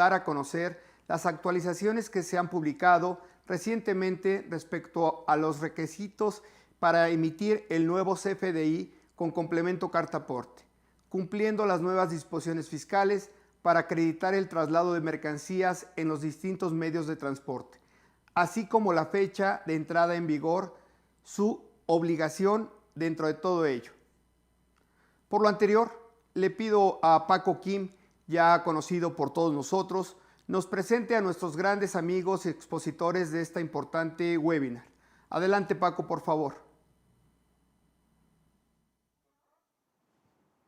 dar a conocer las actualizaciones que se han publicado recientemente respecto a los requisitos para emitir el nuevo CFDI con complemento carta aporte, cumpliendo las nuevas disposiciones fiscales para acreditar el traslado de mercancías en los distintos medios de transporte, así como la fecha de entrada en vigor, su obligación dentro de todo ello. Por lo anterior, le pido a Paco Kim, ya conocido por todos nosotros, nos presente a nuestros grandes amigos y expositores de esta importante webinar. Adelante, Paco, por favor.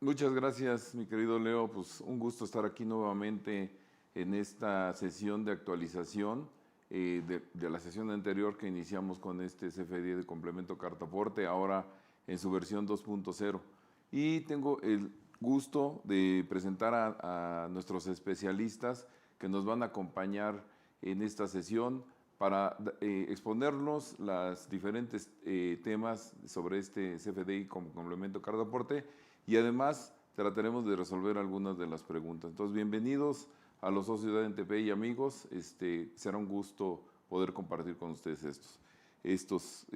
Muchas gracias, mi querido Leo. Pues un gusto estar aquí nuevamente en esta sesión de actualización de la sesión anterior que iniciamos con este CFDI de complemento carta aporte, ahora en su versión 2.0. Y tengo el gusto de presentar a nuestros especialistas que nos van a acompañar en esta sesión para exponernos los diferentes temas sobre este CFDI como complemento carta aporte, y además trataremos de resolver algunas de las preguntas. Entonces, bienvenidos a los socios de NTP y amigos. Será un gusto poder compartir con ustedes estos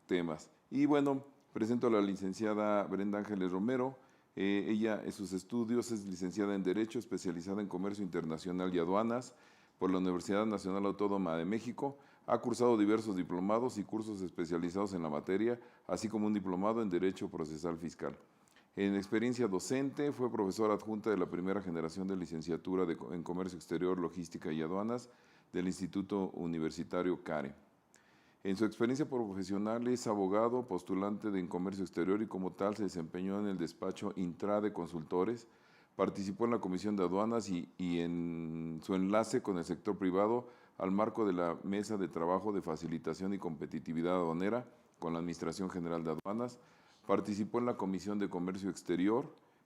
temas. Y bueno, presento a la licenciada Brenda Ángeles Romero. Ella en sus estudios es licenciada en Derecho, especializada en Comercio Internacional y Aduanas por la Universidad Nacional Autónoma de México. Ha cursado diversos diplomados y cursos especializados en la materia, así como un diplomado en Derecho Procesal Fiscal. En experiencia docente, fue profesora adjunta de la primera generación de licenciatura en Comercio Exterior, Logística y Aduanas del Instituto Universitario CARE. En su experiencia profesional es abogado, postulante en Comercio Exterior y como tal se desempeñó en el despacho Intrade Consultores, participó en la Comisión de Aduanas y en su enlace con el sector privado al marco de la Mesa de Trabajo de Facilitación y Competitividad Aduanera con la Administración General de Aduanas. Participó en la Comisión de Comercio Exterior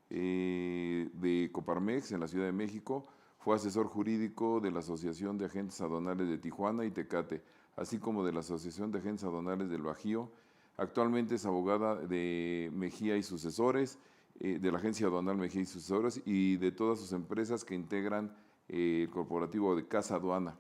de Coparmex en la Ciudad de México, fue asesor jurídico de la Asociación de Agentes Aduanales de Tijuana y Tecate, así como de la Asociación de Agentes Aduanales del Bajío. Actualmente es abogada de Mejía y Sucesores, de la Agencia Aduanal Mejía y Sucesores y de todas sus empresas que integran el corporativo de Casa Aduana.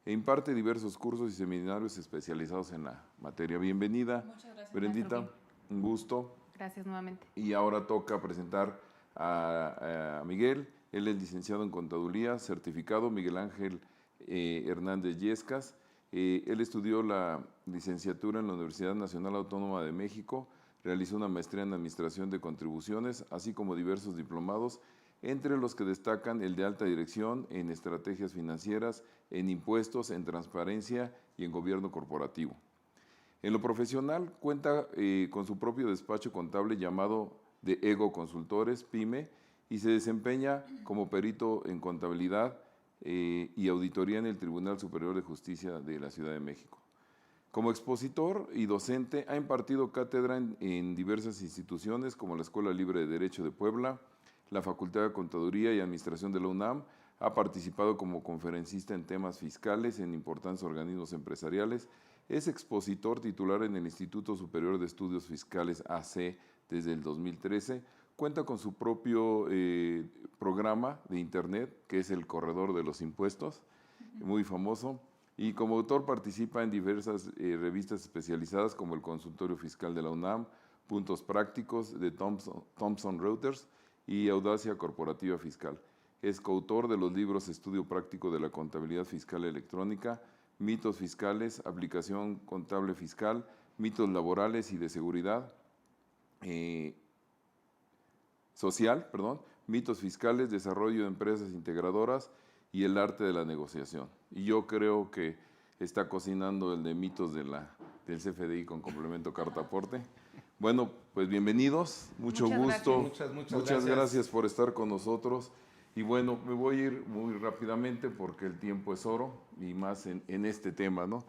E imparte diversos cursos y seminarios especializados en la materia. Bienvenida, muchas gracias, Brendita. Un gusto. Gracias nuevamente. Y ahora toca presentar a Miguel. Él es licenciado en Contaduría, certificado Miguel Ángel Hernández Yescas. Él estudió la licenciatura en la Universidad Nacional Autónoma de México, realizó una maestría en Administración de Contribuciones, así como diversos diplomados, entre los que destacan el de alta dirección en estrategias financieras, en impuestos, en transparencia y en gobierno corporativo. En lo profesional cuenta con su propio despacho contable llamado de Ego Consultores, PYME, y se desempeña como perito en contabilidad y auditoría en el Tribunal Superior de Justicia de la Ciudad de México. Como expositor y docente ha impartido cátedra en diversas instituciones como la Escuela Libre de Derecho de Puebla, la Facultad de Contaduría y Administración de la UNAM, ha participado como conferencista en temas fiscales en importantes organismos empresariales, es expositor titular en el Instituto Superior de Estudios Fiscales AC desde el 2013, cuenta con su propio programa de internet, que es el Corredor de los Impuestos, muy famoso, y como autor participa en diversas revistas especializadas como el Consultorio Fiscal de la UNAM, Puntos Prácticos de Thomson Reuters y Audacia Corporativa Fiscal. Es coautor de los libros Estudio Práctico de la Contabilidad Fiscal Electrónica, Mitos Fiscales, Aplicación Contable Fiscal, Mitos Laborales y de Seguridad Social, Mitos Fiscales, Desarrollo de Empresas Integradoras y el Arte de la Negociación. Y yo creo que está cocinando el de mitos del CFDI con complemento carta aporte. Bueno, pues bienvenidos, mucho gusto. Muchas gracias por estar con nosotros. Y bueno, me voy a ir muy rápidamente porque el tiempo es oro y más en este tema, ¿no?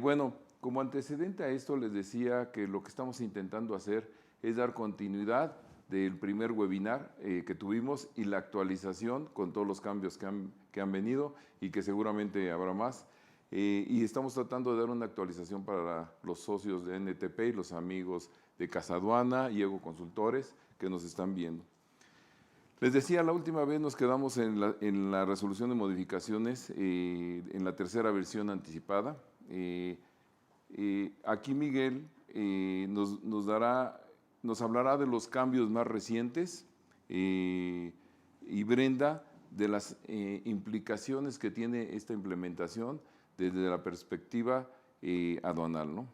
Bueno, como antecedente a esto les decía que lo que estamos intentando hacer es dar continuidad del primer webinar que tuvimos y la actualización con todos los cambios que han venido y que seguramente habrá más. Y estamos tratando de dar una actualización para los socios de NTP y los amigos de Casa Aduana y Ego Consultores que nos están viendo. Les decía, la última vez nos quedamos en la resolución de modificaciones, en la tercera versión anticipada. Aquí Miguel nos hablará de los cambios más recientes y Brenda de las implicaciones que tiene esta implementación desde la perspectiva aduanal, ¿no?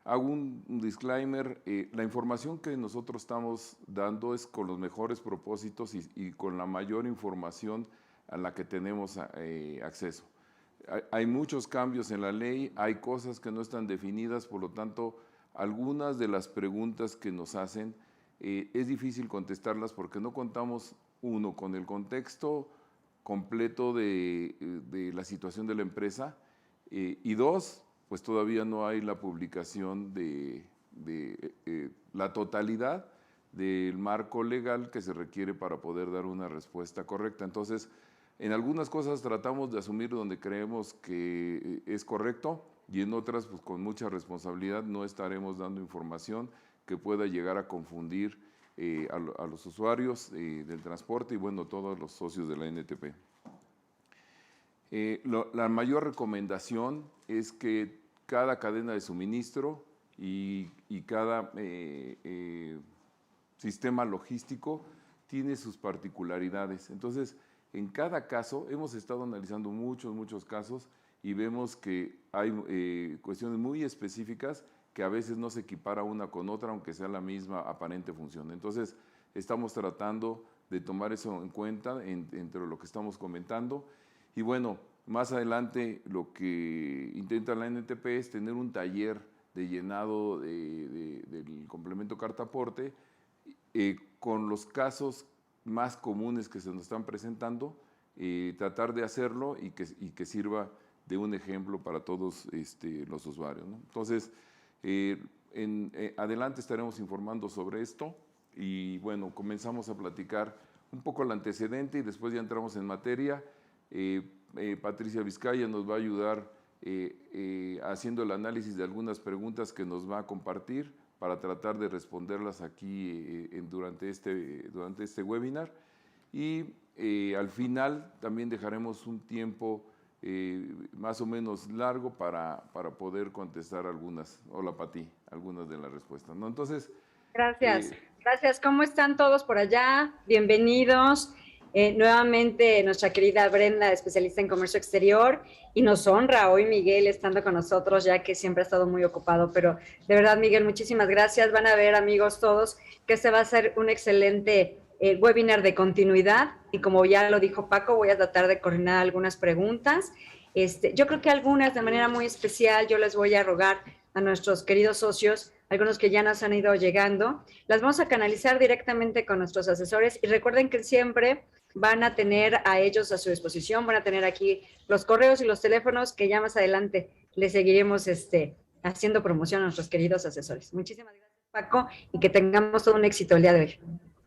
Hago un disclaimer, la información que nosotros estamos dando es con los mejores propósitos y con la mayor información a la que tenemos acceso. Hay muchos cambios en la ley, hay cosas que no están definidas, por lo tanto, algunas de las preguntas que nos hacen es difícil contestarlas porque no contamos, uno, con el contexto completo de la situación de la empresa y dos, pues todavía no hay la publicación de la totalidad del marco legal que se requiere para poder dar una respuesta correcta. Entonces, en algunas cosas tratamos de asumir donde creemos que es correcto y en otras, pues con mucha responsabilidad, no estaremos dando información que pueda llegar a confundir a los usuarios del transporte y, bueno, todos los socios de la NTP. La mayor recomendación es que cada cadena de suministro y cada sistema logístico tiene sus particularidades. Entonces, en cada caso, hemos estado analizando muchos casos y vemos que hay cuestiones muy específicas que a veces no se equipara una con otra, aunque sea la misma aparente función. Entonces, estamos tratando de tomar eso en cuenta entre lo que estamos comentando. Y bueno, más adelante lo que intenta la NTP es tener un taller de llenado del complemento carta aporte con los casos más comunes que se nos están presentando, tratar de hacerlo y que sirva de un ejemplo para todos los usuarios, ¿no? Entonces, adelante estaremos informando sobre esto y bueno, comenzamos a platicar un poco el antecedente y después ya entramos en materia. Patricia Vizcaya nos va a ayudar haciendo el análisis de algunas preguntas que nos va a compartir para tratar de responderlas aquí durante este webinar. Y al final también dejaremos un tiempo más o menos largo para poder contestar algunas de las respuestas, ¿no? Entonces… Gracias, gracias. ¿Cómo están todos por allá? Bienvenidos. Nuevamente nuestra querida Brenda, especialista en comercio exterior, y nos honra hoy Miguel estando con nosotros, ya que siempre ha estado muy ocupado, pero de verdad, Miguel, muchísimas gracias. Van a ver, amigos todos, que este va a ser un excelente webinar de continuidad, y como ya lo dijo Paco, voy a tratar de coordinar algunas preguntas. Yo creo que algunas de manera muy especial yo les voy a rogar a nuestros queridos socios, algunos que ya nos han ido llegando, las vamos a canalizar directamente con nuestros asesores, y recuerden que siempre van a tener a ellos a su disposición, van a tener aquí los correos y los teléfonos que ya más adelante les seguiremos haciendo promoción a nuestros queridos asesores. Muchísimas gracias, Paco, y que tengamos todo un éxito el día de hoy.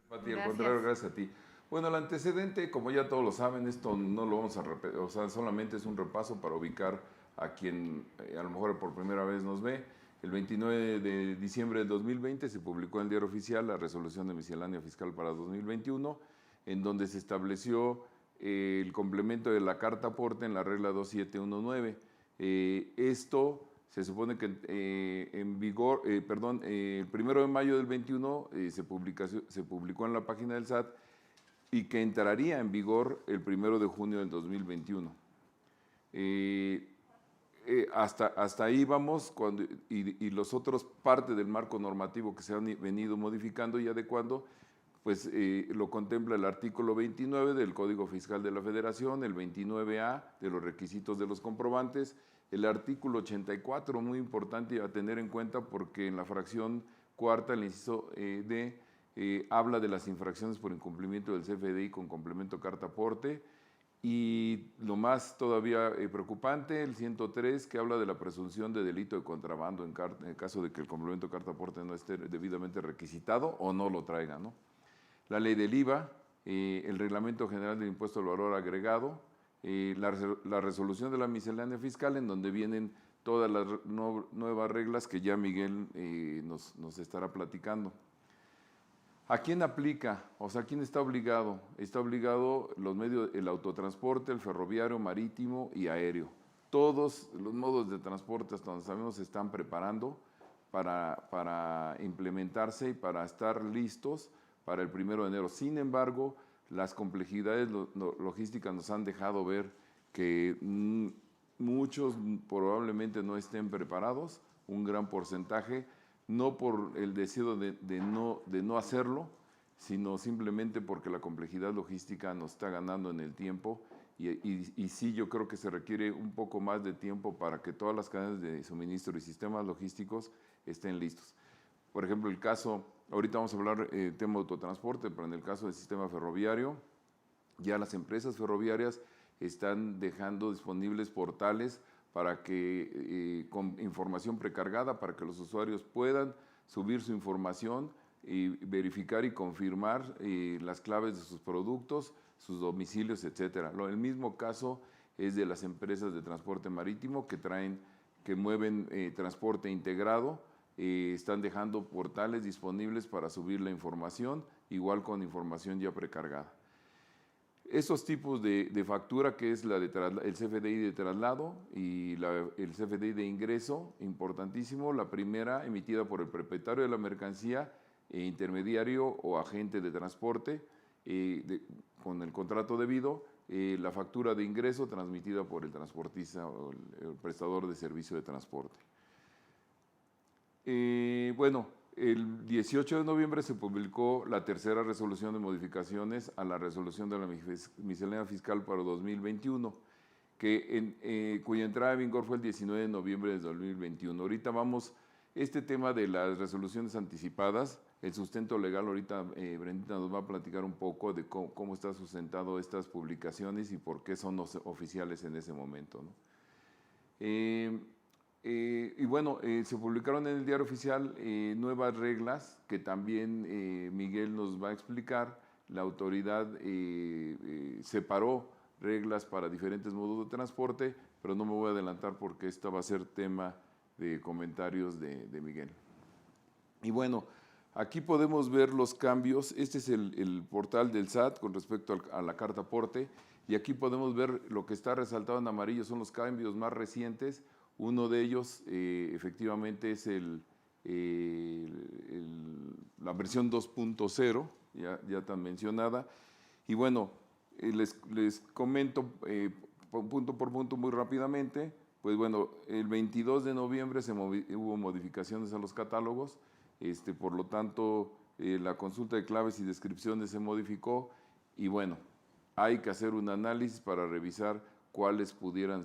Pati, al contrario, gracias a ti. Bueno, el antecedente, como ya todos lo saben, esto no lo vamos a repetir, o sea, solamente es un repaso para ubicar a quien a lo mejor por primera vez nos ve. El 29 de diciembre del 2020 se publicó en el Diario Oficial la Resolución de Miscelánea Fiscal para 2021, en donde se estableció el complemento de la carta aporte en la regla 2719. Esto se supone que en vigor, el 1 de mayo del 21 se publicó en la página del SAT y que entraría en vigor el 1 de junio del 2021. Hasta ahí vamos, y los otros partes del marco normativo que se han venido modificando y adecuando, pues lo contempla el artículo 29 del Código Fiscal de la Federación, el 29A de los requisitos de los comprobantes, el artículo 84, muy importante a tener en cuenta porque en la fracción cuarta, el inciso D, habla de las infracciones por incumplimiento del CFDI con complemento carta aporte, y lo más todavía preocupante, el 103, que habla de la presunción de delito de contrabando en el caso de que el complemento carta aporte no esté debidamente requisitado o no lo traiga, ¿no? La ley del IVA, el Reglamento General del Impuesto al Valor Agregado, la resolución de la miscelánea fiscal, en donde vienen todas las nuevas reglas que ya Miguel nos estará platicando. ¿A quién aplica? O sea, ¿quién está obligado? Está obligado los medios, el autotransporte, el ferroviario, marítimo y aéreo. Todos los modos de transporte, hasta donde sabemos, se están preparando para implementarse y para estar listos para el 1 de enero. Sin embargo, las complejidades logísticas nos han dejado ver que muchos probablemente no estén preparados, un gran porcentaje, no por el deseo de no hacerlo, sino simplemente porque la complejidad logística nos está ganando en el tiempo y sí, yo creo que se requiere un poco más de tiempo para que todas las cadenas de suministro y sistemas logísticos estén listos. Por ejemplo, el caso, ahorita vamos a hablar tema de autotransporte, pero en el caso del sistema ferroviario, ya las empresas ferroviarias están dejando disponibles portales para que, con información precargada, para que los usuarios puedan subir su información y verificar y confirmar las claves de sus productos, sus domicilios, etcétera. El mismo caso es de las empresas de transporte marítimo que mueven transporte integrado, están dejando portales disponibles para subir la información, igual con información ya precargada. Esos tipos de factura, que es el CFDI de traslado y el CFDI de ingreso, importantísimo. La primera emitida por el propietario de la mercancía, intermediario o agente de transporte, con el contrato debido. La factura de ingreso transmitida por el transportista o el prestador de servicio de transporte. Bueno, el 18 de noviembre se publicó la tercera resolución de modificaciones a la resolución de la miscelánea fiscal para 2021, cuya entrada en vigor fue el 19 de noviembre de 2021. Ahorita este tema de las resoluciones anticipadas, el sustento legal, ahorita Brendita nos va a platicar un poco de cómo está sustentado estas publicaciones y por qué son oficiales en ese momento, ¿no? Y bueno, se publicaron en el Diario Oficial nuevas reglas que también Miguel nos va a explicar. La autoridad separó reglas para diferentes modos de transporte, pero no me voy a adelantar porque esta va a ser tema de comentarios de Miguel. Y bueno, aquí podemos ver los cambios. Este es el portal del SAT con respecto a la carta aporte, y aquí podemos ver lo que está resaltado en amarillo son los cambios más recientes. Uno de ellos efectivamente es la versión 2.0, ya tan mencionada. Y bueno, les comento punto por punto muy rápidamente. Pues bueno, el 22 de noviembre hubo modificaciones a los catálogos, por lo tanto la consulta de claves y descripciones se modificó y bueno, hay que hacer un análisis para revisar cuáles pudieran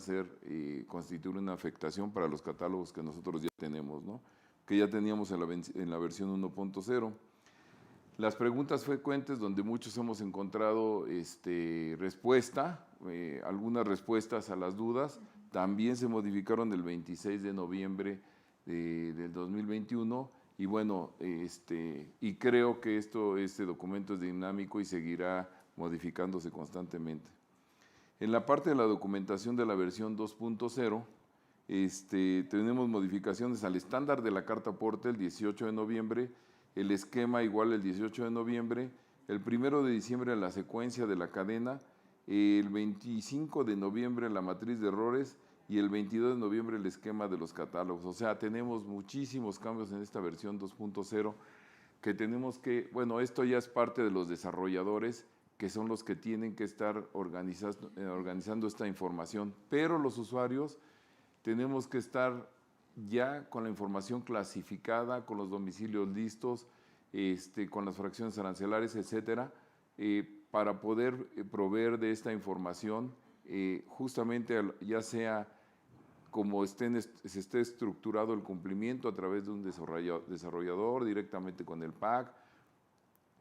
constituir una afectación para los catálogos que nosotros ya tenemos, ¿no? Que ya teníamos en la versión 1.0. Las preguntas frecuentes, donde muchos hemos encontrado respuesta, algunas respuestas a las dudas, también se modificaron el 26 de noviembre del 2021, y bueno, y creo que este documento es dinámico y seguirá modificándose constantemente. En la parte de la documentación de la versión 2.0, tenemos modificaciones al estándar de la carta aporte el 18 de noviembre, el esquema igual el 18 de noviembre, el 1 de diciembre la secuencia de la cadena, el 25 de noviembre la matriz de errores y el 22 de noviembre el esquema de los catálogos. O sea, tenemos muchísimos cambios en esta versión 2.0 que tenemos que, bueno, esto ya es parte de los desarrolladores, que son los que tienen que estar organizando esta información, pero los usuarios tenemos que estar ya con la información clasificada, con los domicilios listos, con las fracciones arancelarias, etcétera, para poder proveer de esta información, justamente ya sea como se esté estructurado el cumplimiento a través de un desarrollador directamente con el PAC,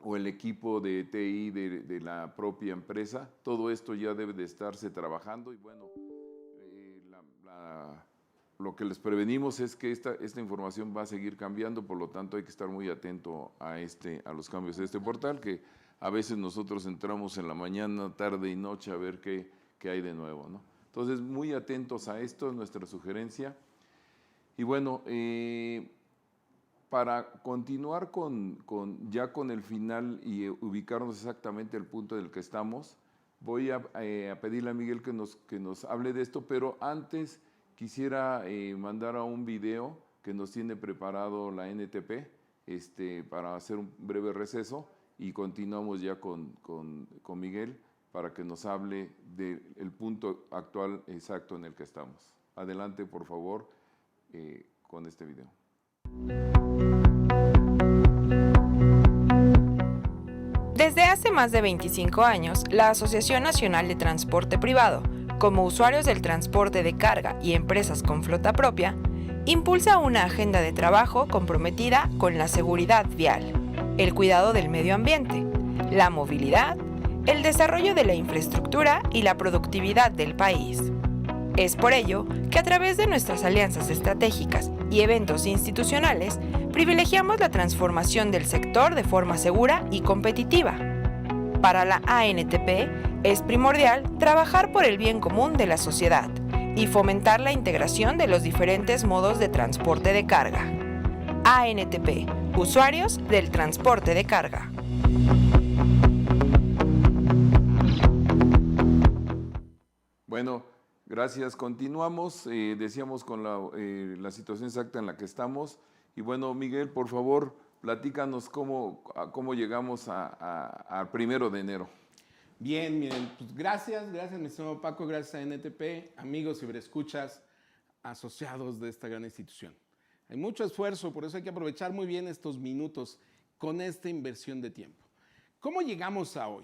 o el equipo de TI de la propia empresa. Todo esto ya debe de estarse trabajando y bueno, lo que les prevenimos es que esta información va a seguir cambiando, por lo tanto hay que estar muy atento a los cambios de este portal, que a veces nosotros entramos en la mañana, tarde y noche a ver qué hay de nuevo, ¿no? Entonces, muy atentos a esto, es nuestra sugerencia. Y bueno, para continuar ya con el final y ubicarnos exactamente el punto en el que estamos, voy a pedirle a Miguel que nos hable de esto, pero antes quisiera mandar a un video que nos tiene preparado la NTP para hacer un breve receso y continuamos ya con Miguel para que nos hable del punto actual exacto en el que estamos. Adelante, por favor, con este video. Desde hace más de 25 años, la Asociación Nacional de Transporte Privado, como usuarios del transporte de carga y empresas con flota propia, impulsa una agenda de trabajo comprometida con la seguridad vial, el cuidado del medio ambiente, la movilidad, el desarrollo de la infraestructura y la productividad del país. Es por ello que a través de nuestras alianzas estratégicas y eventos institucionales, privilegiamos la transformación del sector de forma segura y competitiva. Para la ANTP es primordial trabajar por el bien común de la sociedad y fomentar la integración de los diferentes modos de transporte de carga. ANTP, usuarios del transporte de carga. Bueno, gracias. Continuamos, decíamos con la situación exacta en la que estamos. Y bueno, Miguel, por favor, platícanos cómo llegamos al 1 de enero. Bien, miren, pues gracias, mi estimado Paco, gracias a NTP, amigos ciberescuchas, asociados de esta gran institución. Hay mucho esfuerzo, por eso hay que aprovechar muy bien estos minutos con esta inversión de tiempo. ¿Cómo llegamos a hoy?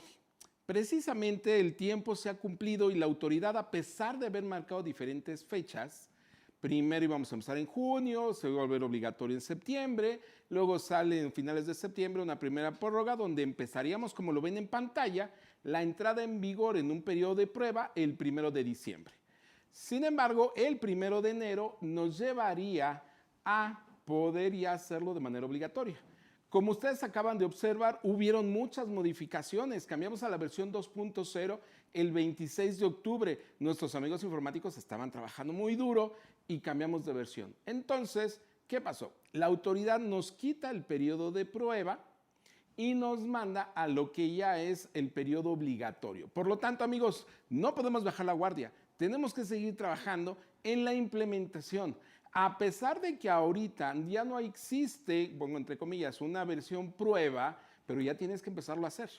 Precisamente el tiempo se ha cumplido y la autoridad, a pesar de haber marcado diferentes fechas, primero íbamos a empezar en junio, se va a volver obligatorio en septiembre, luego sale en finales de septiembre una primera prórroga donde empezaríamos, como lo ven en pantalla, la entrada en vigor en un periodo de prueba el 1 de diciembre. Sin embargo, el 1 de enero nos llevaría a poder ya hacerlo de manera obligatoria. Como ustedes acaban de observar, hubieron muchas modificaciones. Cambiamos a la versión 2.0 el 26 de octubre. Nuestros amigos informáticos estaban trabajando muy duro y cambiamos de versión. Entonces, ¿qué pasó? La autoridad nos quita el periodo de prueba y nos manda a lo que ya es el periodo obligatorio. Por lo tanto, amigos, no podemos bajar la guardia. Tenemos que seguir trabajando en la implementación. A pesar de que ahorita ya no existe, pongo entre comillas, una versión prueba, pero ya tienes que empezarlo a hacer.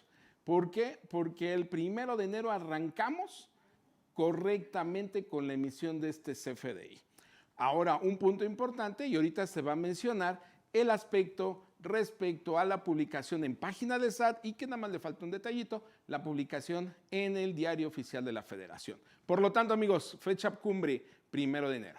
¿Por qué? Porque el 1 de enero arrancamos correctamente con la emisión de este CFDI. Ahora, un punto importante, y ahorita se va a mencionar el aspecto respecto a la publicación en página de SAT y que nada más le falta un detallito, la publicación en el Diario Oficial de la Federación. Por lo tanto, amigos, fecha cumbre 1 de enero.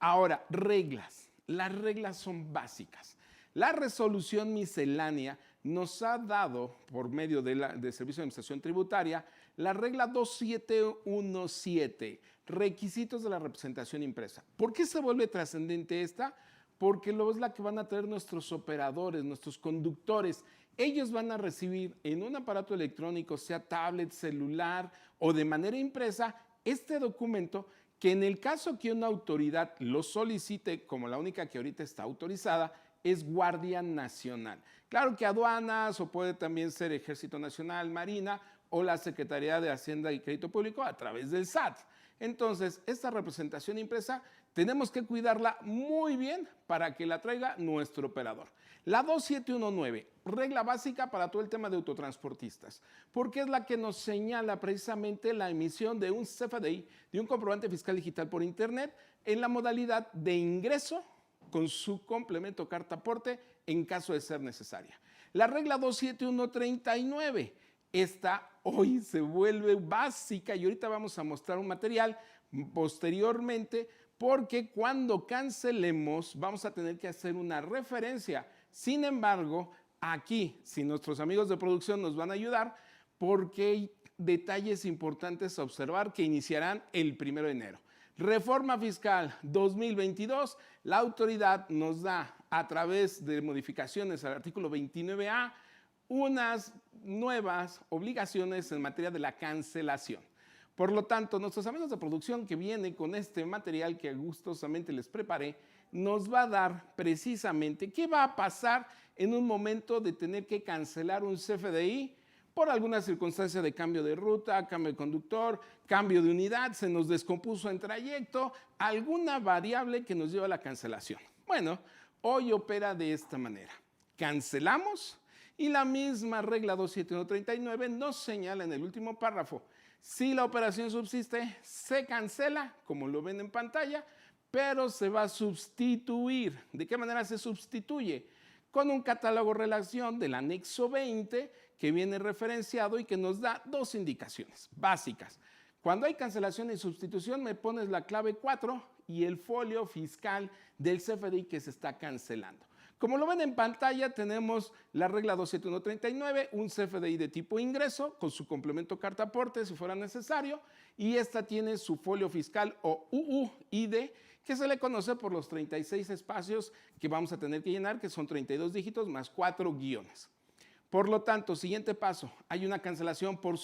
Ahora, reglas. Las reglas son básicas. La resolución miscelánea nos ha dado, por medio del Servicio de Administración Tributaria, la regla 2717, requisitos de la representación impresa. ¿Por qué se vuelve trascendente esta? Porque luego es la que van a tener nuestros operadores, nuestros conductores. Ellos van a recibir en un aparato electrónico, sea tablet, celular o de manera impresa, este documento que en el caso que una autoridad lo solicite, como la única que ahorita está autorizada, es Guardia Nacional. Claro que aduanas o puede también ser Ejército Nacional, Marina o la Secretaría de Hacienda y Crédito Público a través del SAT. Entonces, esta representación impresa tenemos que cuidarla muy bien para que la traiga nuestro operador. La 2719, regla básica para todo el tema de autotransportistas, porque es la que nos señala precisamente la emisión de un CFDI, de un comprobante fiscal digital por internet, en la modalidad de ingreso con su complemento carta aporte en caso de ser necesaria. La regla 27139, esta hoy se vuelve básica y ahorita vamos a mostrar un material posteriormente porque cuando cancelemos vamos a tener que hacer una referencia. Sin embargo, aquí, si nuestros amigos de producción nos van a ayudar, porque hay detalles importantes a observar que iniciarán el 1 de enero. Reforma fiscal 2022, la autoridad nos da a través de modificaciones al artículo 29A unas nuevas obligaciones en materia de la cancelación. Por lo tanto, nuestros amigos de producción que vienen con este material que gustosamente les preparé, nos va a dar precisamente qué va a pasar en un momento de tener que cancelar un CFDI por alguna circunstancia de cambio de ruta, cambio de conductor, cambio de unidad, se nos descompuso en trayecto, alguna variable que nos lleva a la cancelación. Bueno, hoy opera de esta manera. Cancelamos y la misma regla 27139 nos señala en el último párrafo. Si la operación subsiste, se cancela, como lo ven en pantalla, pero se va a sustituir. ¿De qué manera se sustituye? Con un catálogo relación del anexo 20 que viene referenciado y que nos da dos indicaciones básicas. Cuando hay cancelación y sustitución, me pones la clave 4 y el folio fiscal del CFDI que se está cancelando. Como lo ven en pantalla, tenemos la regla 27139, un CFDI de tipo ingreso con su complemento carta aporte si fuera necesario, y esta tiene su folio fiscal o UUID, que se le conoce por los 36 espacios que vamos a tener que llenar, que son 32 dígitos más 4 guiones. Por lo tanto, siguiente paso, hay una cancelación por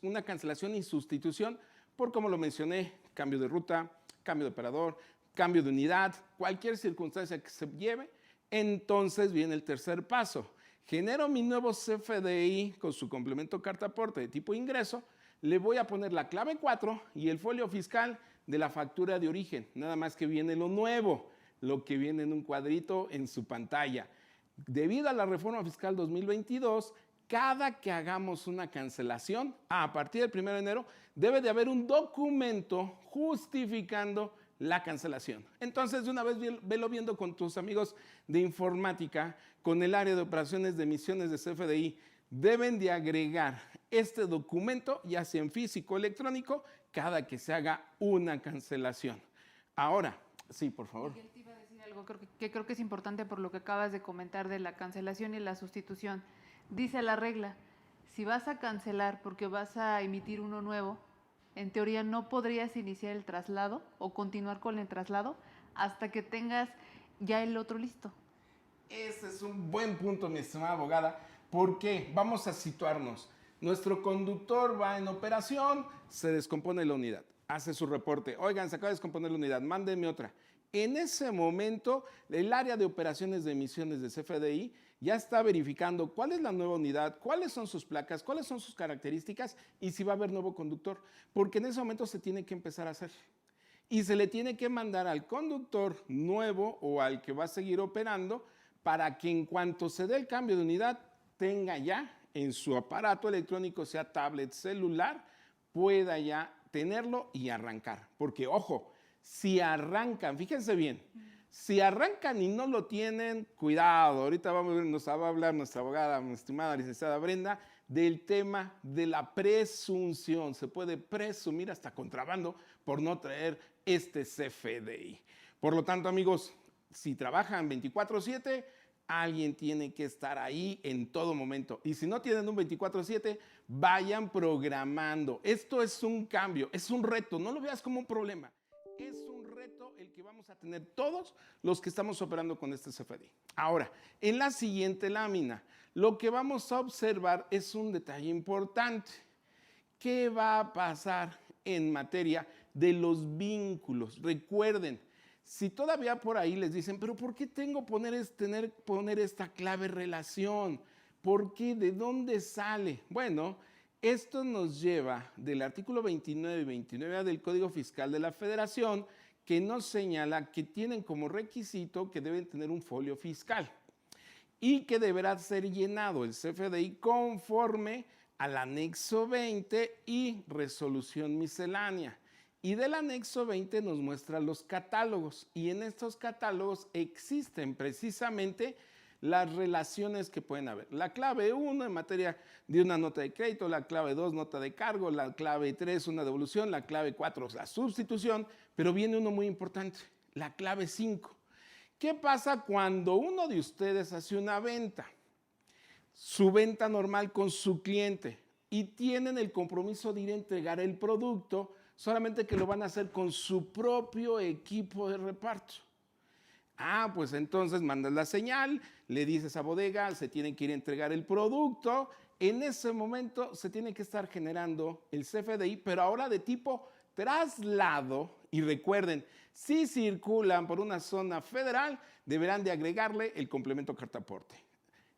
una cancelación y sustitución por, como lo mencioné, cambio de ruta, cambio de operador, cambio de unidad, cualquier circunstancia que se lleve. Entonces viene el tercer paso. Genero mi nuevo CFDI con su complemento carta aporte de tipo ingreso, le voy a poner la clave 4 y el folio fiscal de la factura de origen, nada más que viene lo nuevo, lo que viene en un cuadrito en su pantalla. Debido a la reforma fiscal 2022, cada que hagamos una cancelación, a partir del 1 de enero, debe de haber un documento justificando la cancelación. Entonces, de una vez velo viendo con tus amigos de informática, con el área de operaciones de emisiones de CFDI, deben de agregar este documento, ya sea en físico o electrónico, cada que se haga una cancelación. Ahora, sí, por favor. Miguel, te iba a decir algo que creo que es importante por lo que acabas de comentar de la cancelación y la sustitución. Dice la regla, si vas a cancelar porque vas a emitir uno nuevo, en teoría no podrías iniciar el traslado o continuar con el traslado hasta que tengas ya el otro listo. Ese es un buen punto, mi estimada abogada, porque vamos a situarnos. Nuestro conductor va en operación, se descompone la unidad, hace su reporte. Oigan, se acaba de descomponer la unidad, mándenme otra. En ese momento, el área de operaciones de emisiones de CFDI ya está verificando cuál es la nueva unidad, cuáles son sus placas, cuáles son sus características y si va a haber nuevo conductor, porque en ese momento se tiene que empezar a hacer. Y se le tiene que mandar al conductor nuevo o al que va a seguir operando para que en cuanto se dé el cambio de unidad, tenga ya en su aparato electrónico, sea tablet, celular, pueda ya tenerlo y arrancar. Porque, ojo, si arrancan, fíjense bien, si arrancan y no lo tienen, cuidado. Ahorita nos va a hablar nuestra abogada, mi estimada licenciada Brenda, del tema de la presunción. Se puede presumir hasta contrabando por no traer este CFDI. Por lo tanto, amigos, si trabajan 24/7, alguien tiene que estar ahí en todo momento. Y si no tienen un 24/7, vayan programando. Esto es un cambio, es un reto. No lo veas como un problema. Es un reto el que vamos a tener todos los que estamos operando con este CFDI. Ahora, en la siguiente lámina, lo que vamos a observar es un detalle importante. ¿Qué va a pasar en materia de los vínculos? Recuerden, si todavía por ahí les dicen, pero ¿por qué tengo que poner esta clave relación? ¿Por qué? ¿De dónde sale? Bueno, esto nos lleva del artículo 29 y 29A del Código Fiscal de la Federación, que nos señala que tienen como requisito que deben tener un folio fiscal y que deberá ser llenado el CFDI conforme al anexo 20 y resolución miscelánea. Y del anexo 20 nos muestra los catálogos y en estos catálogos existen precisamente las relaciones que pueden haber. La clave 1 en materia de una nota de crédito, la clave 2 nota de cargo, la clave 3 una devolución, la clave 4 la sustitución, pero viene uno muy importante, la clave 5. ¿Qué pasa cuando uno de ustedes hace una venta? Su venta normal con su cliente y tienen el compromiso de ir a entregar el producto, solamente que lo van a hacer con su propio equipo de reparto. Ah, pues entonces mandas la señal, le dices a bodega, se tiene que ir a entregar el producto. En ese momento se tiene que estar generando el CFDI, pero ahora de tipo traslado Y recuerden, si circulan por una zona federal, deberán de agregarle el complemento cartaporte.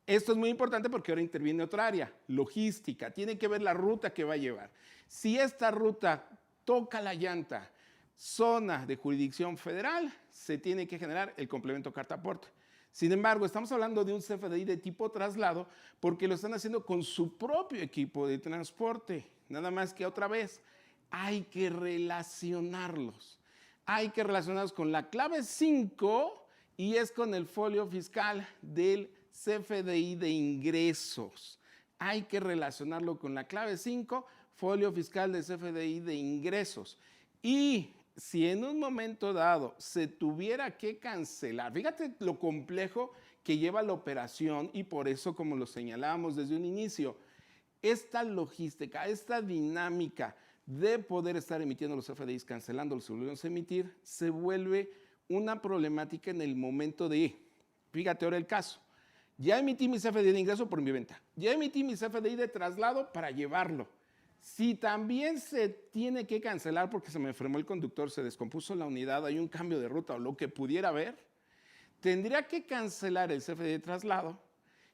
Esto es muy importante porque ahora interviene otra área, logística. Tiene que ver la ruta que va a llevar. Si esta ruta toca la llanta, zona de jurisdicción federal, se tiene que generar el complemento cartaporte. Sin embargo, estamos hablando de un CFDI de tipo traslado porque lo están haciendo con su propio equipo de transporte. Nada más que otra vez, hay que relacionarlos. Hay que relacionarlos con la clave 5 y es con el folio fiscal del CFDI de ingresos. Hay que relacionarlo con la clave 5, folio fiscal del CFDI de ingresos. Y si en un momento dado se tuviera que cancelar, fíjate lo complejo que lleva la operación y por eso, como lo señalábamos desde un inicio, esta logística, esta dinámica de poder estar emitiendo los CFDIs, cancelándolos y volviéndose a emitir, se vuelve una problemática en el momento de, fíjate ahora el caso, ya emití mi CFDI de ingreso por mi venta, ya emití mi CFDI de traslado para llevarlo. Si también se tiene que cancelar porque se me enfermó el conductor, se descompuso la unidad, hay un cambio de ruta o lo que pudiera haber, tendría que cancelar el CFDI de traslado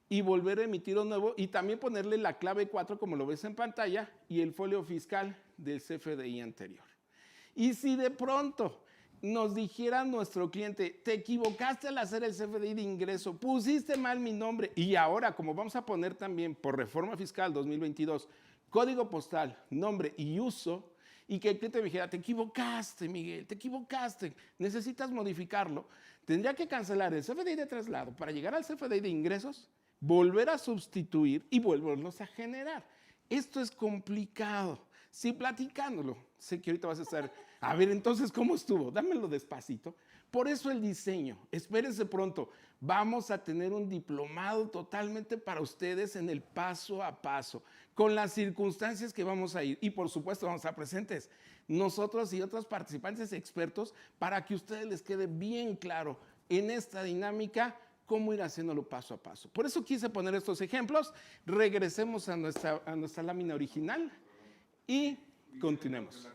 y volver a emitir un nuevo y también ponerle la clave 4 como lo ves en pantalla y el folio fiscal del CFDI anterior. Y si de pronto nos dijera nuestro cliente, te equivocaste al hacer el CFDI de ingreso, pusiste mal mi nombre y ahora como vamos a poner también por reforma fiscal 2022, código postal, nombre y uso, y que el cliente me dijera, te equivocaste, Miguel, te equivocaste, necesitas modificarlo, tendría que cancelar el CFDI de traslado para llegar al CFDI de ingresos, volver a sustituir y volverlos a generar. Esto es complicado. Si platicándolo, sé que ahorita vas a estar, a ver, entonces, ¿cómo estuvo? Dámelo despacito. Por eso el diseño, espérense pronto, vamos a tener un diplomado totalmente para ustedes en el paso a paso, con las circunstancias que vamos a ir y por supuesto vamos a estar presentes nosotros y otros participantes expertos para que a ustedes les quede bien claro en esta dinámica cómo ir haciéndolo paso a paso. Por eso quise poner estos ejemplos, regresemos a nuestra lámina original y continuemos.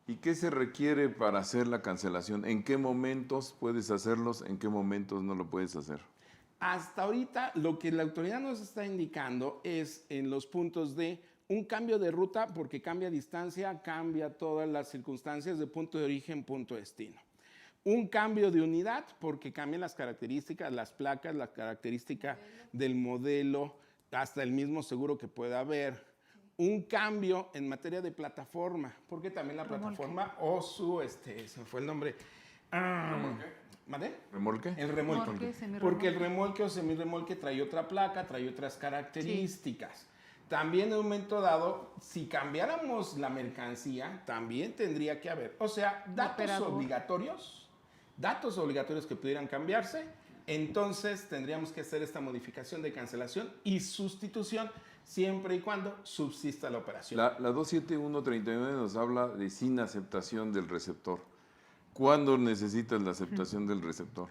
¿Y qué se requiere para hacer la cancelación? ¿En qué momentos puedes hacerlos? ¿En qué momentos no lo puedes hacer? Hasta ahorita lo que la autoridad nos está indicando es en los puntos de un cambio de ruta porque cambia distancia, cambia todas las circunstancias de punto de origen, punto de destino. Un cambio de unidad porque cambian las características, las placas, la característica del modelo, hasta el mismo seguro que pueda haber. Un cambio en materia de plataforma, porque también la plataforma o su, se me fue el nombre. ¿Madre? ¿Remolque? El remolque. Porque el remolque o semirremolque trae otra placa, trae otras características. Sí. También en un momento dado, si cambiáramos la mercancía, también tendría que haber, o sea, datos obligatorios que pudieran cambiarse, entonces tendríamos que hacer esta modificación de cancelación y sustitución siempre y cuando subsista la operación. La 27139 nos habla de sin aceptación del receptor. ¿Cuándo necesitas la aceptación del receptor?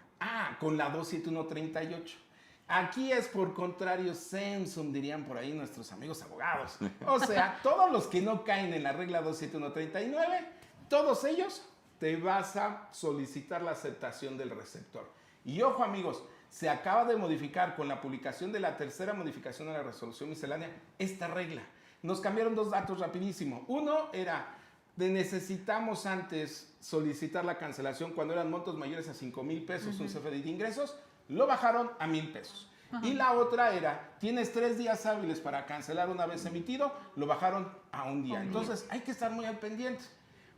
Con la 27138. Aquí es por contrario sensum, dirían por ahí nuestros amigos abogados. O sea, todos los que no caen en la regla 27139, todos ellos te vas a solicitar la aceptación del receptor. Y ojo amigos, se acaba de modificar con la publicación de la tercera modificación de la resolución miscelánea esta regla. Nos cambiaron dos datos rapidísimo. Uno era de necesitamos antes solicitar la cancelación cuando eran montos mayores a 5,000 pesos, un CFDI de ingresos, lo bajaron a 1,000 pesos. Y la otra era, tienes 3 días hábiles para cancelar una vez emitido, lo bajaron a un día. Entonces hay que estar muy al pendiente.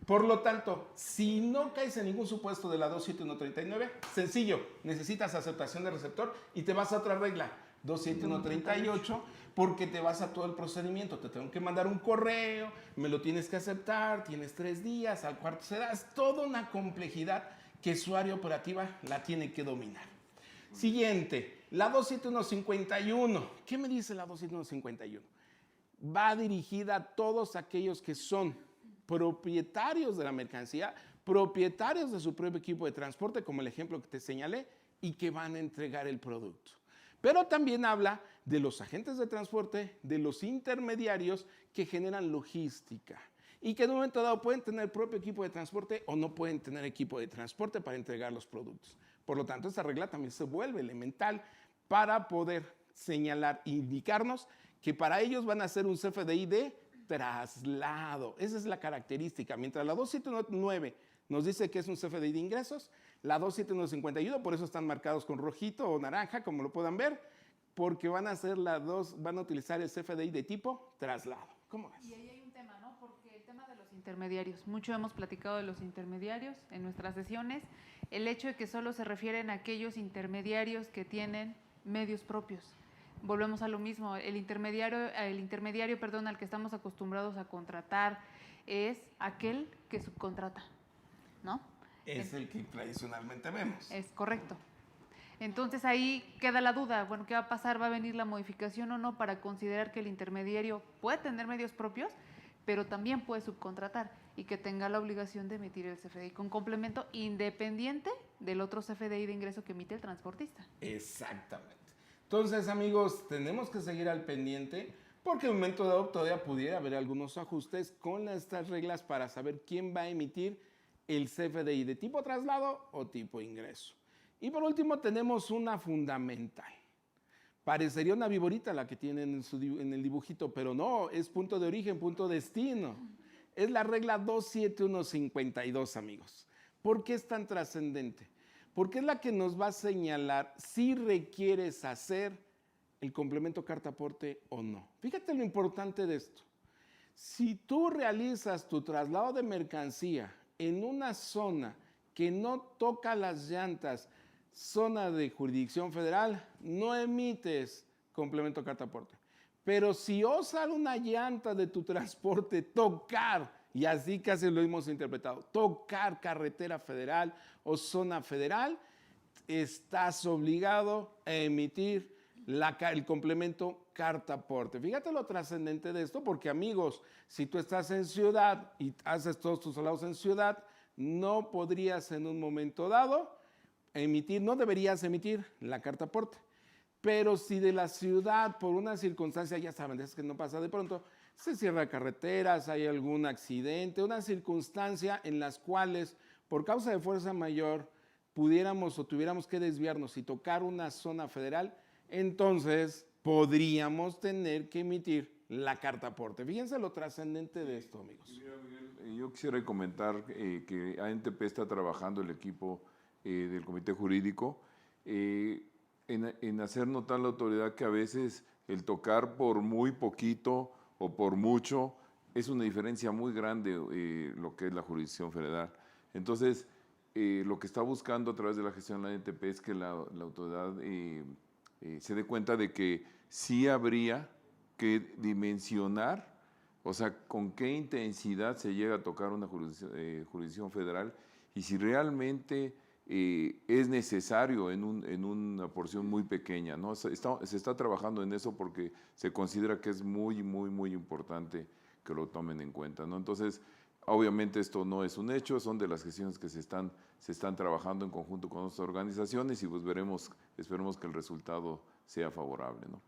Por lo tanto, si no caes en ningún supuesto de la 27139, sencillo, necesitas aceptación de receptor y te vas a otra regla, 27138, porque te vas a todo el procedimiento. Te tengo que mandar un correo, me lo tienes que aceptar, tienes 3 días, al cuarto serás, toda una complejidad que su área operativa la tiene que dominar. Siguiente, la 27151. ¿Qué me dice la 27151? Va dirigida a todos aquellos que son propietarios de la mercancía, propietarios de su propio equipo de transporte, como el ejemplo que te señalé, y que van a entregar el producto. Pero también habla de los agentes de transporte, de los intermediarios que generan logística y que en un momento dado pueden tener propio equipo de transporte o no pueden tener equipo de transporte para entregar los productos. Por lo tanto, esta regla también se vuelve elemental para poder señalar, indicarnos que para ellos van a ser un CFDI de traslado. Esa es la característica. Mientras la 2719 nos dice que es un CFDI de ingresos, la 27151, por eso están marcados con rojito o naranja, como lo puedan ver, porque van a utilizar el CFDI de tipo traslado. ¿Cómo ves? Y ahí hay un tema, ¿no? Porque el tema de los intermediarios, mucho hemos platicado de los intermediarios en nuestras sesiones, el hecho de que solo se refieren a aquellos intermediarios que tienen medios propios. Volvemos a lo mismo, el intermediario, al que estamos acostumbrados a contratar es aquel que subcontrata, ¿no? Es el que tradicionalmente vemos. Es correcto. Entonces ahí queda la duda, bueno, ¿qué va a pasar? ¿Va a venir la modificación o no para considerar que el intermediario puede tener medios propios, pero también puede subcontratar y que tenga la obligación de emitir el CFDI con complemento independiente del otro CFDI de ingreso que emite el transportista? Exactamente. Entonces, amigos, tenemos que seguir al pendiente porque en un momento dado todavía pudiera haber algunos ajustes con estas reglas para saber quién va a emitir el CFDI de tipo traslado o tipo ingreso. Y por último tenemos una fundamental. Parecería una viborita la que tienen en el dibujito, pero no, es punto de origen, punto de destino. Es la regla 27152, amigos. ¿Por qué es tan trascendente? Porque es la que nos va a señalar si requieres hacer el complemento carta aporte o no. Fíjate lo importante de esto. Si tú realizas tu traslado de mercancía en una zona que no toca las llantas, zona de jurisdicción federal, no emites complemento carta aporte. Pero si osa una llanta de tu transporte tocar, y así casi lo hemos interpretado, tocar carretera federal o zona federal, estás obligado a emitir el complemento carta aporte. Fíjate lo trascendente de esto, porque amigos, si tú estás en ciudad y haces todos tus traslados en ciudad, no podrías en un momento dado no deberías emitir la carta aporte. Pero si de la ciudad, por una circunstancia, ya saben, es que no pasa de pronto, se cierra carreteras, hay algún accidente, una circunstancia en las cuales, por causa de fuerza mayor, pudiéramos o tuviéramos que desviarnos y tocar una zona federal, entonces podríamos tener que emitir la carta aporte. Fíjense lo trascendente de esto, amigos. Mira, Miguel, yo quisiera comentar que ANTP está trabajando el equipo del comité jurídico en hacer notar a la autoridad que a veces el tocar por muy poquito o por mucho es una diferencia muy grande lo que es la jurisdicción federal. Entonces, lo que está buscando a través de la gestión de la ANTP es que la autoridad se dé cuenta de que sí habría que dimensionar, o sea, con qué intensidad se llega a tocar una jurisdicción federal y si realmente es necesario en una porción muy pequeña, ¿no? Se está trabajando en eso porque se considera que es muy, muy, muy importante que lo tomen en cuenta, ¿no? Entonces, obviamente esto no es un hecho, son de las gestiones que se están trabajando en conjunto con otras organizaciones y pues esperemos que el resultado sea favorable, ¿no?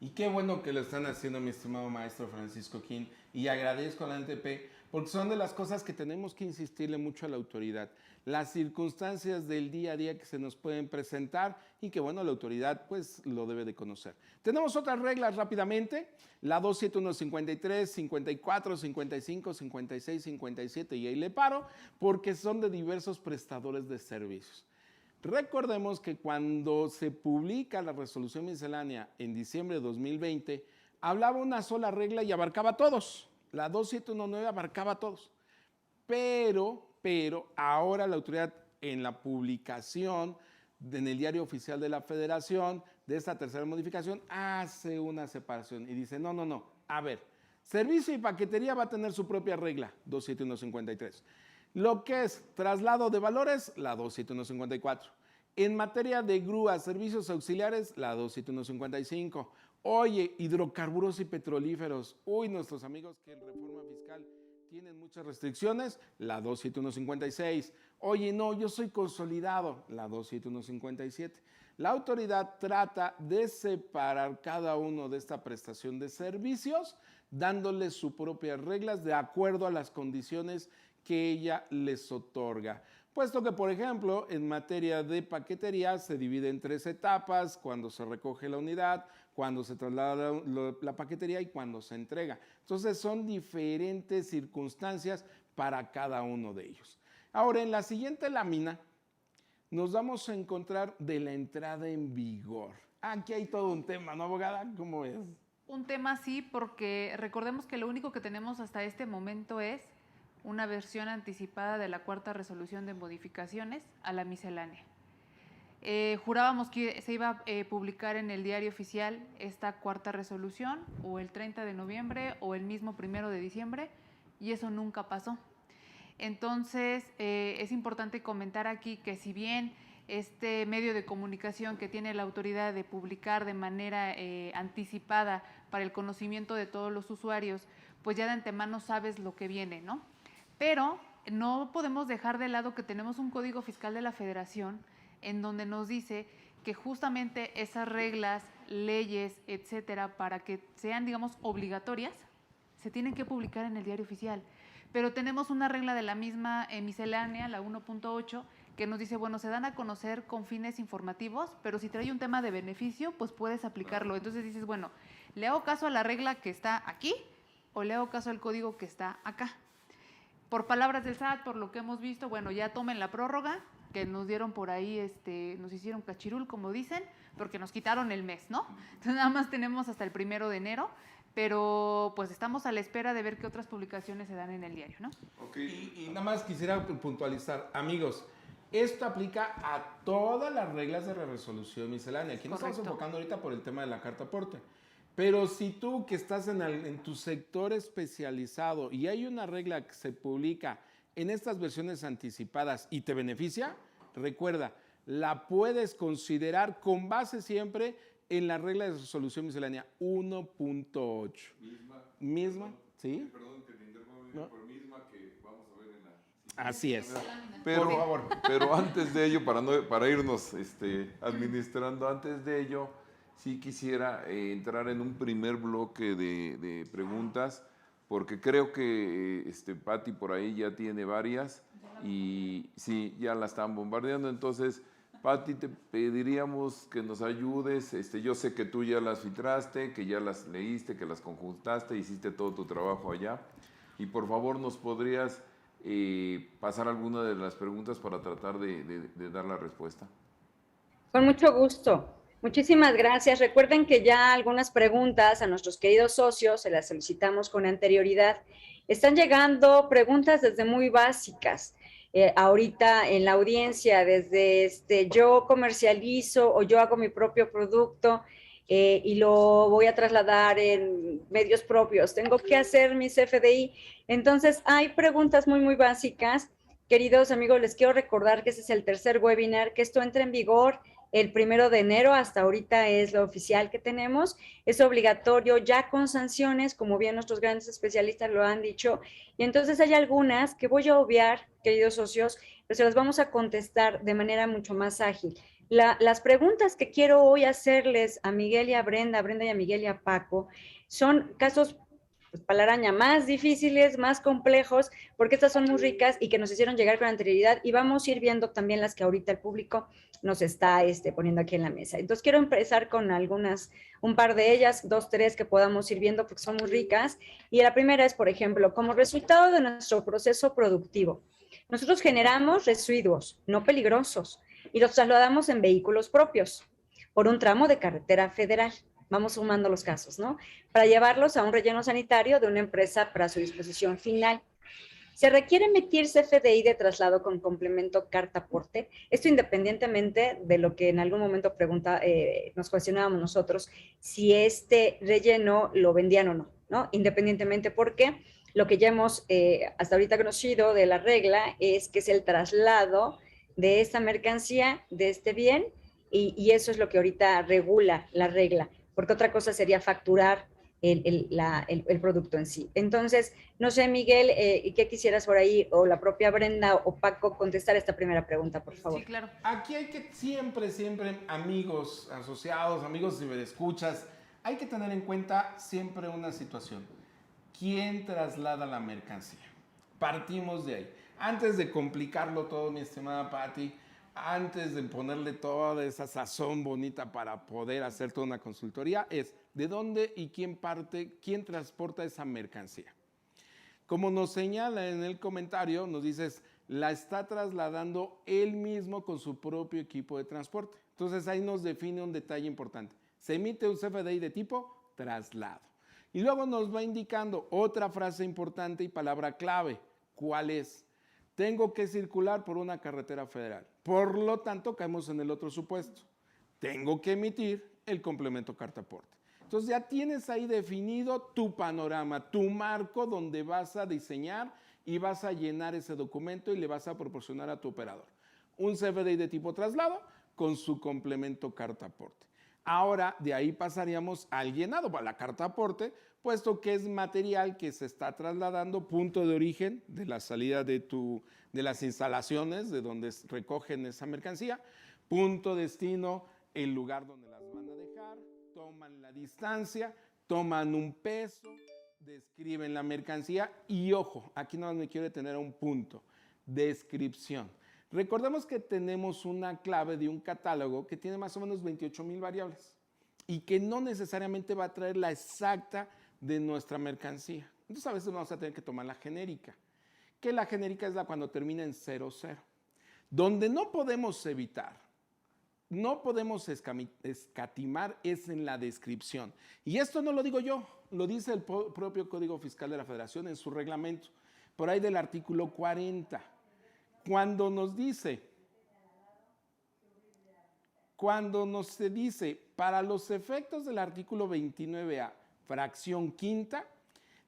Y qué bueno que lo están haciendo, mi estimado maestro Francisco King, y agradezco a la ANTP, porque son de las cosas que tenemos que insistirle mucho a la autoridad. Las circunstancias del día a día que se nos pueden presentar y que, bueno, la autoridad pues lo debe de conocer. Tenemos otras reglas rápidamente, la 27153, 54, 55, 56, 57, y ahí le paro, porque son de diversos prestadores de servicios. Recordemos que cuando se publica la resolución miscelánea en diciembre de 2020, hablaba una sola regla y abarcaba a todos. La 2719 abarcaba a todos. Pero ahora la autoridad en la publicación en el Diario Oficial de la Federación de esta tercera modificación hace una separación y dice, no, a ver, servicio y paquetería va a tener su propia regla, 27153. Lo que es traslado de valores, la 27154. En materia de grúas, servicios auxiliares, la 27155. Oye, hidrocarburos y petrolíferos. Uy, nuestros amigos que en reforma fiscal tienen muchas restricciones, la 27156. Oye, no, yo soy consolidado, la 27157. La autoridad trata de separar cada uno de esta prestación de servicios dándoles sus propias reglas de acuerdo a las condiciones que ella les otorga. Puesto que, por ejemplo, en materia de paquetería se divide en 3 etapas: cuando se recoge la unidad, cuando se traslada la paquetería y cuando se entrega. Entonces son diferentes circunstancias para cada uno de ellos. Ahora, en la siguiente lámina nos vamos a encontrar de la entrada en vigor. Aquí hay todo un tema, ¿no, abogada? ¿Cómo es? Un tema sí, porque recordemos que lo único que tenemos hasta este momento es una versión anticipada de la 4ª resolución de modificaciones a la miscelánea. Jurábamos que se iba a publicar en el diario oficial esta 4ª resolución o el 30 de noviembre o el mismo 1 de diciembre, y eso nunca pasó. Entonces, es importante comentar aquí que si bien este medio de comunicación que tiene la autoridad de publicar de manera anticipada para el conocimiento de todos los usuarios, pues ya de antemano sabes lo que viene, ¿no? Pero no podemos dejar de lado que tenemos un Código Fiscal de la Federación en donde nos dice que justamente esas reglas, leyes, etcétera, para que sean, digamos, obligatorias, se tienen que publicar en el diario oficial. Pero tenemos una regla de la misma miscelánea, la 1.8, que nos dice, bueno, se dan a conocer con fines informativos, pero si trae un tema de beneficio, pues puedes aplicarlo. Entonces dices, bueno, ¿le hago caso a la regla que está aquí o le hago caso al código que está acá? Por palabras del SAT, por lo que hemos visto, bueno, ya tomen la prórroga que nos dieron por ahí, nos hicieron cachirul, como dicen, porque nos quitaron el mes, ¿no? Entonces nada más tenemos hasta el 1 de enero, pero pues estamos a la espera de ver qué otras publicaciones se dan en el diario, ¿no? Okay. Y nada más quisiera puntualizar, amigos, esto aplica a todas las reglas de la resolución miscelánea. Aquí nos estamos enfocando ahorita por el tema de la carta aporte. Pero si tú que estás en tu sector especializado y hay una regla que se publica en estas versiones anticipadas y te beneficia, recuerda, la puedes considerar con base siempre en la regla de resolución miscelánea 1.8. Misma, ¿sí? Perdón que te interrumpa, ¿no? Por misma que vamos a ver en la... Así es. Por favor. Pero antes de ello, para irnos administrando, antes de ello, sí quisiera entrar en un primer bloque de preguntas, porque creo que Pati por ahí ya tiene varias y sí, ya la están bombardeando. Entonces, Pati, te pediríamos que nos ayudes. Yo sé que tú ya las filtraste, que ya las leíste, que las conjuntaste, hiciste todo tu trabajo allá. Y por favor, ¿nos podrías pasar alguna de las preguntas para tratar de dar la respuesta? Con mucho gusto. Muchísimas gracias. Recuerden que ya algunas preguntas a nuestros queridos socios se las solicitamos con anterioridad. Están llegando preguntas desde muy básicas. Ahorita en la audiencia, desde yo comercializo o yo hago mi propio producto y lo voy a trasladar en medios propios. Tengo que hacer mi CFDI. Entonces, hay preguntas muy, muy básicas. Queridos amigos, les quiero recordar que este es el tercer webinar, que esto entra en vigor el 1 de enero, hasta ahorita es lo oficial que tenemos, es obligatorio ya con sanciones, como bien nuestros grandes especialistas lo han dicho, y entonces hay algunas que voy a obviar, queridos socios, pero se las vamos a contestar de manera mucho más ágil. Las preguntas que quiero hoy hacerles a Miguel y a Brenda y a Miguel y a Paco, son casos pues, para la araña, más difíciles, más complejos, porque estas son muy ricas y que nos hicieron llegar con anterioridad, y vamos a ir viendo también las que ahorita el público nos está poniendo aquí en la mesa. Entonces quiero empezar con algunas, un par de ellas, 2, 3 que podamos ir viendo porque son muy ricas. Y la primera es, por ejemplo, como resultado de nuestro proceso productivo, nosotros generamos residuos no peligrosos y los trasladamos en vehículos propios por un tramo de carretera federal. Vamos sumando los casos, ¿no? Para llevarlos a un relleno sanitario de una empresa para su disposición final. Se requiere emitir CFDI de traslado con complemento carta aporte. Esto independientemente de lo que en algún momento nos cuestionábamos nosotros, si este relleno lo vendían o no, ¿no? Independientemente, porque lo que ya hemos hasta ahorita conocido de la regla es que es el traslado de esta mercancía, de este bien, y eso es lo que ahorita regula la regla, porque otra cosa sería facturar el producto en sí. Entonces, no sé, Miguel, ¿qué quisieras por ahí, o la propia Brenda o Paco, contestar esta primera pregunta, por favor? Sí, claro. Aquí hay que siempre, amigos asociados, amigos ciberescuchas, hay que tener en cuenta siempre una situación. ¿quién traslada la mercancía? Partimos de ahí. Antes de complicarlo todo, mi estimada Patti, antes de ponerle toda esa sazón bonita para poder hacer toda una consultoría, es de dónde y quién parte, quién transporta esa mercancía. Como nos señala en el comentario, nos dices, la está trasladando él mismo con su propio equipo de transporte. Entonces ahí nos define un detalle importante. Se emite un CFDI de tipo traslado. Y luego nos va indicando otra frase importante y palabra clave. ¿Cuál es? Tengo que circular por una carretera federal. Por lo tanto, caemos en el otro supuesto. Tengo que emitir el complemento carta-aporte. Entonces ya tienes ahí definido tu panorama, tu marco donde vas a diseñar y vas a llenar ese documento y le vas a proporcionar a tu operador un CFDI de tipo traslado con su complemento carta-aporte. Ahora de ahí pasaríamos al llenado para la carta-aporte, puesto que es material que se está trasladando, punto de origen de la salida de las instalaciones de donde recogen esa mercancía, punto destino, el lugar donde las van a dejar, toman la distancia, toman un peso, describen la mercancía y ojo, aquí no me quiero detener a un punto, descripción. Recordemos que tenemos una clave de un catálogo que tiene más o menos 28,000 variables y que no necesariamente va a traer la exacta de nuestra mercancía. Entonces a veces vamos a tener que tomar la genérica, que la genérica es la cuando termina en 00. Donde no podemos evitar, no podemos escatimar es en la descripción. Y esto no lo digo yo, lo dice el propio Código Fiscal de la Federación en su reglamento, por ahí del artículo 40. Cuando nos dice, para los efectos del artículo 29A, fracción quinta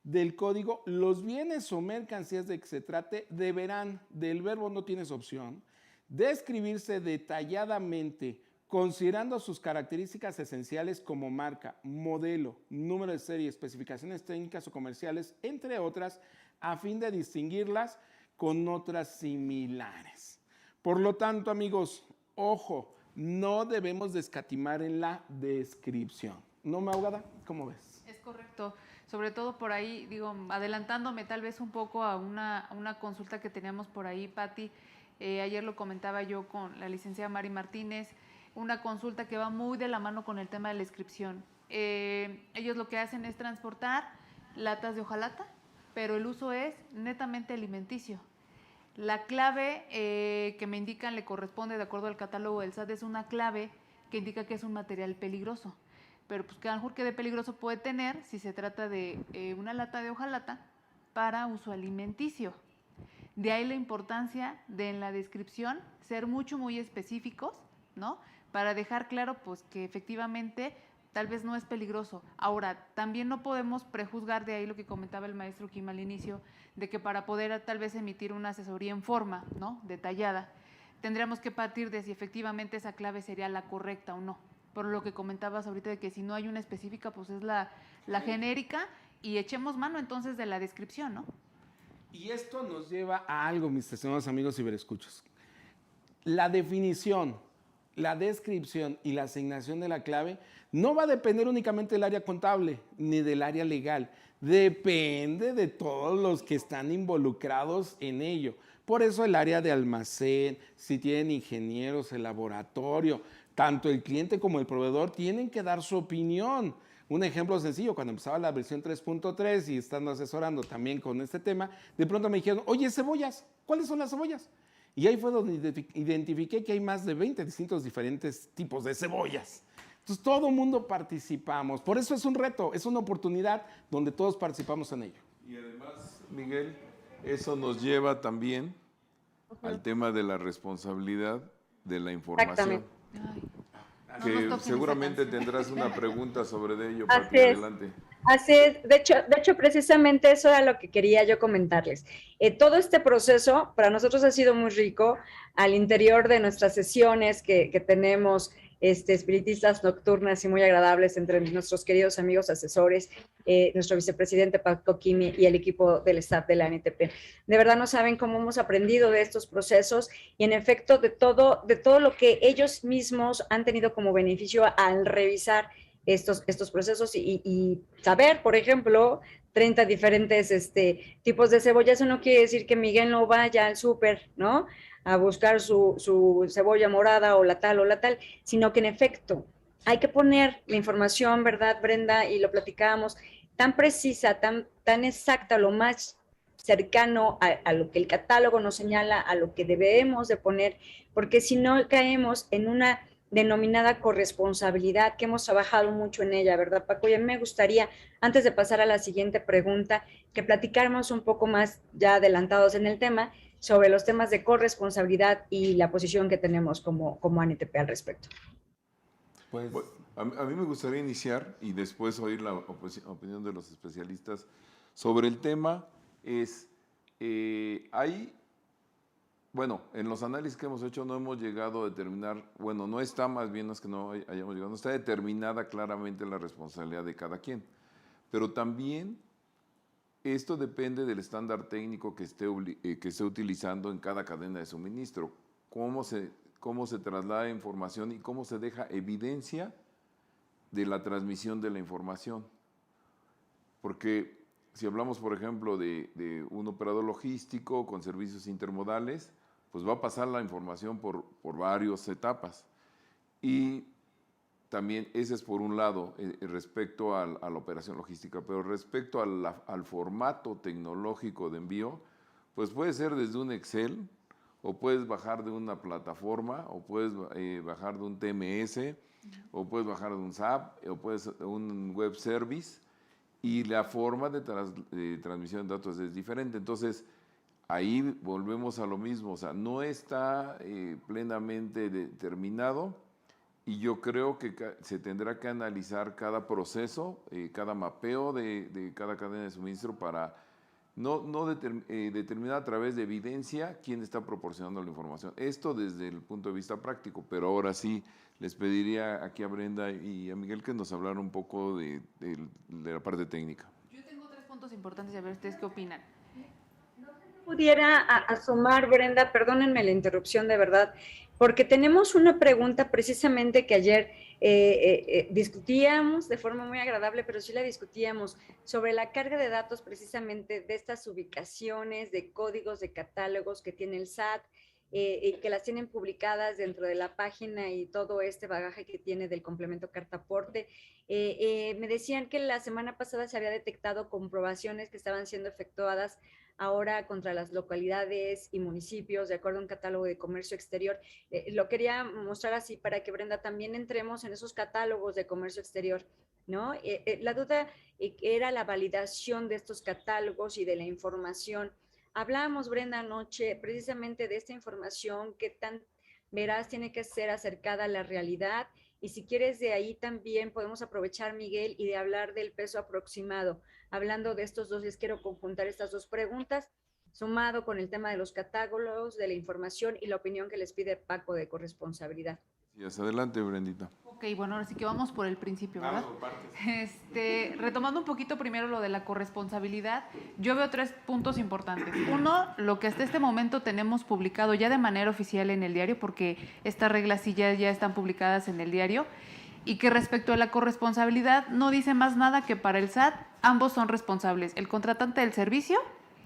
del código, los bienes o mercancías de que se trate deberán, del verbo no tienes opción, describirse detalladamente considerando sus características esenciales como marca, modelo, número de serie, especificaciones técnicas o comerciales, entre otras, a fin de distinguirlas con otras similares. Por lo tanto, amigos, ojo, no debemos de escatimar en la descripción. ¿No, Maugada? ¿Cómo ves? Es correcto. Sobre todo por ahí, digo, adelantándome tal vez un poco a una consulta que teníamos por ahí, Patti. Ayer lo comentaba yo con la licenciada Mari Martínez, una consulta que va muy de la mano con el tema de la inscripción. Ellos lo que hacen es transportar latas de hojalata, pero el uso es netamente alimenticio. La clave que me indican le corresponde, de acuerdo al catálogo del SAT, es una clave que indica que es un material peligroso. Pero pues que a lo mejor que de peligroso puede tener si se trata de una lata de hojalata para uso alimenticio. De ahí la importancia de en la descripción ser muy específicos, ¿no? Para dejar claro pues que efectivamente tal vez no es peligroso. Ahora, también no podemos prejuzgar, de ahí lo que comentaba el maestro Kim al inicio, de que para poder tal vez emitir una asesoría en forma, ¿no?, detallada, tendríamos que partir de si efectivamente esa clave sería la correcta o no. Por lo que comentabas ahorita de que si no hay una específica, pues es la genérica y echemos mano entonces de la descripción, ¿no? Y esto nos lleva a algo, mis estimados amigos ciberescuchos. La definición, la descripción y la asignación de la clave no va a depender únicamente del área contable ni del área legal. Depende de todos los que están involucrados en ello. Por eso el área de almacén, si tienen ingenieros, el laboratorio, tanto el cliente como el proveedor tienen que dar su opinión. Un ejemplo sencillo, cuando empezaba la versión 3.3 y estando asesorando también con este tema, de pronto me dijeron, oye, cebollas, ¿cuáles son las cebollas? Y ahí fue donde identifiqué que hay más de 20 distintos diferentes tipos de cebollas. Entonces todo el mundo participamos, por eso es un reto, es una oportunidad donde todos participamos en ello. Y además, Miguel, eso nos lleva también al tema de la responsabilidad de la información. Ay, Que seguramente tendrás una pregunta sobre ello, Así Patti, es. adelante. Así es, de hecho, precisamente eso era lo que quería yo comentarles. Todo este proceso para nosotros ha sido muy rico al interior de nuestras sesiones que tenemos espiritistas nocturnas y muy agradables entre nuestros queridos amigos asesores, nuestro vicepresidente Paco Kimi y el equipo del staff de la NTP. De verdad no saben cómo hemos aprendido de estos procesos y en efecto de todo lo que ellos mismos han tenido como beneficio al revisar estos procesos y saber, por ejemplo, 30 diferentes tipos de cebolla. Eso no quiere decir que Miguel no vaya al súper, ¿no?, a buscar su cebolla morada o la tal, sino que en efecto hay que poner la información, ¿verdad, Brenda? Y lo platicábamos, tan precisa, tan exacta, lo más cercano a lo que el catálogo nos señala, a lo que debemos de poner, porque si no caemos en una denominada corresponsabilidad, que hemos trabajado mucho en ella, ¿verdad, Paco? Y a mí me gustaría, antes de pasar a la siguiente pregunta, que platicáramos un poco más, ya adelantados en el tema, sobre los temas de corresponsabilidad y la posición que tenemos como ANTP al respecto. Pues, bueno, a mí me gustaría iniciar y después oír la opinión de los especialistas sobre el tema. Bueno, en los análisis que hemos hecho no hemos llegado a determinar, bueno, no está, más bien no es que no hayamos llegado, no está determinada claramente la responsabilidad de cada quien, pero también esto depende del estándar técnico que esté utilizando en cada cadena de suministro, cómo se traslada información y cómo se deja evidencia de la transmisión de la información. Porque si hablamos, por ejemplo, de un operador logístico con servicios intermodales, pues va a pasar la información por varias etapas. Y también ese es por un lado respecto a la operación logística, pero respecto al formato tecnológico de envío, pues puede ser desde un Excel, o puedes bajar de una plataforma, o puedes bajar de un TMS, o puedes bajar de un SAP, o puedes un web service, y la forma de transmisión de datos es diferente. Entonces, ahí volvemos a lo mismo, o sea, no está plenamente determinado, y yo creo que se tendrá que analizar cada proceso, cada mapeo de cada cadena de suministro para determinar a través de evidencia quién está proporcionando la información. Esto desde el punto de vista práctico, pero ahora sí les pediría aquí a Brenda y a Miguel que nos hablaran un poco de la parte técnica. Yo tengo 3 puntos importantes y a ver ustedes qué opinan. Pudiera asomar, Brenda, perdónenme la interrupción de verdad, porque tenemos una pregunta precisamente que ayer discutíamos de forma muy agradable, pero sí la discutíamos sobre la carga de datos precisamente de estas ubicaciones, de códigos, de catálogos que tiene el SAT, que las tienen publicadas dentro de la página y todo este bagaje que tiene del complemento cartaporte. Me decían que la semana pasada se había detectado comprobaciones que estaban siendo efectuadas ahora contra las localidades y municipios, de acuerdo a un catálogo de comercio exterior. Lo quería mostrar así para que, Brenda, también entremos en esos catálogos de comercio exterior, ¿no? La duda era la validación de estos catálogos y de la información. Hablábamos, Brenda, anoche precisamente de esta información, que tan veraz tiene que ser acercada a la realidad, y si quieres de ahí también podemos aprovechar, Miguel, y de hablar del peso aproximado. Hablando de estos dos, les quiero conjuntar estas dos preguntas, sumado con el tema de los catálogos, de la información y la opinión que les pide Paco de corresponsabilidad. Sí, adelante, Brendita. Ok, bueno, ahora sí que vamos por el principio, ¿verdad? Retomando un poquito primero lo de la corresponsabilidad, yo veo 3 puntos importantes. Uno, lo que hasta este momento tenemos publicado ya de manera oficial en el diario, porque estas reglas sí ya están publicadas en el diario, y que respecto a la corresponsabilidad no dice más nada que para el SAT ambos son responsables, el contratante del servicio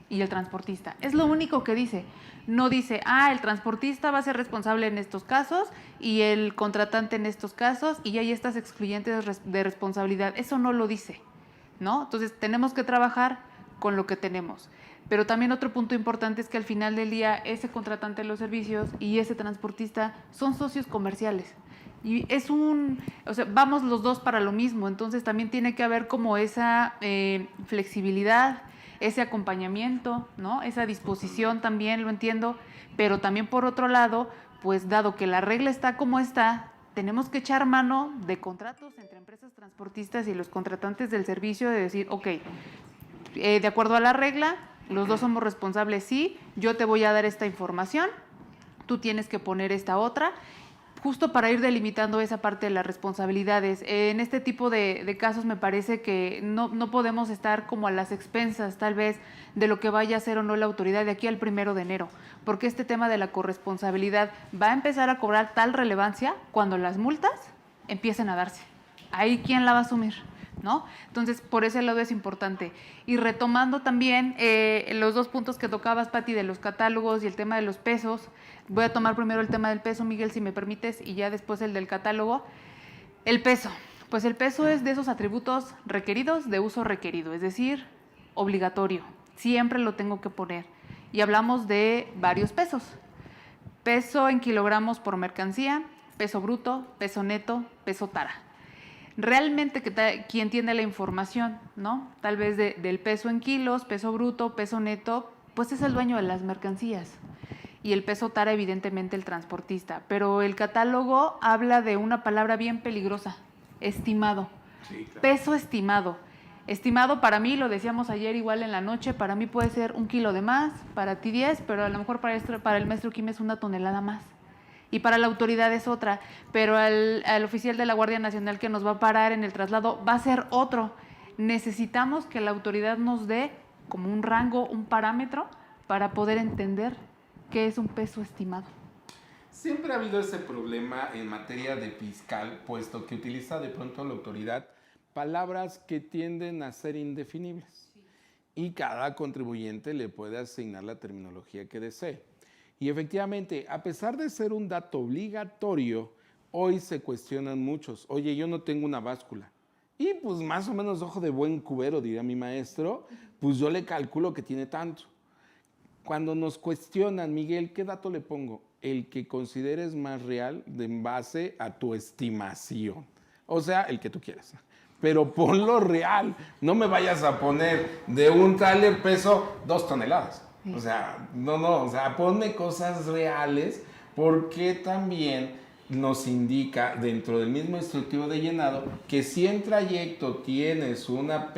y el transportista. Es lo único que dice. No dice, el transportista va a ser responsable en estos casos y el contratante en estos casos, y hay estas excluyentes de responsabilidad. Eso no lo dice, ¿no? Entonces tenemos que trabajar con lo que tenemos. Pero también otro punto importante es que al final del día ese contratante de los servicios y ese transportista son socios comerciales. Y vamos los dos para lo mismo. Entonces también tiene que haber como esa flexibilidad, ese acompañamiento, ¿no? Esa disposición también, lo entiendo, pero también por otro lado, pues dado que la regla está como está, tenemos que echar mano de contratos entre empresas transportistas y los contratantes del servicio, de decir, ok, de acuerdo a la regla, los dos somos responsables, sí, yo te voy a dar esta información, tú tienes que poner esta otra, justo para ir delimitando esa parte de las responsabilidades. En este tipo de casos me parece que no podemos estar como a las expensas, tal vez, de lo que vaya a hacer o no la autoridad de aquí al 1 de enero, porque este tema de la corresponsabilidad va a empezar a cobrar tal relevancia cuando las multas empiecen a darse. Ahí, ¿quién la va a asumir? ¿no? Entonces, por ese lado es importante. Y retomando también los dos puntos que tocabas, Pati, de los catálogos y el tema de los pesos, voy a tomar primero el tema del peso, Miguel, si me permites, y ya después el del catálogo. El peso, pues el peso es de esos atributos requeridos de uso requerido, es decir, obligatorio, siempre lo tengo que poner. Y hablamos de varios pesos. Peso en kilogramos por mercancía, peso bruto, peso neto, peso tara. Realmente quien tiene la información, ¿no? Tal vez del peso en kilos, peso bruto, peso neto, pues es el dueño de las mercancías. Y el peso tara, evidentemente, el transportista. Pero el catálogo habla de una palabra bien peligrosa, estimado. Sí, claro. Peso estimado. Estimado para mí, lo decíamos ayer igual en la noche, para mí puede ser 1 kilo de más, para ti 10, pero a lo mejor para el maestro Kim es 1 tonelada más. Y para la autoridad es otra, pero al oficial de la Guardia Nacional que nos va a parar en el traslado va a ser otro. Necesitamos que la autoridad nos dé como un rango, un parámetro para poder entender qué es un peso estimado. Siempre ha habido ese problema en materia de fiscal, puesto que utiliza de pronto la autoridad palabras que tienden a ser indefinibles. Y cada contribuyente le puede asignar la terminología que desee. Y efectivamente, a pesar de ser un dato obligatorio, hoy se cuestionan muchos. Oye, yo no tengo una báscula. Y pues más o menos ojo de buen cubero, diría mi maestro, pues yo le calculo que tiene tanto. Cuando nos cuestionan, Miguel, ¿qué dato le pongo? El que consideres más real en base a tu estimación. O sea, el que tú quieras. Pero ponlo real. No me vayas a poner de un tráiler peso 2 toneladas. O sea, o sea, ponme cosas reales, porque también nos indica dentro del mismo instructivo de llenado que si en trayecto tienes una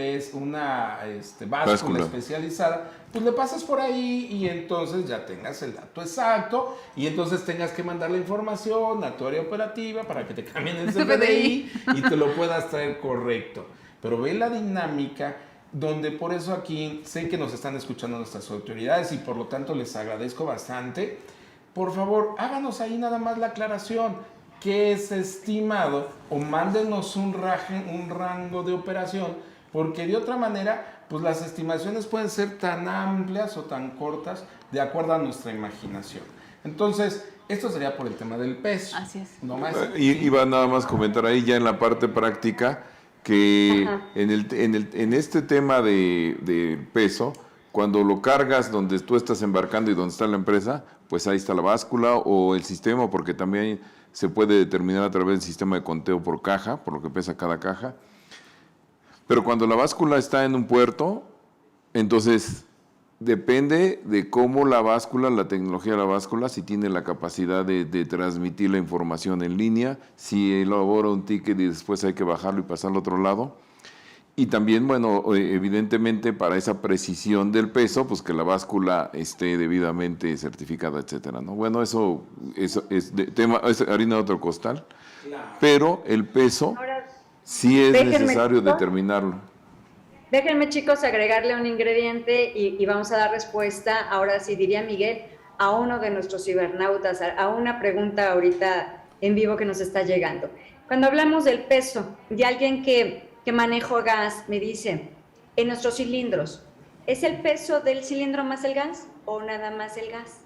báscula especializada, pues le pasas por ahí y entonces ya tengas el dato exacto y entonces tengas que mandar la información a tu área operativa para que te cambien el CFDI y te lo puedas traer correcto. Pero ve la dinámica, donde por eso aquí sé que nos están escuchando nuestras autoridades y por lo tanto les agradezco bastante. Por favor, háganos ahí nada más la aclaración, qué es estimado, o mándenos un rango de operación, porque de otra manera, pues las estimaciones pueden ser tan amplias o tan cortas de acuerdo a nuestra imaginación. Entonces, esto sería por el tema del peso. Así es. No más. Iba nada más a comentar ahí ya en la parte práctica, que en este tema de peso, cuando lo cargas donde tú estás embarcando y donde está la empresa, pues ahí está la báscula o el sistema, porque también se puede determinar a través del sistema de conteo por caja, por lo que pesa cada caja. Pero cuando la báscula está en un puerto, entonces depende de cómo la báscula, la tecnología de la báscula, si tiene la capacidad de transmitir la información en línea, si elabora un ticket y después hay que bajarlo y pasarlo al otro lado. Y también, bueno, evidentemente para esa precisión del peso, pues que la báscula esté debidamente certificada, etcétera, ¿no? Bueno, eso es harina de otro costal, pero el peso sí es necesario determinarlo. Déjenme, chicos, agregarle un ingrediente y vamos a dar respuesta, ahora sí diría Miguel, a uno de nuestros cibernautas, a una pregunta ahorita en vivo que nos está llegando. Cuando hablamos del peso de alguien que manejo gas, me dice, en nuestros cilindros, ¿es el peso del cilindro más el gas o nada más el gas?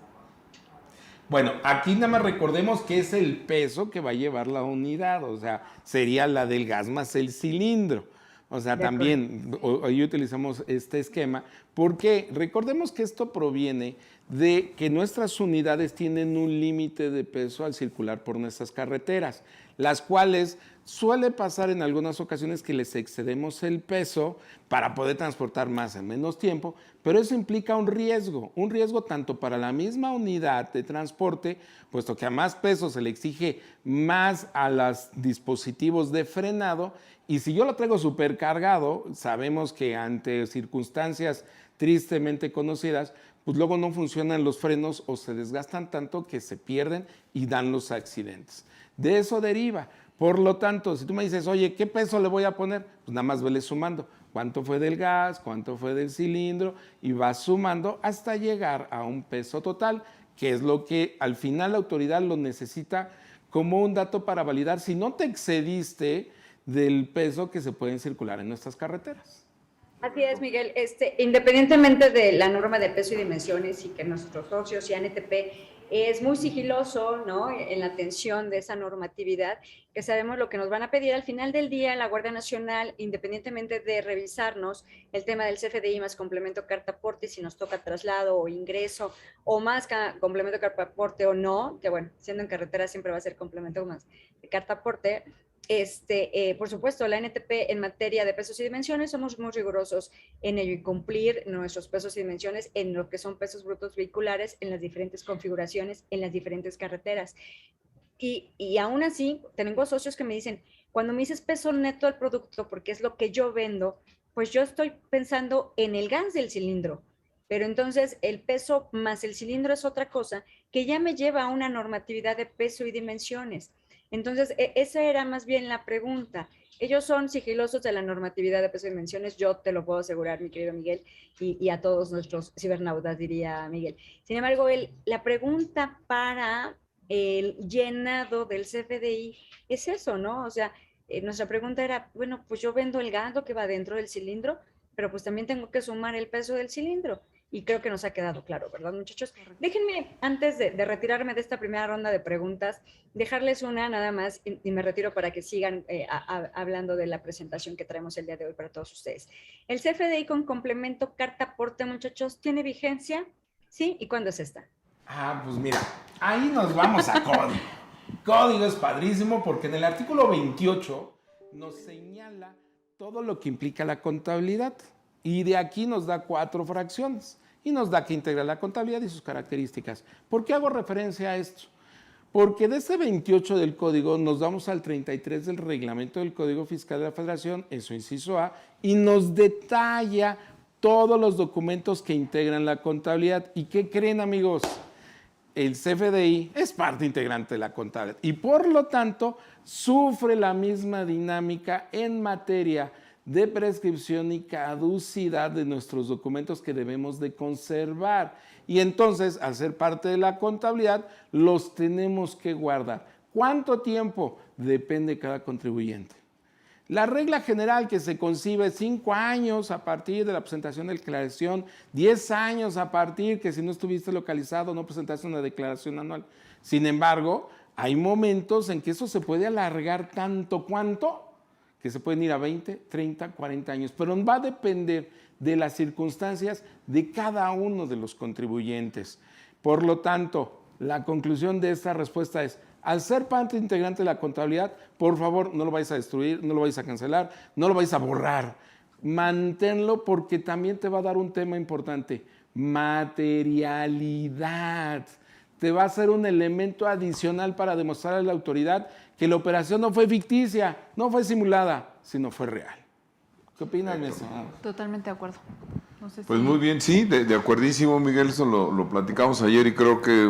Bueno, aquí nada más recordemos que es el peso que va a llevar la unidad, o sea, sería la del gas más el cilindro. O sea, también hoy utilizamos este esquema porque recordemos que esto proviene de que nuestras unidades tienen un límite de peso al circular por nuestras carreteras, las cuales suele pasar en algunas ocasiones que les excedemos el peso para poder transportar más en menos tiempo, pero eso implica un riesgo tanto para la misma unidad de transporte, puesto que a más peso se le exige más a los dispositivos de frenado, y si yo lo traigo supercargado, sabemos que ante circunstancias tristemente conocidas, pues luego no funcionan los frenos o se desgastan tanto que se pierden y dan los accidentes. De eso deriva. Por lo tanto, si tú me dices, oye, ¿qué peso le voy a poner? Pues nada más vele sumando. ¿Cuánto fue del gas? ¿Cuánto fue del cilindro? Y vas sumando hasta llegar a un peso total, que es lo que al final la autoridad lo necesita como un dato para validar. Si no te excediste, del peso que se pueden circular en nuestras carreteras. Así es, Miguel. Independientemente de la norma de peso y dimensiones y que nuestros socios y ANTP es muy sigiloso, ¿no?, en la atención de esa normatividad, que sabemos lo que nos van a pedir al final del día la Guardia Nacional, independientemente de revisarnos el tema del CFDI más complemento carta aporte, si nos toca traslado o ingreso, o más complemento carta aporte o no, que bueno, siendo en carretera siempre va a ser complemento más de carta aporte. Por supuesto, la ANTP en materia de pesos y dimensiones somos muy rigurosos en ello y cumplir nuestros pesos y dimensiones en lo que son pesos brutos vehiculares en las diferentes configuraciones, en las diferentes carreteras. Y aún así, tengo socios que me dicen, cuando me dices peso neto del producto, porque es lo que yo vendo, pues yo estoy pensando en el gas del cilindro, pero entonces el peso más el cilindro es otra cosa que ya me lleva a una normatividad de peso y dimensiones. Entonces, esa era más bien la pregunta. Ellos son sigilosos de la normatividad de peso y dimensiones, yo te lo puedo asegurar, mi querido Miguel, y a todos nuestros cibernautas, diría Miguel. Sin embargo, la pregunta para el llenado del CFDI es eso, ¿no? O sea, nuestra pregunta era, bueno, pues yo vendo el gas, lo que va dentro del cilindro, pero pues también tengo que sumar el peso del cilindro. Y creo que nos ha quedado claro, ¿verdad, muchachos? Déjenme, antes de retirarme de esta primera ronda de preguntas, dejarles una nada más y me retiro para que sigan hablando de la presentación que traemos el día de hoy para todos ustedes. ¿El CFDI con complemento carta aporte, muchachos, tiene vigencia? ¿Sí? ¿Y cuándo es esta? Pues mira, ahí nos vamos a código. Código es padrísimo porque en el artículo 28 nos señala todo lo que implica la contabilidad y de aquí nos da 4 fracciones. Y nos da que integra la contabilidad y sus características. ¿Por qué hago referencia a esto? Porque de ese 28 del Código nos vamos al 33 del Reglamento del Código Fiscal de la Federación, en su inciso A, y nos detalla todos los documentos que integran la contabilidad. ¿Y qué creen, amigos? El CFDI es parte integrante de la contabilidad y por lo tanto sufre la misma dinámica en materia de prescripción y caducidad de nuestros documentos que debemos de conservar. Y entonces, al ser parte de la contabilidad, los tenemos que guardar. ¿Cuánto tiempo? Depende de cada contribuyente. La regla general que se concibe es 5 años a partir de la presentación de declaración, 10 años a partir que si no estuviste localizado no presentaste una declaración anual. Sin embargo, hay momentos en que eso se puede alargar tanto cuanto que se pueden ir a 20, 30, 40 años, pero va a depender de las circunstancias de cada uno de los contribuyentes. Por lo tanto, la conclusión de esta respuesta es, al ser parte integrante de la contabilidad, por favor, no lo vais a destruir, no lo vais a cancelar, no lo vais a borrar. Manténlo porque también te va a dar un tema importante, materialidad. Te va a ser un elemento adicional para demostrar a la autoridad que la operación no fue ficticia, no fue simulada, sino fue real. ¿Qué opinas, mi estimado? Totalmente de acuerdo. No sé Pues si... muy bien, sí, de acuerdísimo, Miguel, eso lo platicamos ayer y creo que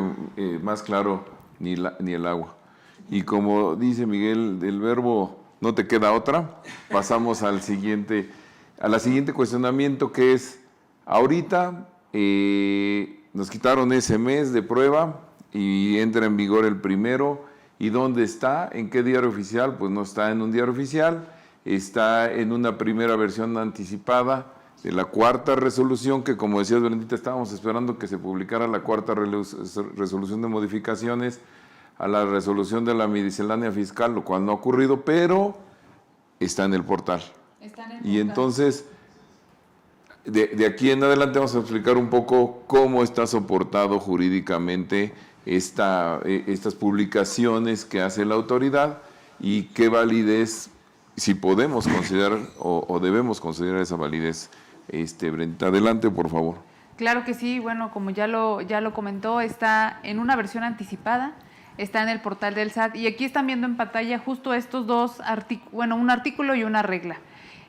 más claro ni el agua. Y como dice Miguel, del verbo no te queda otra, pasamos a la siguiente cuestionamiento que es, ahorita nos quitaron ese mes de prueba y entra en vigor el 1. ¿Y dónde está? ¿En qué diario oficial? Pues no está en un diario oficial, está en una primera versión anticipada de la 4ª resolución, que como decías, Brendita, estábamos esperando que se publicara la 4ª resolución de modificaciones a la resolución de la miscelánea fiscal, lo cual no ha ocurrido, pero está en el portal. Y entonces, de aquí en adelante vamos a explicar un poco cómo está soportado jurídicamente estas publicaciones que hace la autoridad y qué validez, si podemos considerar o debemos considerar esa validez. Brenda, adelante, por favor. Claro que sí, bueno, como ya lo comentó, está en una versión anticipada, está en el portal del SAT y aquí están viendo en pantalla justo estos dos artículos, un artículo y una regla.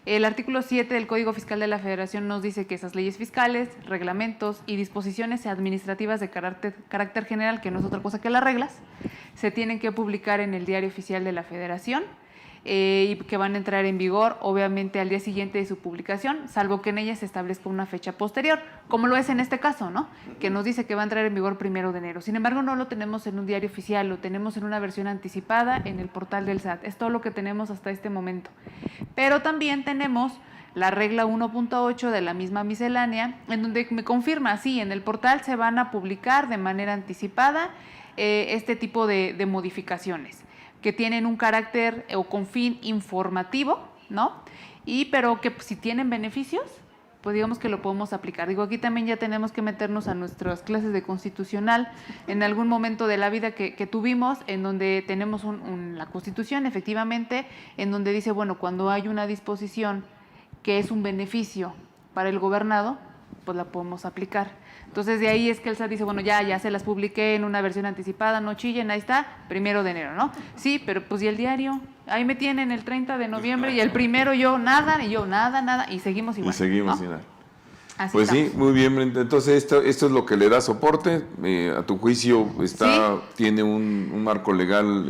El artículo 7 del Código Fiscal de la Federación nos dice que esas leyes fiscales, reglamentos y disposiciones administrativas de carácter general, que no es otra cosa que las reglas, se tienen que publicar en el Diario Oficial de la Federación y que van a entrar en vigor obviamente al día siguiente de su publicación, salvo que en ella se establezca una fecha posterior, como lo es en este caso, ¿no? Que nos dice que va a entrar en vigor 1 de enero. Sin embargo, no lo tenemos en un diario oficial, lo tenemos en una versión anticipada en el portal del SAT. Es todo lo que tenemos hasta este momento. Pero también tenemos la regla 1.8 de la misma miscelánea, en donde me confirma, sí, en el portal se van a publicar de manera anticipada este tipo de modificaciones que tienen un carácter o con fin informativo, ¿no? Pero que si tienen beneficios, pues digamos que lo podemos aplicar. Digo, aquí también ya tenemos que meternos a nuestras clases de constitucional en algún momento de la vida que tuvimos, en donde tenemos la Constitución, efectivamente, en donde dice, bueno, cuando hay una disposición que es un beneficio para el gobernado, pues la podemos aplicar. Entonces, de ahí es que el SAT dice, bueno, ya se las publiqué en una versión anticipada, no chillen, ahí está, 1 de enero, ¿no? Sí, pero pues ¿y el diario? Ahí me tienen el 30 de noviembre y el 1 yo nada, y seguimos igual. Y seguimos ¿no? sin nada. Así Pues estamos. sí, muy bien, Brenda. Entonces esto es lo que le da soporte. A tu juicio tiene un marco legal,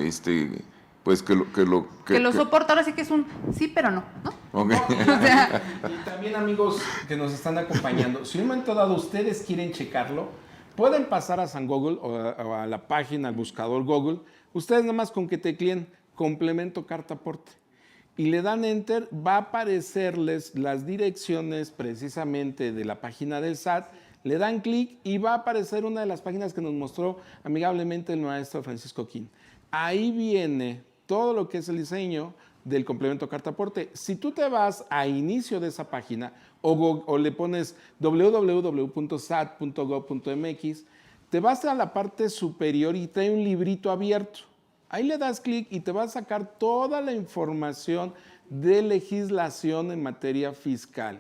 pues que lo soporta. Ahora sí que es un sí, pero no, ¿no? Okay. O sea, Y también, amigos que nos están acompañando, si en un momento dado ustedes quieren checarlo, pueden pasar a San Google o a la página, al buscador Google. Ustedes nada más con que tecleen complemento carta aporte y le dan enter, va a aparecerles las direcciones precisamente de la página del SAT, le dan clic y va a aparecer una de las páginas que nos mostró amigablemente el maestro Francisco Quín. Ahí viene todo lo que es el diseño del complemento carta aporte. Si tú te vas a inicio de esa página o le pones www.sat.gov.mx, te vas a la parte superior y trae un librito abierto. Ahí le das clic y te va a sacar toda la información de legislación en materia fiscal.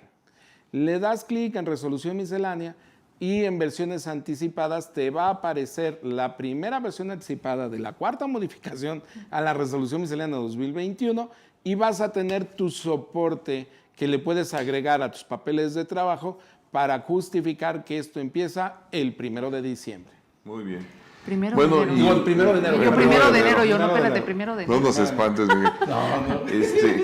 Le das clic en resolución miscelánea y en versiones anticipadas te va a aparecer la primera versión anticipada de la 4ª modificación a la resolución miscelánea 2021 y vas a tener tu soporte que le puedes agregar a tus papeles de trabajo para justificar que esto empieza el 1 de diciembre. Muy bien. 1 de Bueno, enero. No, el 1 de enero. Yo 1 de enero, yo no, Primero de espérate, enero. 1 de No enero. nos espantes, Miguel. No.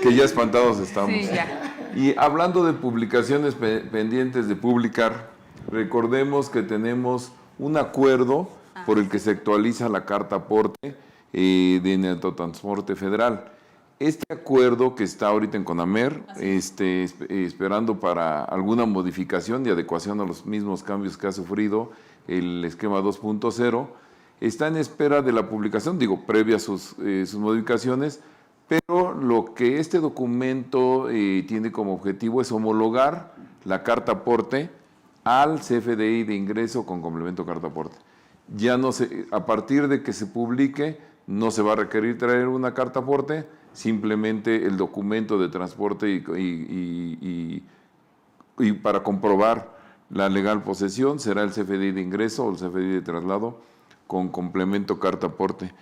Que ya espantados estamos. Sí, ya. Y hablando de publicaciones pendientes de publicar, recordemos que tenemos un acuerdo por el que se actualiza la carta aporte de Neotransporte Federal. Este acuerdo que está ahorita en CONAMER, esperando para alguna modificación y adecuación a los mismos cambios que ha sufrido el esquema 2.0, está en espera de la publicación, previa a sus modificaciones, pero lo que este documento tiene como objetivo es homologar la carta aporte al CFDI de ingreso con complemento carta aporte. Ya no se, a partir de que se publique, no se va a requerir traer una carta aporte, simplemente el documento de transporte y para comprobar la legal posesión será el CFDI de ingreso o el CFDI de traslado con complemento carta aporte.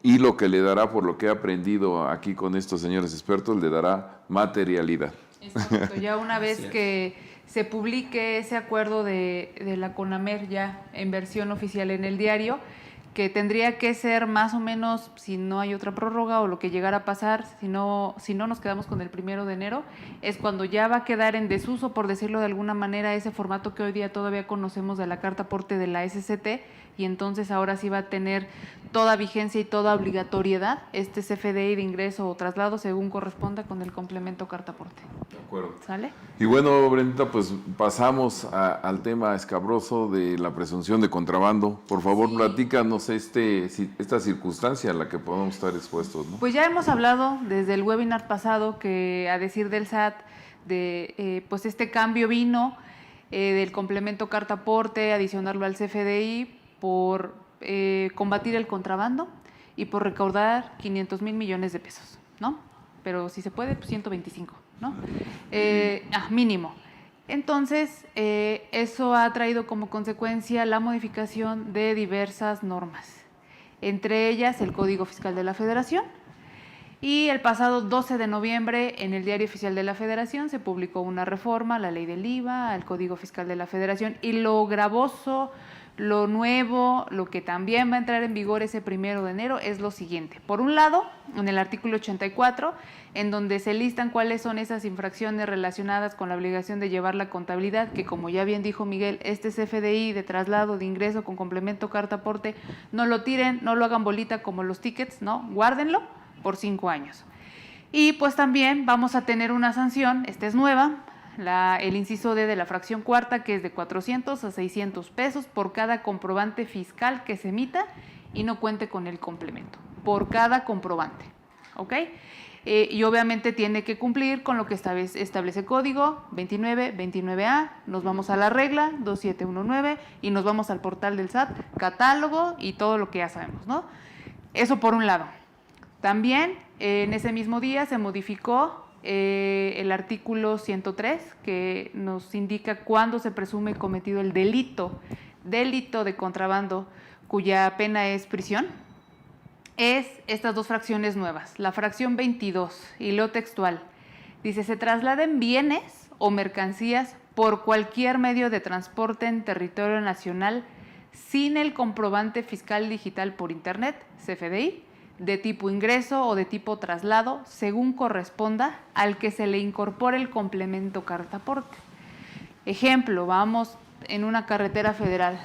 Y lo que le dará, por lo que he aprendido aquí con estos señores expertos, le dará materialidad. Exacto, ya una vez que se publique ese acuerdo de la CONAMER ya en versión oficial en el diario, que tendría que ser más o menos, si no hay otra prórroga o lo que llegara a pasar, si no nos quedamos con el 1 de enero, es cuando ya va a quedar en desuso, por decirlo de alguna manera, ese formato que hoy día todavía conocemos de la carta aporte de la SCT, y entonces ahora sí va a tener toda vigencia y toda obligatoriedad este CFDI de ingreso o traslado según corresponda con el complemento carta aporte. De acuerdo. ¿Sale? Y bueno, Brendita, pues pasamos al tema escabroso de la presunción de contrabando. Por favor, Sí. platícanos esta circunstancia a la que podemos estar expuestos, ¿no? Pues ya hemos hablado desde el webinar pasado que, a decir del SAT, pues este cambio vino del complemento carta aporte, adicionarlo al CFDI por combatir el contrabando y por recaudar 500,000 millones de pesos, ¿no? Pero si se puede, pues 125, ¿no? Mínimo. Entonces, eso ha traído como consecuencia la modificación de diversas normas, entre ellas el Código Fiscal de la Federación. Y el pasado 12 de noviembre en el Diario Oficial de la Federación se publicó una reforma a la Ley del IVA, al Código Fiscal de la Federación, y lo gravoso, Lo nuevo, lo que también va a entrar en vigor ese 1 de enero es lo siguiente. Por un lado, en el artículo 84, en donde se listan cuáles son esas infracciones relacionadas con la obligación de llevar la contabilidad, que como ya bien dijo Miguel, este CFDI de traslado de ingreso con complemento carta aporte, no lo tiren, no lo hagan bolita como los tickets, ¿no? Guárdenlo por 5 años. Y pues también vamos a tener una sanción, esta es nueva, el inciso D de la fracción cuarta, que es de 400 a 600 pesos por cada comprobante fiscal que se emita y no cuente con el complemento, por cada comprobante, ¿ok? Y obviamente tiene que cumplir con lo que establece código 29, 29A, nos vamos a la regla 2719 y nos vamos al portal del SAT, catálogo y todo lo que ya sabemos, ¿no? Eso por un lado. También en ese mismo día se modificó el artículo 103, que nos indica cuándo se presume cometido el delito de contrabando, cuya pena es prisión. Es estas dos fracciones nuevas. La fracción 22, y leo textual, dice: se trasladen bienes o mercancías por cualquier medio de transporte en territorio nacional sin el comprobante fiscal digital por internet, CFDI, de tipo ingreso o de tipo traslado, según corresponda, al que se le incorpore el complemento carta aporte. Ejemplo, vamos en una carretera federal,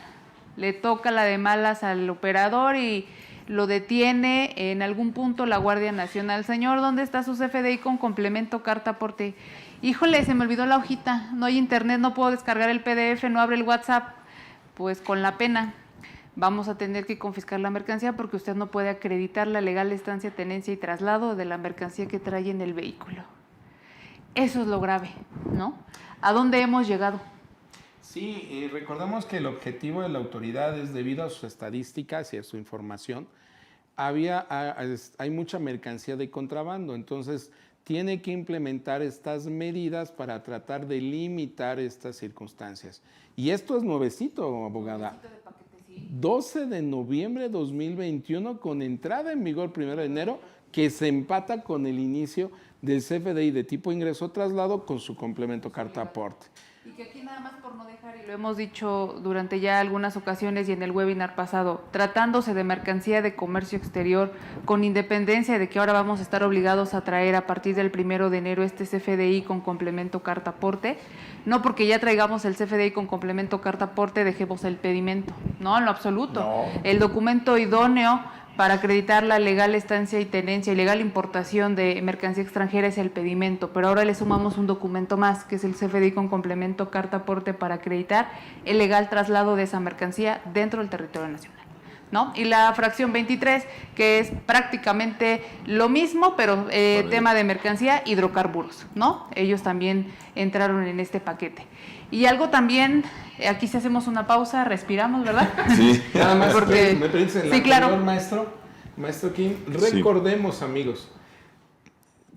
le toca la de malas al operador y lo detiene en algún punto la Guardia Nacional. Señor, ¿dónde está su CFDI con complemento carta aporte? Híjole, se me olvidó la hojita, no hay internet, no puedo descargar el PDF, no abre el WhatsApp. Pues con la pena vamos a tener que confiscar la mercancía porque usted no puede acreditar la legal estancia, tenencia y traslado de la mercancía que trae en el vehículo. Eso es lo grave, ¿no? ¿A dónde hemos llegado? Sí, recordemos que el objetivo de la autoridad es, debido a sus estadísticas y a su información, hay mucha mercancía de contrabando, entonces tiene que implementar estas medidas para tratar de limitar estas circunstancias. Y esto es nuevecito, abogada. 12 de noviembre de 2021, con entrada en vigor 1 de enero, que se empata con el inicio del CFDI de tipo ingreso traslado con su complemento carta aporte. Y que aquí nada más por no dejar, y lo hemos dicho durante ya algunas ocasiones y en el webinar pasado, tratándose de mercancía de comercio exterior, con independencia de que ahora vamos a estar obligados a traer a partir del 1 de enero este CFDI con complemento carta aporte, no porque ya traigamos el CFDI con complemento carta aporte dejemos el pedimento, no, en lo absoluto. No. El documento idóneo para acreditar la legal estancia y tenencia y legal importación de mercancía extranjera es el pedimento, pero ahora le sumamos un documento más, que es el CFDI con complemento carta aporte para acreditar el legal traslado de esa mercancía dentro del territorio nacional, ¿no? Y la fracción 23, que es prácticamente lo mismo, pero tema de mercancía, hidrocarburos, ¿no? Ellos también entraron en este paquete. Y algo también, aquí si hacemos una pausa, respiramos, ¿verdad? Sí. Nada más, porque, me permites, sí, claro. Maestro Kim, recordemos, sí, amigos,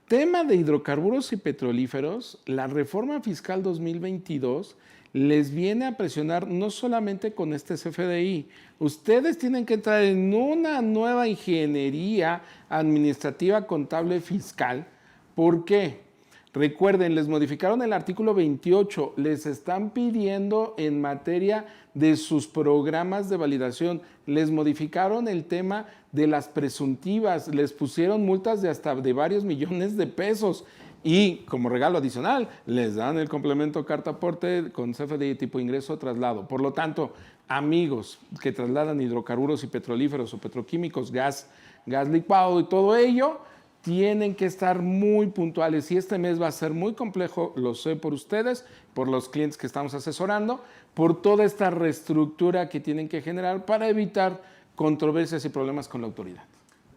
tema de hidrocarburos y petrolíferos, la reforma fiscal 2022 les viene a presionar no solamente con este CFDI, ustedes tienen que entrar en una nueva ingeniería administrativa, contable, fiscal. ¿Por qué? Recuerden, les modificaron el artículo 28, les están pidiendo en materia de sus programas de validación, les modificaron el tema de las presuntivas, les pusieron multas de hasta de varios millones de pesos y como regalo adicional les dan el complemento carta aporte con CFDI tipo ingreso traslado. Por lo tanto, amigos que trasladan hidrocarburos y petrolíferos o petroquímicos, gas licuado y todo ello, tienen que estar muy puntuales y este mes va a ser muy complejo, lo sé por ustedes, por los clientes que estamos asesorando, por toda esta reestructura que tienen que generar para evitar controversias y problemas con la autoridad.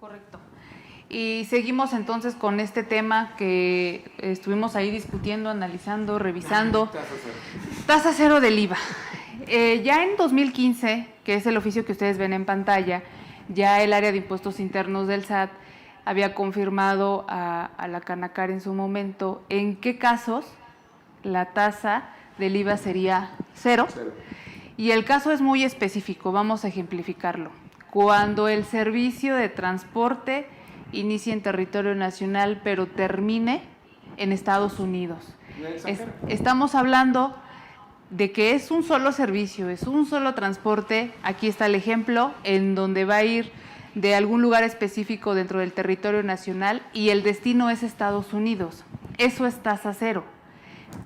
Correcto. Y seguimos entonces con este tema que estuvimos ahí discutiendo, analizando, revisando. Tasa cero del IVA. Ya en 2015, que es el oficio que ustedes ven en pantalla, ya el área de impuestos internos del SAT había confirmado a la Canacar en su momento en qué casos la tasa del IVA sería cero. Y el caso es muy específico, vamos a ejemplificarlo. Cuando el servicio de transporte inicie en territorio nacional, pero termine en Estados Unidos. Estamos hablando de que es un solo servicio, es un solo transporte. Aquí está el ejemplo en donde va a ir de algún lugar específico dentro del territorio nacional y el destino es Estados Unidos. Eso es tasa cero.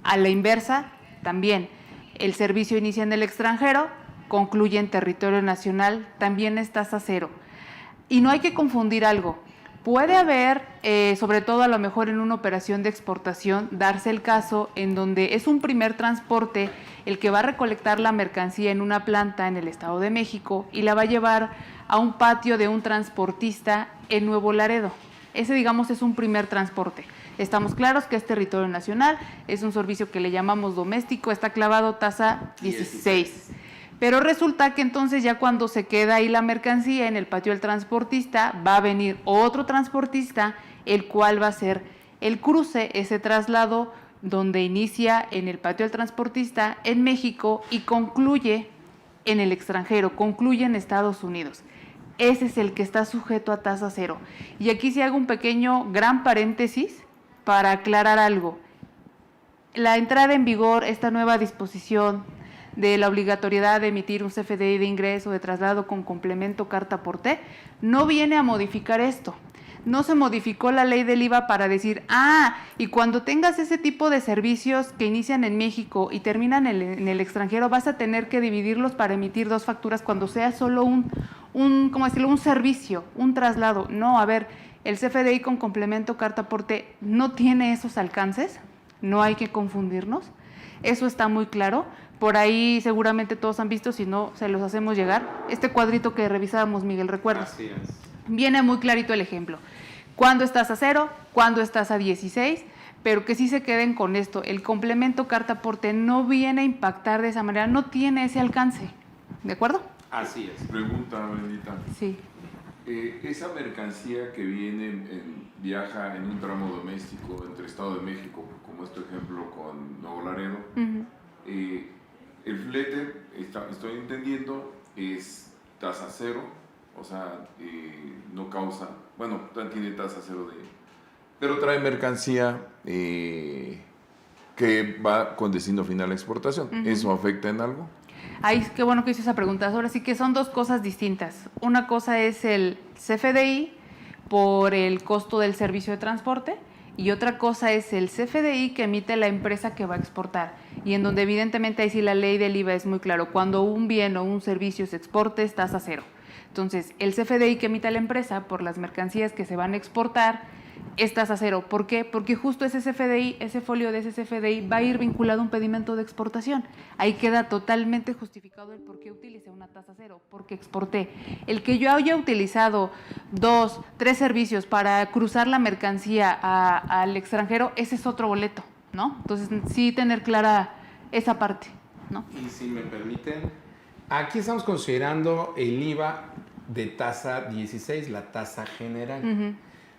A la inversa, también, el servicio inicia en el extranjero, concluye en territorio nacional, también es tasa cero. Y no hay que confundir algo. Puede haber, sobre todo a lo mejor en una operación de exportación, darse el caso en donde es un primer transporte el que va a recolectar la mercancía en una planta en el Estado de México y la va a llevar a un patio de un transportista en Nuevo Laredo. Ese, digamos, es un primer transporte. Estamos claros que es territorio nacional, es un servicio que le llamamos doméstico, está clavado tasa 16. Pero resulta que entonces ya cuando se queda ahí la mercancía en el patio del transportista, va a venir otro transportista, el cual va a hacer el cruce, ese traslado donde inicia en el patio del transportista en México y concluye en el extranjero, concluye en Estados Unidos. Ese es el que está sujeto a tasa cero. Y aquí sí hago un pequeño, gran paréntesis para aclarar algo. La entrada en vigor, esta nueva disposición de la obligatoriedad de emitir un CFDI de ingreso de traslado con complemento carta aporte, no viene a modificar esto. No se modificó la ley del IVA para decir, y cuando tengas ese tipo de servicios que inician en México y terminan en el extranjero, vas a tener que dividirlos para emitir dos facturas cuando sea solo ¿cómo decirlo? Un servicio, un traslado. No, a ver, el CFDI con complemento carta aporte no tiene esos alcances, no hay que confundirnos, eso está muy claro. Por ahí seguramente todos han visto, si no, se los hacemos llegar. Este cuadrito que revisábamos, Miguel, ¿recuerdas? Así es. Viene muy clarito el ejemplo. ¿Cuándo estás a 0? ¿Cuándo estás a 16? Pero que sí se queden con esto. El complemento carta aporte no viene a impactar de esa manera, no tiene ese alcance. ¿De acuerdo? Así es. Pregunta, Bendita. Sí. Esa mercancía que viene, viaja en un tramo doméstico entre Estado de México, como es tu ejemplo con Nuevo Laredo, el flete, estoy entendiendo, es tasa cero, o sea, no causa, bueno, tiene tasa cero pero trae mercancía que va con destino final a exportación. ¿Eso afecta en algo? Ay, qué bueno que hice esa pregunta. Ahora sí que son dos cosas distintas. Una cosa es el CFDI por el costo del servicio de transporte y otra cosa es el CFDI que emite la empresa que va a exportar y en donde evidentemente ahí sí la ley del IVA es muy claro. Cuando un bien o un servicio se exporte es tasa cero. Entonces, el CFDI que emite la empresa por las mercancías que se van a exportar es tasa cero. ¿Por qué? Porque justo ese CFDI, ese folio de ese CFDI va a ir vinculado a un pedimento de exportación. Ahí queda totalmente justificado el por qué utilicé una tasa cero, porque exporté. El que yo haya utilizado 2, 3 servicios para cruzar la mercancía al extranjero, ese es otro boleto, ¿no? Entonces, sí tener clara esa parte, ¿no? Y si me permiten, aquí estamos considerando el IVA de tasa 16, la tasa general.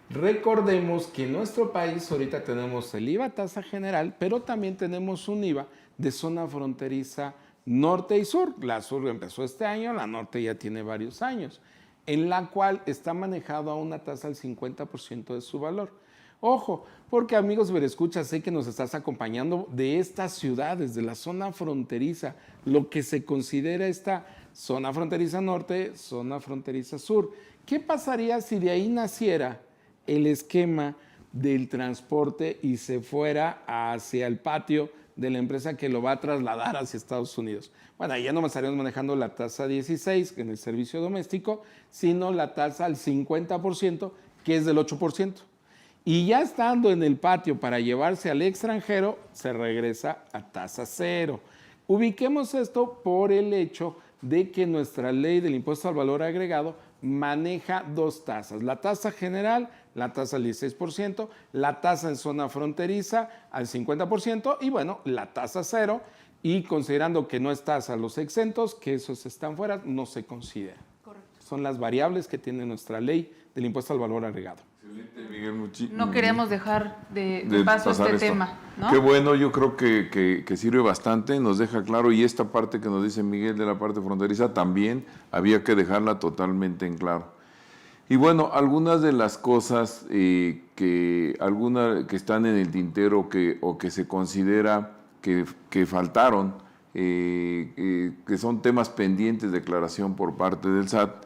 Recordemos que en nuestro país ahorita tenemos el IVA tasa general, pero también tenemos un IVA de zona fronteriza norte y sur. La sur empezó este año, la norte ya tiene varios años, en la cual está manejado a una tasa del 50% de su valor. Ojo, porque amigos Verescuchas, sé que nos estás acompañando de estas ciudades, de la zona fronteriza, lo que se considera esta zona fronteriza norte, zona fronteriza sur. ¿Qué pasaría si de ahí naciera el esquema del transporte y se fuera hacia el patio de la empresa que lo va a trasladar hacia Estados Unidos? Bueno, ahí ya no estaríamos manejando la tasa 16 en el servicio doméstico, sino la tasa al 50%, que es del 8%. Y ya estando en el patio para llevarse al extranjero, se regresa a tasa cero. Ubiquemos esto por el hecho de que nuestra ley del impuesto al valor agregado maneja dos tasas. La tasa general, la tasa al 16%, la tasa en zona fronteriza al 50% y bueno, la tasa cero. Y considerando que no es tasa a los exentos, que esos están fuera, no se considera. Correcto. Son las variables que tiene nuestra ley del impuesto al valor agregado. Excelente, Miguel. No queremos dejar de paso este esto. tema, ¿no? Qué bueno, yo creo que sirve bastante, nos deja claro, y esta parte que nos dice Miguel de la parte fronteriza también había que dejarla totalmente en claro. Y bueno, algunas de las cosas que están en el tintero o que se considera que faltaron que son temas pendientes de declaración por parte del SAT.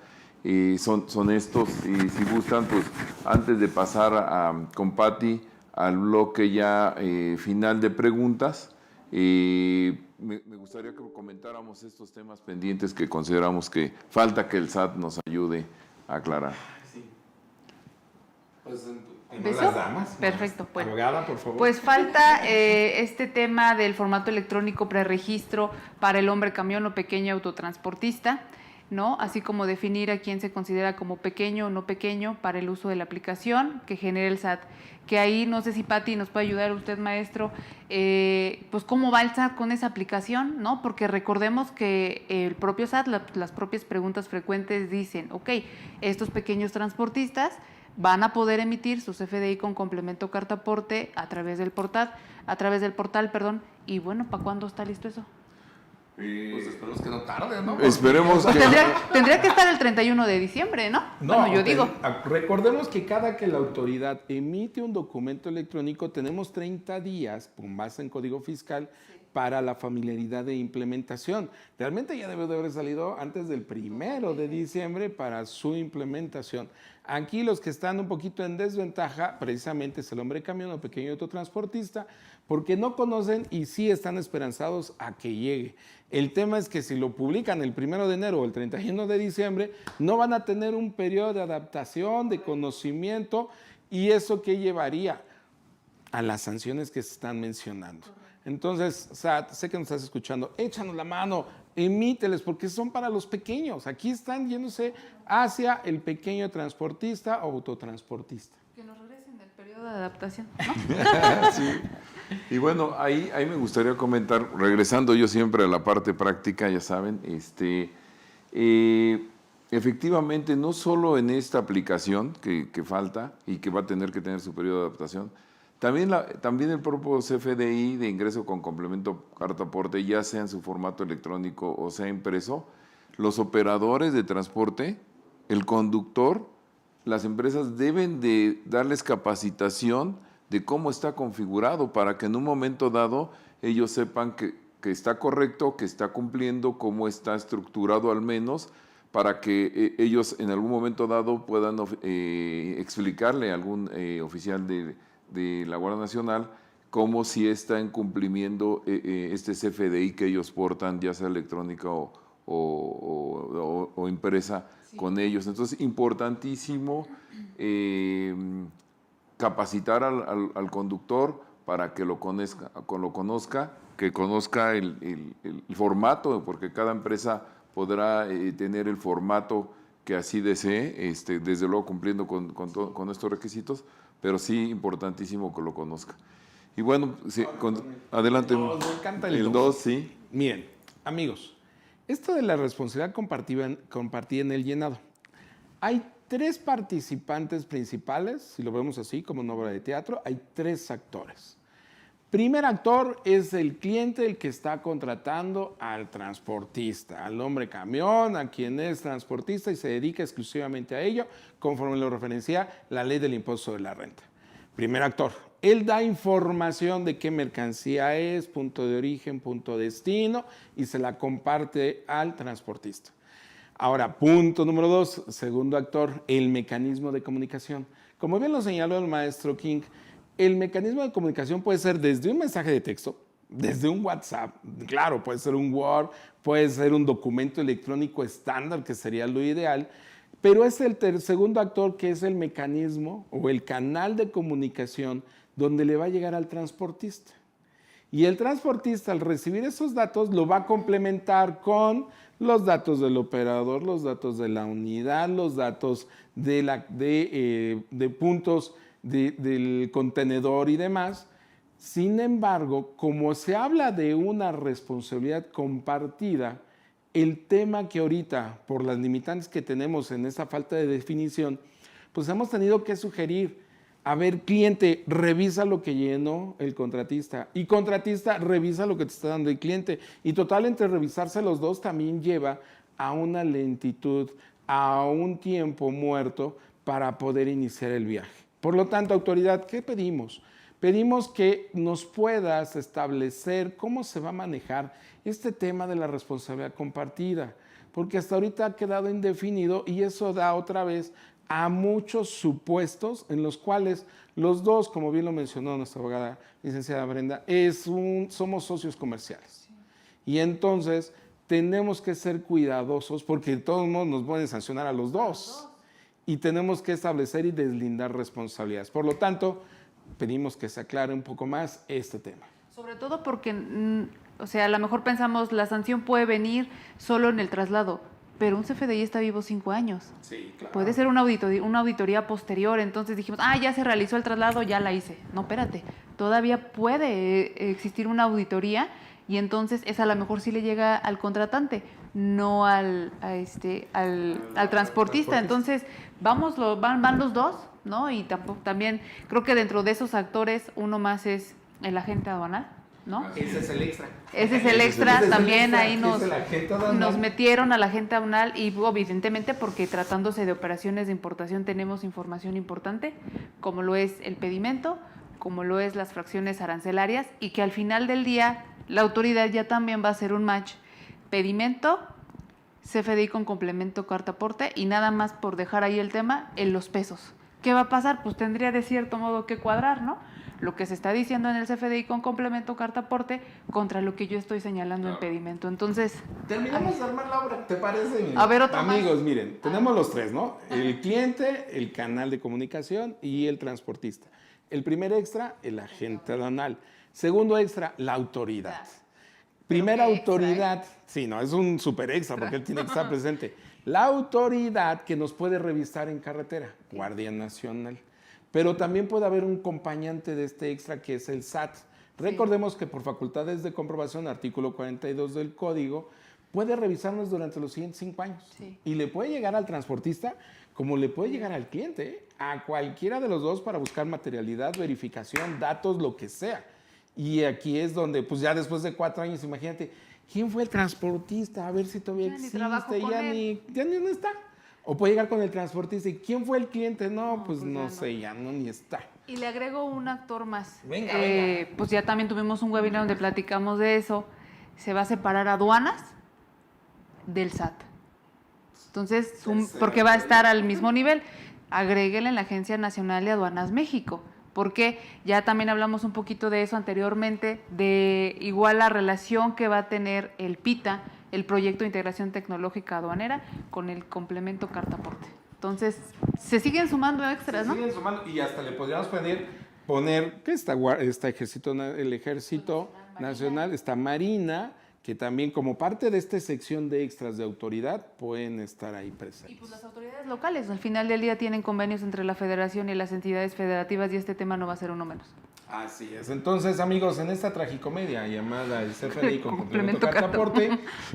Son estos, y si gustan, pues antes de pasar con Pati al bloque ya final de preguntas, me gustaría que comentáramos estos temas pendientes que consideramos que falta que el SAT nos ayude a aclarar. Sí. Pues, ¿Empezó? las damas. Perfecto. Pues, abogada, por favor. Pues falta este tema del formato electrónico preregistro para el hombre camión o pequeño autotransportista, ¿no? Así como definir a quién se considera como pequeño o no pequeño para el uso de la aplicación que genera el SAT. Que ahí, no sé si Pati nos puede ayudar, usted maestro, pues cómo va el SAT con esa aplicación, ¿no? Porque recordemos que el propio SAT, las propias preguntas frecuentes dicen, ok, estos pequeños transportistas van a poder emitir su CFDI con complemento carta aporte a través del portal, y bueno, ¿para cuándo está listo eso? Pues esperemos que no tarde, ¿no? Esperemos que... Tendría que estar el 31 de diciembre, ¿no? Bueno, yo digo. Recordemos que cada que la autoridad emite un documento electrónico, tenemos 30 días, con base en código fiscal, para la familiaridad de implementación. Realmente ya debe de haber salido antes del 1 de diciembre para su implementación. Aquí los que están un poquito en desventaja, precisamente es el hombre camión o pequeño autotransportista, porque no conocen y sí están esperanzados a que llegue. El tema es que si lo publican el 1 de enero o el 31 de diciembre, no van a tener un periodo de adaptación, de conocimiento, y eso ¿qué llevaría? A las sanciones que se están mencionando. Entonces, SAT, sé que nos estás escuchando, échanos la mano, emíteles, porque son para los pequeños. Aquí están yéndose hacia el pequeño transportista o autotransportista. Que nos regresen del periodo de adaptación, ¿no? Sí. Y bueno, ahí me gustaría comentar, regresando yo siempre a la parte práctica, ya saben, efectivamente, no solo en esta aplicación que falta y que va a tener que tener su periodo de adaptación, también el propio CFDI de ingreso con complemento carta aporte, ya sea en su formato electrónico o sea impreso, los operadores de transporte, el conductor, las empresas deben de darles capacitación de cómo está configurado para que en un momento dado ellos sepan que está correcto, que está cumpliendo, cómo está estructurado al menos, para que ellos en algún momento dado puedan explicarle a algún oficial de la Guardia Nacional cómo si está en cumplimiento este CFDI que ellos portan, ya sea electrónica o impresa, sí, con ellos. Entonces, importantísimo capacitar al conductor para que lo conozca, que conozca el formato, porque cada empresa podrá tener el formato que así desee, desde luego cumpliendo con estos requisitos, pero sí importantísimo que lo conozca. Y bueno, sí, adelante. Me encanta el 2, sí. Miren, amigos, esto de la responsabilidad compartida en el llenado. Hay 3 participantes principales, si lo vemos así, como una obra de teatro, hay 3 actores. Primer actor es el cliente, el que está contratando al transportista, al hombre camión, a quien es transportista y se dedica exclusivamente a ello, conforme lo referencia la ley del impuesto de la renta. Primer actor, él da información de qué mercancía es, punto de origen, punto de destino, y se la comparte al transportista. Ahora, punto número 2, segundo actor, el mecanismo de comunicación. Como bien lo señaló el maestro King, el mecanismo de comunicación puede ser desde un mensaje de texto, desde un WhatsApp, claro, puede ser un Word, puede ser un documento electrónico estándar, que sería lo ideal, pero es el segundo actor que es el mecanismo o el canal de comunicación donde le va a llegar al transportista. Y el transportista, al recibir esos datos, lo va a complementar con los datos del operador, los datos de la unidad, los datos de puntos del contenedor y demás. Sin embargo, como se habla de una responsabilidad compartida, el tema que ahorita, por las limitantes que tenemos en esa falta de definición, pues hemos tenido que sugerir, a ver, cliente, revisa lo que llenó el contratista, y contratista, revisa lo que te está dando el cliente, y total, entre revisarse los dos también lleva a una lentitud, a un tiempo muerto para poder iniciar el viaje. Por lo tanto, autoridad, ¿qué pedimos? pedimos que nos puedas establecer cómo se va a manejar este tema de la responsabilidad compartida, porque hasta ahorita ha quedado indefinido y eso da otra vez a muchos supuestos en los cuales los dos, como bien lo mencionó nuestra abogada licenciada Brenda, somos socios comerciales. Y entonces tenemos que ser cuidadosos porque de todos modos nos pueden sancionar a los dos. Y tenemos que establecer y deslindar responsabilidades. Por lo tanto, pedimos que se aclare un poco más este tema. Sobre todo porque, o sea, a lo mejor pensamos la sanción puede venir solo en el traslado, pero un CFDI está vivo 5 años. Sí, claro. Puede ser una auditoría posterior, entonces dijimos, ya se realizó el traslado, ya la hice. No, espérate, todavía puede existir una auditoría y entonces esa a lo mejor sí le llega al contratante, no al transportista. Entonces, van los dos, ¿no? Y también creo que dentro de esos actores, uno más es el agente aduanal, ¿no? Ese es el extra. Ese es el extra, Ese es el también extra, ahí nos metieron a la agente aduanal y evidentemente porque tratándose de operaciones de importación tenemos información importante, como lo es el pedimento, como lo es las fracciones arancelarias y que al final del día la autoridad ya también va a hacer un match pedimento, CFDI con complemento carta aporte y nada más por dejar ahí el tema en los pesos. ¿Qué va a pasar? Pues tendría de cierto modo que cuadrar, ¿no? Lo que se está diciendo en el CFDI con complemento carta aporte contra lo que yo estoy señalando en pedimento. Entonces, terminamos de armar la obra, ¿te parece? A ver, otro amigos, más. miren, tenemos los tres, ¿no? El cliente, el canal de comunicación y el transportista. El primer extra, el agente aduanal. Segundo extra, la autoridad. Primera autoridad, sí, no, es un super extra porque él tiene que estar presente. La autoridad que nos puede revisar en carretera, Guardia Nacional. Pero también puede haber un acompañante de este extra que es el SAT. Recordemos que por facultades de comprobación, artículo 42 del código, puede revisarnos durante los siguientes 5 años. Sí. Y le puede llegar al transportista como le puede llegar al cliente, a cualquiera de los dos para buscar materialidad, verificación, datos, lo que sea. Y aquí es donde, pues ya después de 4 años, imagínate, ¿quién fue el transportista? A ver si todavía Ya ni existe, trabajo con él. ya ni no está. O puede llegar con el transportista y ¿quién fue el cliente? No, pues ya no no. sé, ya no ni está. y le agrego un actor más. Venga. Pues ya también tuvimos un webinar donde platicamos de eso. Se va a separar aduanas del SAT. Entonces, porque va a estar al mismo nivel, agréguele en la Agencia Nacional de Aduanas México, porque ya también hablamos un poquito de eso anteriormente, de igual la relación que va a tener el PITA, el Proyecto de Integración Tecnológica Aduanera, con el complemento carta aporte. Entonces, se siguen sumando extras, ¿no? Siguen sumando y hasta le podríamos poner que está el Ejército Nacional, está Marina, que también como parte de esta sección de extras de autoridad pueden estar ahí presentes. Y pues las autoridades locales, al final del día tienen convenios entre la federación y las entidades federativas y este tema no va a ser uno menos. Así es. Entonces, amigos, en esta tragicomedia llamada el CFDI con complemento carta aporte,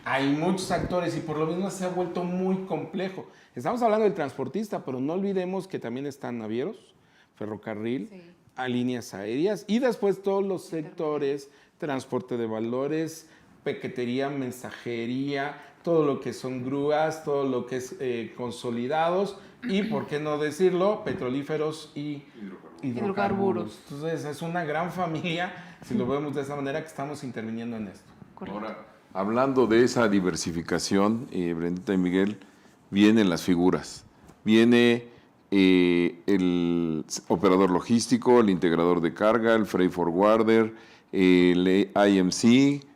hay muchos actores y por lo mismo se ha vuelto muy complejo. Estamos hablando del transportista, pero no olvidemos que también están navieros, ferrocarril, a líneas aéreas y después todos los sectores, transporte de valores, paquetería, mensajería, todo lo que son grúas, todo lo que es consolidados y, por qué no decirlo, petrolíferos y hidrocarburos. Entonces, es una gran familia, si lo vemos de esa manera, que estamos interviniendo en esto. Correcto. Ahora, hablando de esa diversificación, Brendita y Miguel, vienen las figuras. Viene el operador logístico, el integrador de carga, el freight forwarder, el IMC,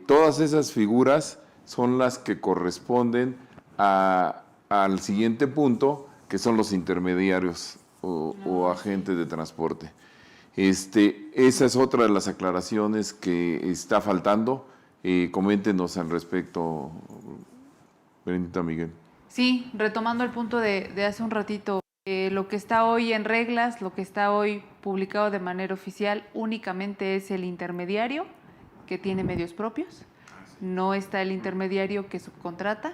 todas esas figuras son las que corresponden al siguiente punto, que son los intermediarios o agentes de transporte. Esa es otra de las aclaraciones que está faltando. Coméntenos al respecto, Brendita, Miguel. Sí, retomando el punto de hace un ratito, lo que está hoy en reglas, lo que está hoy publicado de manera oficial, únicamente es el intermediario que tiene medios propios, no está el intermediario que subcontrata.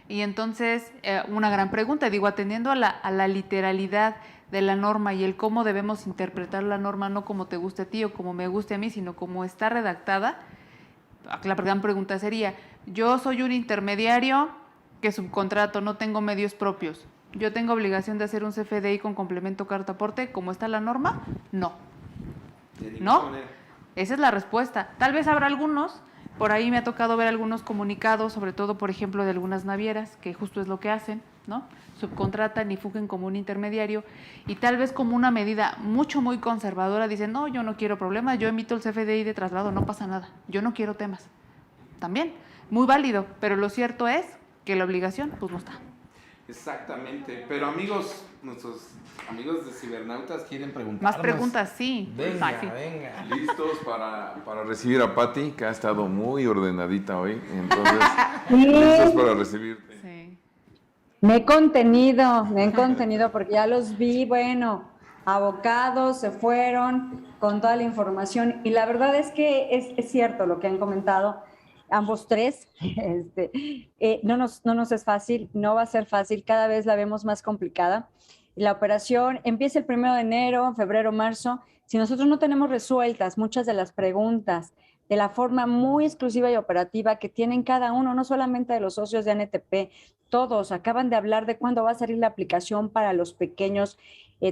Y entonces, una gran pregunta, digo, atendiendo a la literalidad de la norma y el cómo debemos interpretar la norma, no como te guste a ti o como me guste a mí, sino como está redactada, la gran pregunta sería, yo soy un intermediario que subcontrato, no tengo medios propios, ¿Yo tengo obligación de hacer un CFDI con complemento carta aporte como está la norma? No. ¿No? Esa es la respuesta. Tal vez habrá algunos, por ahí me ha tocado ver algunos comunicados, sobre todo, por ejemplo, de algunas navieras, que justo es lo que hacen, ¿no? Subcontratan y fungen como un intermediario y tal vez como una medida muy conservadora dicen, no, yo no quiero problemas, yo emito el CFDI de traslado, no pasa nada, yo no quiero temas. También, muy válido, pero lo cierto es que la obligación, pues no está. Exactamente, pero amigos, nuestros amigos de Cibernautas quieren preguntar. Más preguntas, sí. Venga, Ay, sí. venga. Listos para recibir a Pati, que ha estado muy ordenadita hoy. Entonces, Sí. listos para recibirte. Sí. Me he contenido porque ya los vi, bueno, abocados, se fueron con toda la información y la verdad es que es cierto lo que han comentado ambos tres, no nos es fácil, no va a ser fácil, cada vez la vemos más complicada. La operación empieza el 1 de enero, febrero, marzo. Si nosotros no tenemos resueltas muchas de las preguntas de la forma muy exclusiva y operativa que tienen cada uno, no solamente de los socios de ANTP, todos acaban de hablar de cuándo va a salir la aplicación para los pequeños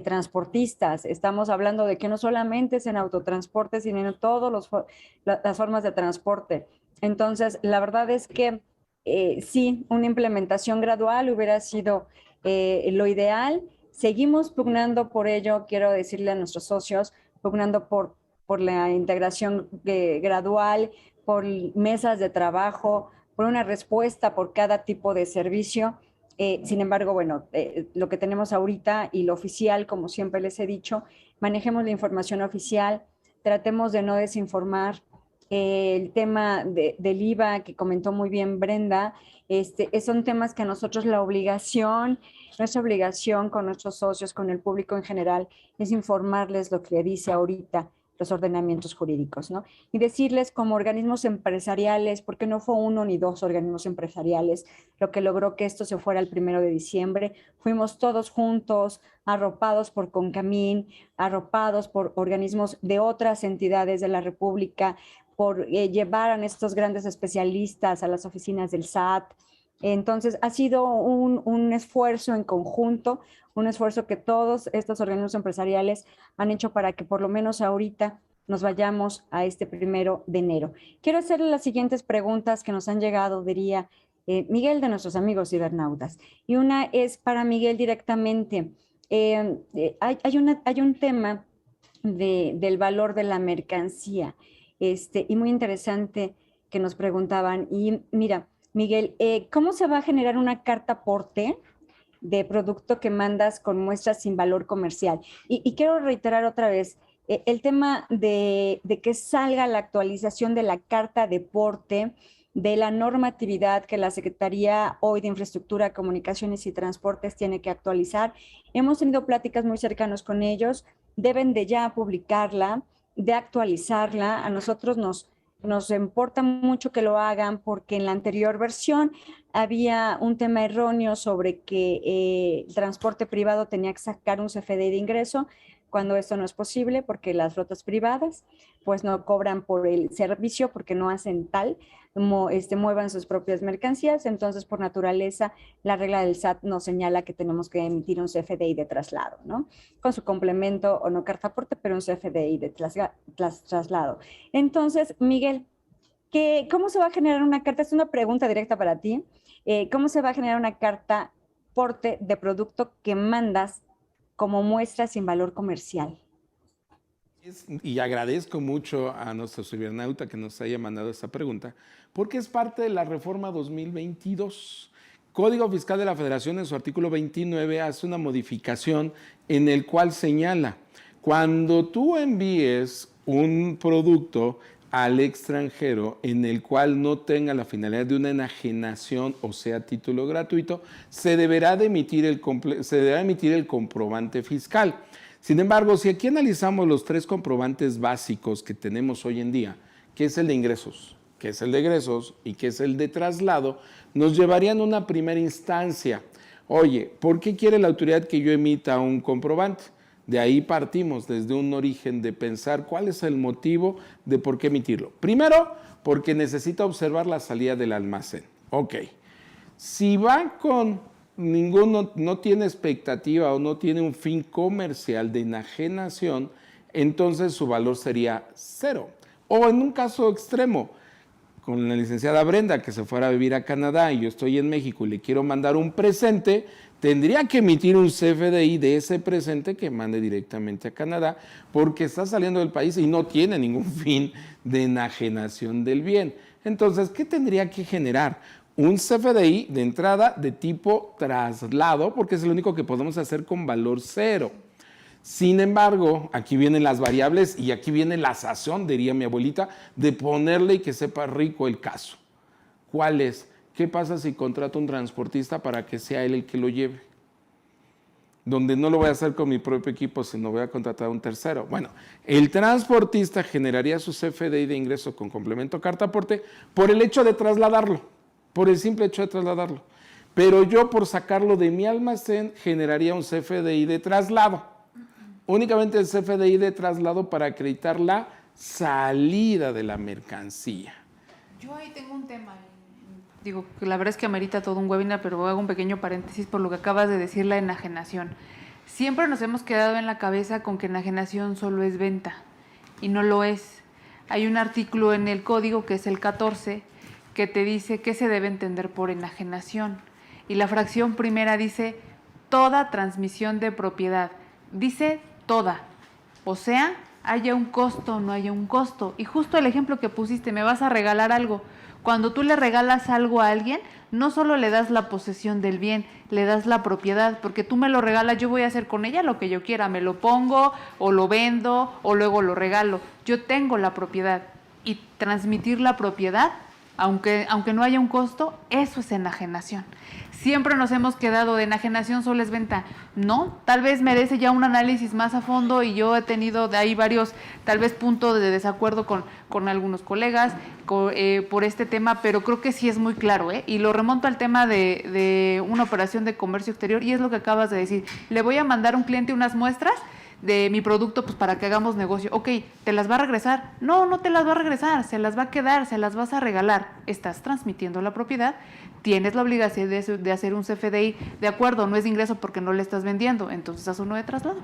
transportistas. Estamos hablando de que no solamente es en autotransporte, sino en todas las formas de transporte. Entonces, la verdad es que sí, una implementación gradual hubiera sido lo ideal. Seguimos pugnando por ello, quiero decirle a nuestros socios, pugnando por la integración gradual, por mesas de trabajo, por una respuesta por cada tipo de servicio. Sin embargo, bueno, lo que tenemos ahorita y lo oficial, como siempre les he dicho, manejemos la información oficial, tratemos de no desinformar. El tema del IVA que comentó muy bien Brenda, son temas que a nosotros nuestra obligación con nuestros socios, con el público en general, es informarles lo que dice ahorita los ordenamientos jurídicos, ¿no? Y decirles como organismos empresariales, porque no fue uno ni dos organismos empresariales lo que logró que esto se fuera el 1 de diciembre, fuimos todos juntos, arropados por Concamín, arropados por organismos de otras entidades de la República, por llevar a estos grandes especialistas a las oficinas del SAT. Entonces, ha sido un esfuerzo en conjunto, un esfuerzo que todos estos organismos empresariales han hecho para que por lo menos ahorita nos vayamos a este 1 de enero. Quiero hacerle las siguientes preguntas que nos han llegado, diría Miguel, de nuestros amigos cibernautas. Y una es para Miguel directamente. Hay un tema del valor de la mercancía, y muy interesante que nos preguntaban. Y mira, Miguel, ¿cómo se va a generar una carta aporte de producto que mandas con muestras sin valor comercial? Y quiero reiterar otra vez, el tema de que salga la actualización de la carta de porte, de la normatividad que la Secretaría hoy de Infraestructura, Comunicaciones y Transportes tiene que actualizar. Hemos tenido pláticas muy cercanas con ellos, deben de ya publicarla, de actualizarla. A nosotros nos importa mucho que lo hagan porque en la anterior versión había un tema erróneo sobre que el transporte privado tenía que sacar un CFDI de ingreso, cuando esto no es posible porque las flotas privadas pues no cobran por el servicio porque no hacen tal, muevan sus propias mercancías. Entonces, por naturaleza, la regla del SAT nos señala que tenemos que emitir un CFDI de traslado, ¿no? Con su complemento o no carta aporte, pero un CFDI de traslado. Entonces, Miguel, ¿cómo se va a generar una carta? Es una pregunta directa para ti. ¿Cómo se va a generar una carta aporte de producto que mandas como muestra sin valor comercial? Y agradezco mucho a nuestro cibernauta que nos haya mandado esta pregunta, porque es parte de la reforma 2022. Código Fiscal de la Federación, en su artículo 29, hace una modificación en el cual señala, cuando tú envíes un producto al extranjero en el cual no tenga la finalidad de una enajenación o sea título gratuito, se deberá emitir el comprobante fiscal. Sin embargo, si aquí analizamos los 3 comprobantes básicos que tenemos hoy en día, que es el de ingresos, que es el de egresos y que es el de traslado, nos llevarían a una primera instancia. Oye, ¿por qué quiere la autoridad que yo emita un comprobante? De ahí partimos desde un origen de pensar cuál es el motivo de por qué emitirlo. Primero, porque necesita observar la salida del almacén. Ok, si va con ninguno no tiene expectativa o no tiene un fin comercial de enajenación, entonces su valor sería 0. O en un caso extremo, con la licenciada Brenda, que se fuera a vivir a Canadá y yo estoy en México y le quiero mandar un presente, tendría que emitir un CFDI de ese presente que mande directamente a Canadá, porque está saliendo del país y no tiene ningún fin de enajenación del bien. Entonces, ¿qué tendría que generar? Un CFDI de entrada de tipo traslado, porque es lo único que podemos hacer con valor 0. Sin embargo, aquí vienen las variables y aquí viene la sazón, diría mi abuelita, de ponerle y que sepa rico el caso. ¿Cuál es? ¿Qué pasa si contrato un transportista para que sea él el que lo lleve? Donde no lo voy a hacer con mi propio equipo, sino voy a contratar a un tercero. Bueno, el transportista generaría su CFDI de ingreso con complemento carta aporte por el hecho de trasladarlo, por el simple hecho de trasladarlo. Pero yo, por sacarlo de mi almacén, generaría un CFDI de traslado. Únicamente el CFDI de traslado para acreditar la salida de la mercancía. Yo ahí tengo un tema. Digo, que la verdad es que amerita todo un webinar, pero hago un pequeño paréntesis por lo que acabas de decir, la enajenación. Siempre nos hemos quedado en la cabeza con que enajenación solo es venta, y no lo es. Hay un artículo en el código, que es el 14, que te dice qué se debe entender por enajenación. Y la fracción primera dice toda transmisión de propiedad. Dice toda. O sea, haya un costo o no haya un costo. Y justo el ejemplo que pusiste, me vas a regalar algo. Cuando tú le regalas algo a alguien, no solo le das la posesión del bien, le das la propiedad, porque tú me lo regalas, yo voy a hacer con ella lo que yo quiera, me lo pongo o lo vendo o luego lo regalo. Yo tengo la propiedad, y transmitir la propiedad, aunque no haya un costo, eso es enajenación. Siempre nos hemos quedado de enajenación solo es venta. No, tal vez merece ya un análisis más a fondo, y yo he tenido de ahí varios, tal vez, puntos de desacuerdo con algunos colegas por este tema, pero creo que sí es muy claro, y lo remonto al tema de una operación de comercio exterior, y es lo que acabas de decir. Le voy a mandar a un cliente unas muestras de mi producto, pues para que hagamos negocio. Ok, ¿te las va a regresar? No, no te las va a regresar, se las va a quedar, se las vas a regalar. Estás transmitiendo la propiedad, tienes la obligación de hacer un CFDI, de acuerdo, no es de ingreso porque no le estás vendiendo, entonces haz uno de traslado.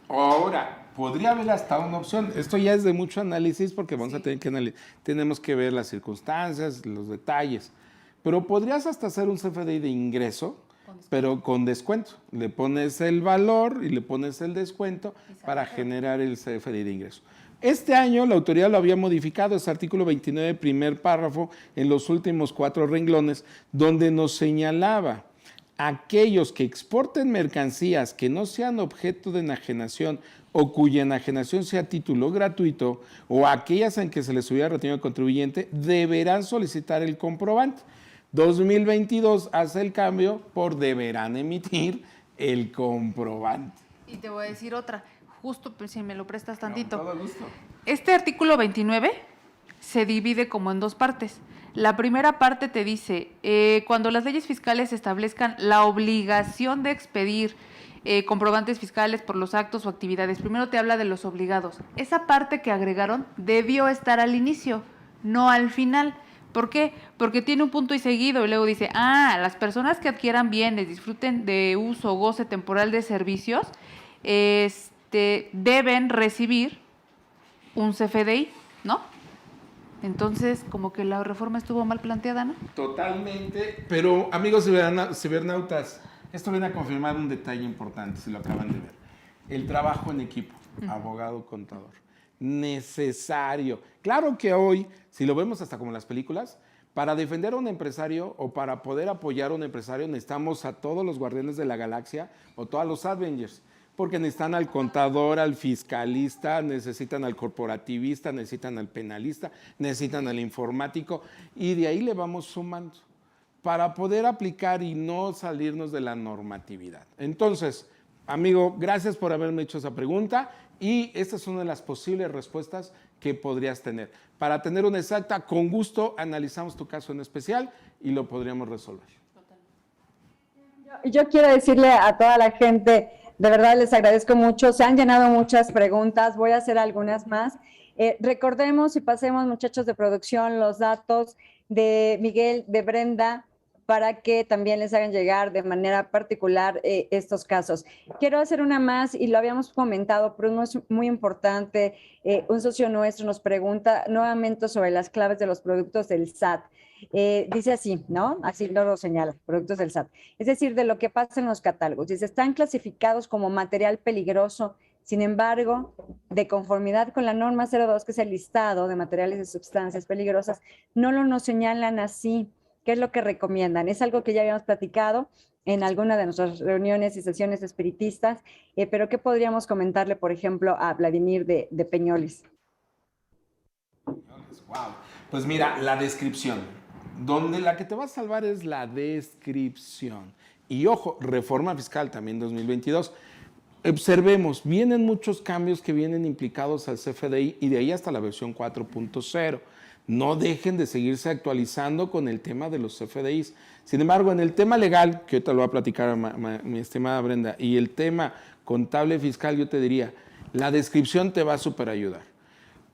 Ahora, podría haber hasta una opción. Esto ya es de mucho análisis, porque vamos a tener que analizar, tenemos que ver las circunstancias, los detalles. Pero podrías hasta hacer un CFDI de ingreso, pero con descuento. Le pones el valor y le pones el descuento para generar el CFDI de ingreso. Este año la autoridad lo había modificado, es artículo 29, primer párrafo, en los últimos 4 renglones, donde nos señalaba: aquellos que exporten mercancías que no sean objeto de enajenación o cuya enajenación sea a título gratuito, o aquellas en que se les hubiera retenido al contribuyente, deberán solicitar el comprobante. 2022 hace el cambio por deberán emitir el comprobante. Y te voy a decir otra, justo pues, si me lo prestas tantito. Con todo gusto. Este artículo 29 se divide como en 2 partes. La primera parte te dice, cuando las leyes fiscales establezcan la obligación de expedir comprobantes fiscales por los actos o actividades, primero te habla de los obligados. Esa parte que agregaron debió estar al inicio, no al final. ¿Por qué? Porque tiene un punto y seguido, y luego dice, las personas que adquieran bienes, disfruten de uso o goce temporal de servicios, deben recibir un CFDI, ¿no? Entonces, como que la reforma estuvo mal planteada, ¿no? Totalmente, pero amigos cibernautas, esto viene a confirmar un detalle importante, si lo acaban de ver. El trabajo en equipo, abogado, contador, necesario. Claro que hoy, si lo vemos hasta como en las películas, para defender a un empresario o para poder apoyar a un empresario necesitamos a todos los guardianes de la galaxia o todos los Avengers, porque necesitan al contador, al fiscalista, necesitan al corporativista, necesitan al penalista, necesitan al informático, y de ahí le vamos sumando para poder aplicar y no salirnos de la normatividad. Entonces, amigo, gracias por haberme hecho esa pregunta, y esta es una de las posibles respuestas que podrías tener. Para tener una exacta, con gusto analizamos tu caso en especial y lo podríamos resolver. Yo quiero decirle a toda la gente, de verdad les agradezco mucho, se han llenado muchas preguntas, voy a hacer algunas más. Recordemos y pasemos, muchachos de producción, los datos de Miguel, de Brenda, para que también les hagan llegar de manera particular estos casos. Quiero hacer una más, y lo habíamos comentado, pero no es muy importante. Un socio nuestro nos pregunta nuevamente sobre las claves de los productos del SAT. Dice así, ¿no? Así lo señala, productos del SAT. Es decir, de lo que pasa en los catálogos. Dice, están clasificados como material peligroso. Sin embargo, de conformidad con la norma 02, que es el listado de materiales y sustancias peligrosas, no nos señalan así. ¿Qué es lo que recomiendan? Es algo que ya habíamos platicado en alguna de nuestras reuniones y sesiones espiritistas, pero ¿qué podríamos comentarle, por ejemplo, a Vladimir de Peñoles? Wow. Pues mira, la descripción. Donde la que te va a salvar es la descripción. Y ojo, reforma fiscal también 2022. Observemos, vienen muchos cambios que vienen implicados al CFDI y de ahí hasta la versión 4.0. No dejen de seguirse actualizando con el tema de los CFDIs. Sin embargo, en el tema legal, que ahorita lo va a platicar mi estimada Brenda, y el tema contable fiscal, yo te diría, la descripción te va a súper ayudar.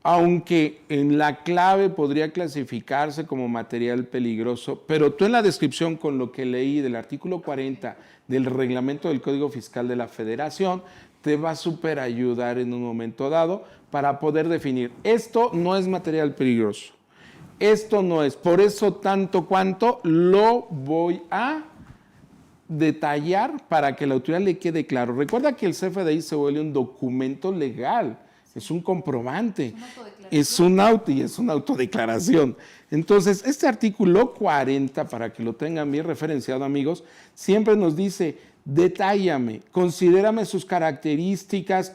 Aunque en la clave podría clasificarse como material peligroso, pero tú en la descripción, con lo que leí del artículo 40 del reglamento del Código Fiscal de la Federación, te va a súper ayudar en un momento dado para poder definir, esto no es material peligroso. Esto no es, por eso tanto cuanto lo voy a detallar para que la autoridad le quede claro. Recuerda que el CFDI se vuelve un documento legal, es un comprobante, es una autodeclaración. Entonces, este artículo 40, para que lo tengan bien referenciado, amigos, siempre nos dice, detállame, considérame sus características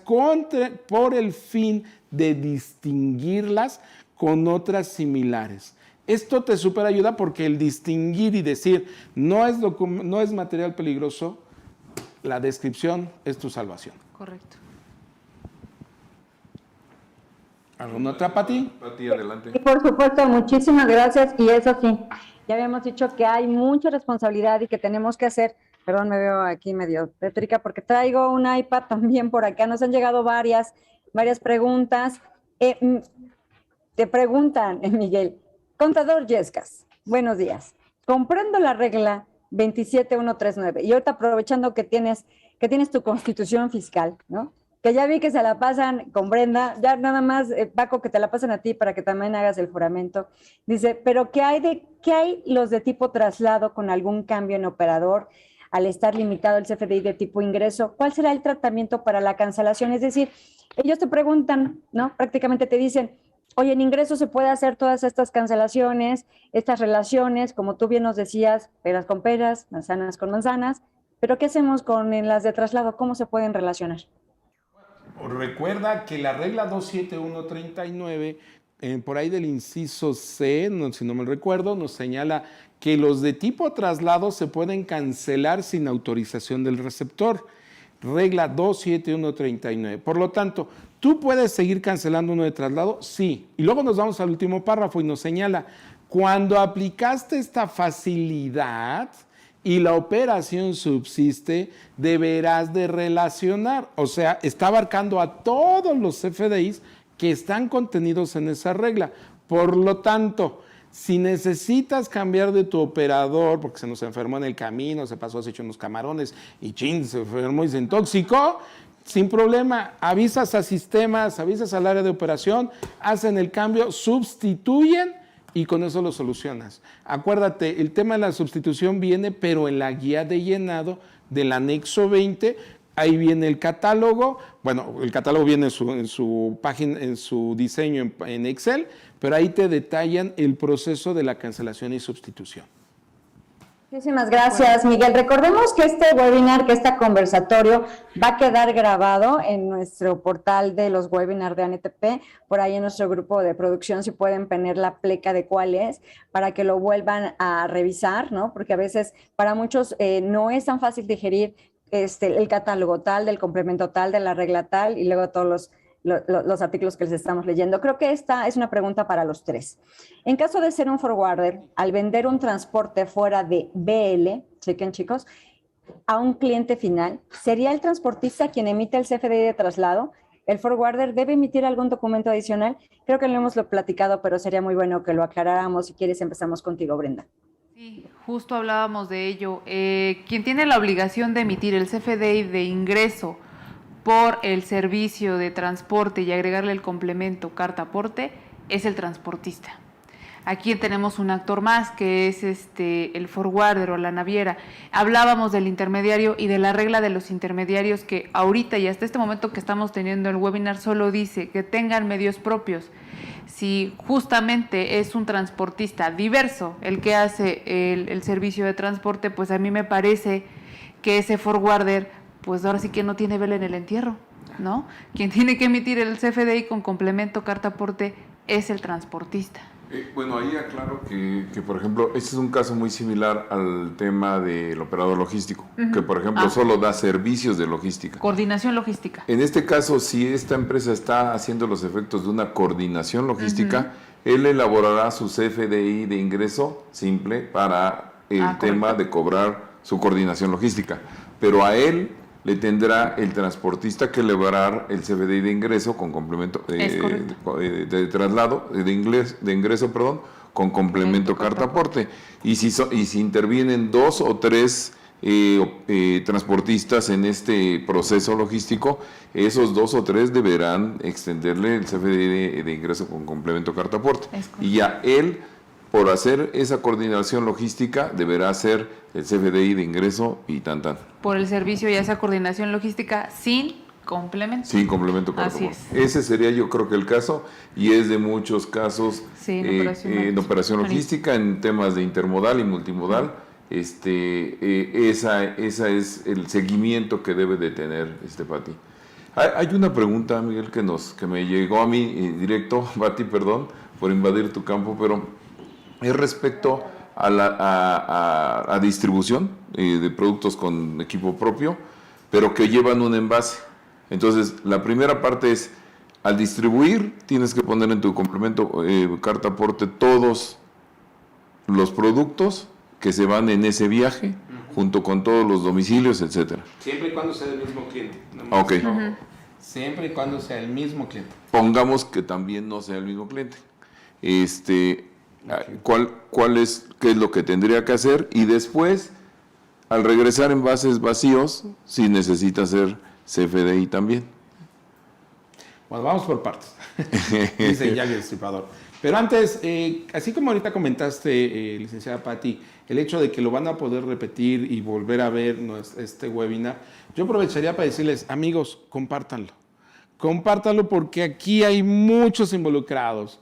por el fin de distinguirlas con otras similares. Esto te súper ayuda porque el distinguir y decir no es material peligroso, la descripción es tu salvación. Correcto. ¿Alguna otra, Pati? Pati, adelante. Y por supuesto, muchísimas gracias. Y eso sí, ya habíamos dicho que hay mucha responsabilidad y que tenemos que hacer. Perdón, me veo aquí medio tétrica porque traigo un iPad también por acá. Nos han llegado varias preguntas. Te preguntan, Miguel, contador Yescas, buenos días. Comprendo la regla 27139 y ahorita aprovechando que tienes tu constitución fiscal, ¿no? Que ya vi que se la pasan con Brenda, ya nada más, Paco, que te la pasan a ti para que también hagas el juramento. Dice, pero ¿qué hay los de tipo traslado con algún cambio en operador al estar limitado el CFDI de tipo ingreso? ¿Cuál será el tratamiento para la cancelación? Es decir, ellos te preguntan, ¿no? Prácticamente te dicen, oye, en ingreso se puede hacer todas estas cancelaciones, estas relaciones, como tú bien nos decías, peras con peras, manzanas con manzanas, pero ¿qué hacemos con las de traslado? ¿Cómo se pueden relacionar? Recuerda que la regla 27139, por ahí del inciso C, si no me recuerdo, nos señala que los de tipo traslado se pueden cancelar sin autorización del receptor. Regla 27139. Por lo tanto, ¿tú puedes seguir cancelando uno de traslado? Sí. Y luego nos vamos al último párrafo y nos señala, cuando aplicaste esta facilidad y la operación subsiste, deberás de relacionar. O sea, está abarcando a todos los CFDIs que están contenidos en esa regla. Por lo tanto, si necesitas cambiar de tu operador, porque se nos enfermó en el camino, se pasó, se echó unos camarones y se enfermó y se intoxicó, sin problema, avisas a sistemas, avisas al área de operación, hacen el cambio, sustituyen y con eso lo solucionas. Acuérdate, el tema de la sustitución viene, pero en la guía de llenado del anexo 20, ahí viene el catálogo. Bueno, el catálogo viene en su página, en su diseño en Excel, pero ahí te detallan el proceso de la cancelación y sustitución. Muchísimas gracias, Miguel. Recordemos que este webinar, que este conversatorio va a quedar grabado en nuestro portal de los webinars de ANTP, por ahí en nuestro grupo de producción, si pueden poner la pleca de cuál es, para que lo vuelvan a revisar, ¿no? Porque a veces para muchos no es tan fácil digerir el catálogo tal, del complemento tal, de la regla tal, y luego todos los artículos que les estamos leyendo. Creo que esta es una pregunta para los tres. En caso de ser un forwarder, al vender un transporte fuera de BL, chequen chicos, a un cliente final, ¿sería el transportista quien emite el CFDI de traslado? ¿El forwarder debe emitir algún documento adicional? Creo que lo hemos platicado, pero sería muy bueno que lo aclaráramos. Si quieres, empezamos contigo, Brenda. Sí, justo hablábamos de ello. Quien tiene la obligación de emitir el CFDI de ingreso por el servicio de transporte y agregarle el complemento carta aporte es el transportista. Aquí tenemos un actor más que es el forwarder o la naviera. Hablábamos del intermediario y de la regla de los intermediarios que ahorita y hasta este momento que estamos teniendo el webinar solo dice que tengan medios propios. Si justamente es un transportista diverso el que hace el servicio de transporte, pues a mí me parece que ese forwarder, pues ahora sí que no tiene vela en el entierro, ¿no? Quien tiene que emitir el CFDI con complemento carta aporte es el transportista. Bueno, ahí aclaro que, por ejemplo, este es un caso muy similar al tema del operador logístico, que, por ejemplo, solo da servicios de logística. Coordinación logística. En este caso, si esta empresa está haciendo los efectos de una coordinación logística, él elaborará su CFDI de ingreso simple para el tema de cobrar su coordinación logística. Pero a él le tendrá el transportista que elaborar el CFDI de ingreso con complemento de traslado, de ingreso, con complemento carta aporte. Y si intervienen 2 o 3 transportistas en este proceso logístico, esos 2 o 3 deberán extenderle el CFDI de ingreso con complemento carta aporte. Y ya él, por hacer esa coordinación logística, deberá hacer el CFDI de ingreso y tan. Por el servicio y esa coordinación logística sin complemento. Sin complemento carta aporte. Ese sería, yo creo que el caso, y es de muchos casos en operación logística, en temas de intermodal y multimodal. Esa es el seguimiento que debe de tener Pati. Hay una pregunta, Miguel, que me llegó a mí directo, Pati, perdón por invadir tu campo, pero es respecto a la distribución de productos con equipo propio, pero que llevan un envase. Entonces, la primera parte es, al distribuir, tienes que poner en tu complemento carta aporte todos los productos que se van en ese viaje, junto con todos los domicilios, etcétera. Siempre y cuando sea el mismo cliente. Siempre y cuando sea el mismo cliente. Pongamos que también no sea el mismo cliente. ¿Qué es lo que tendría que hacer? Y después, al regresar envases vacíos, si necesita hacer CFDI también. Bueno, vamos por partes. Dice ya el Destripador. Pero antes, así como ahorita comentaste, licenciada Pati, el hecho de que lo van a poder repetir y volver a ver este webinar, yo aprovecharía para decirles, amigos, compártanlo. Compártanlo porque aquí hay muchos involucrados.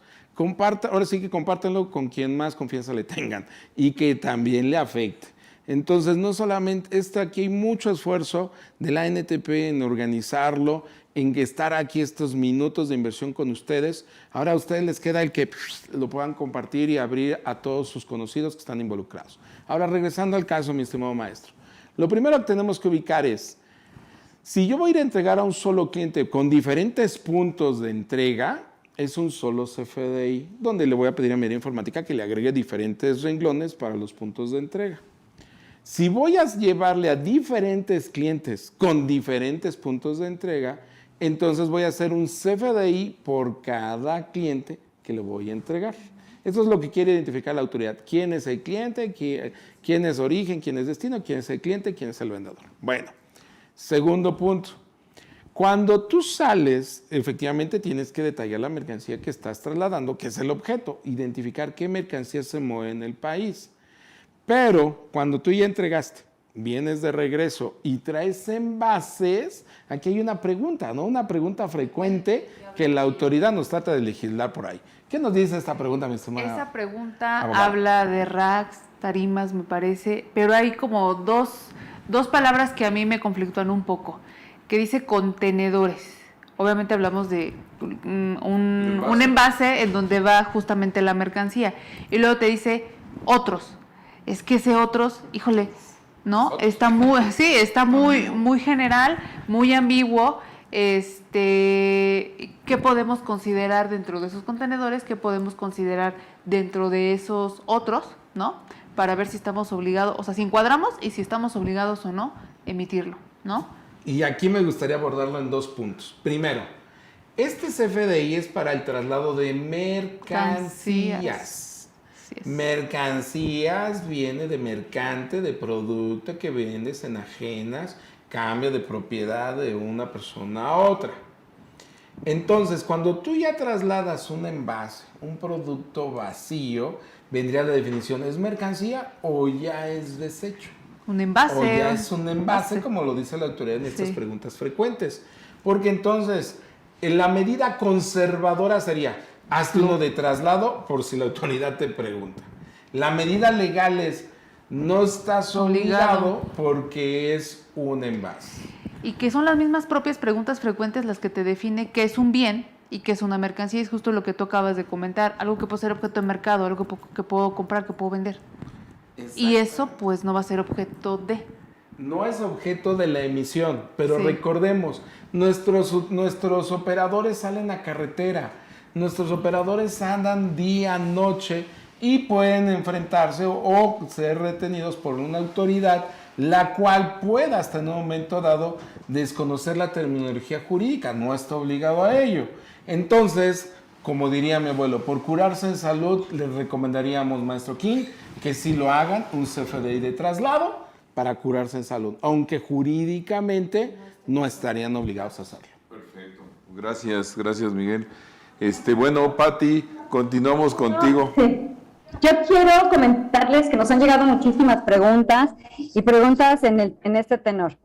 Ahora sí que compártanlo con quien más confianza le tengan y que también le afecte. Entonces, no solamente aquí hay mucho esfuerzo de la NTP en organizarlo, en estar aquí estos minutos de inversión con ustedes. Ahora a ustedes les queda el que lo puedan compartir y abrir a todos sus conocidos que están involucrados. Ahora, regresando al caso, mi estimado maestro, lo primero que tenemos que ubicar es, si yo voy a ir a entregar a un solo cliente con diferentes puntos de entrega, es un solo CFDI, donde le voy a pedir a Minería Informática que le agregue diferentes renglones para los puntos de entrega. Si voy a llevarle a diferentes clientes con diferentes puntos de entrega, entonces voy a hacer un CFDI por cada cliente que le voy a entregar. Eso es lo que quiere identificar la autoridad. ¿Quién es el cliente? ¿Quién es origen? ¿Quién es destino? ¿Quién es el cliente? ¿Quién es el vendedor? Bueno, segundo punto. Cuando tú sales, efectivamente tienes que detallar la mercancía que estás trasladando, que es el objeto, identificar qué mercancía se mueve en el país. Pero cuando tú ya entregaste, vienes de regreso y traes envases, aquí hay una pregunta, ¿no? Una pregunta frecuente que la autoridad nos trata de legislar por ahí. ¿Qué nos dice esta pregunta, mi estimada? Esa pregunta habla de racks, tarimas, me parece, pero hay como dos palabras que a mí me conflictúan un poco, que dice contenedores. Obviamente hablamos de un envase en donde va justamente la mercancía. Y luego te dice otros. Es que ese otros, híjole, ¿no? Está muy general, muy ambiguo. ¿Qué podemos considerar dentro de esos contenedores? ¿Qué podemos considerar dentro de esos otros, ¿no? Para ver si estamos obligados, o sea, si encuadramos y si estamos obligados o no emitirlo, ¿no? Y aquí me gustaría abordarlo en 2 puntos. Primero, este CFDI es para el traslado de mercancías. Así es. Mercancías viene de mercante, de producto que vendes, enajenas, cambio de propiedad de una persona a otra. Entonces, cuando tú ya trasladas un envase, un producto vacío, vendría la definición, ¿es mercancía o ya es desecho? Un envase. O ya es un envase, como lo dice la autoridad en estas Sí. preguntas frecuentes. Porque entonces, en la medida conservadora sería, hazte uno de traslado por si la autoridad te pregunta. La medida legal es, no estás obligado porque es un envase. Y que son las mismas propias preguntas frecuentes las que te define qué es un bien y qué es una mercancía. Es justo lo que tú acabas de comentar. Algo que puede ser objeto de mercado, algo que puedo comprar, que puedo vender. Y eso pues no va a ser objeto de. No es objeto de la emisión, pero Sí. recordemos, nuestros operadores salen a carretera, nuestros operadores andan día, noche y pueden enfrentarse o ser retenidos por una autoridad, la cual pueda hasta en un momento dado desconocer la terminología jurídica, no está obligado a ello. Entonces, como diría mi abuelo, por curarse en salud, les recomendaríamos, maestro King, que sí lo hagan, un CFDI de traslado para curarse en salud, aunque jurídicamente no estarían obligados a hacerlo. Perfecto. Gracias Miguel. Bueno, Pati, continuamos contigo. Sí. Yo quiero comentarles que nos han llegado muchísimas preguntas y preguntas en este tenor.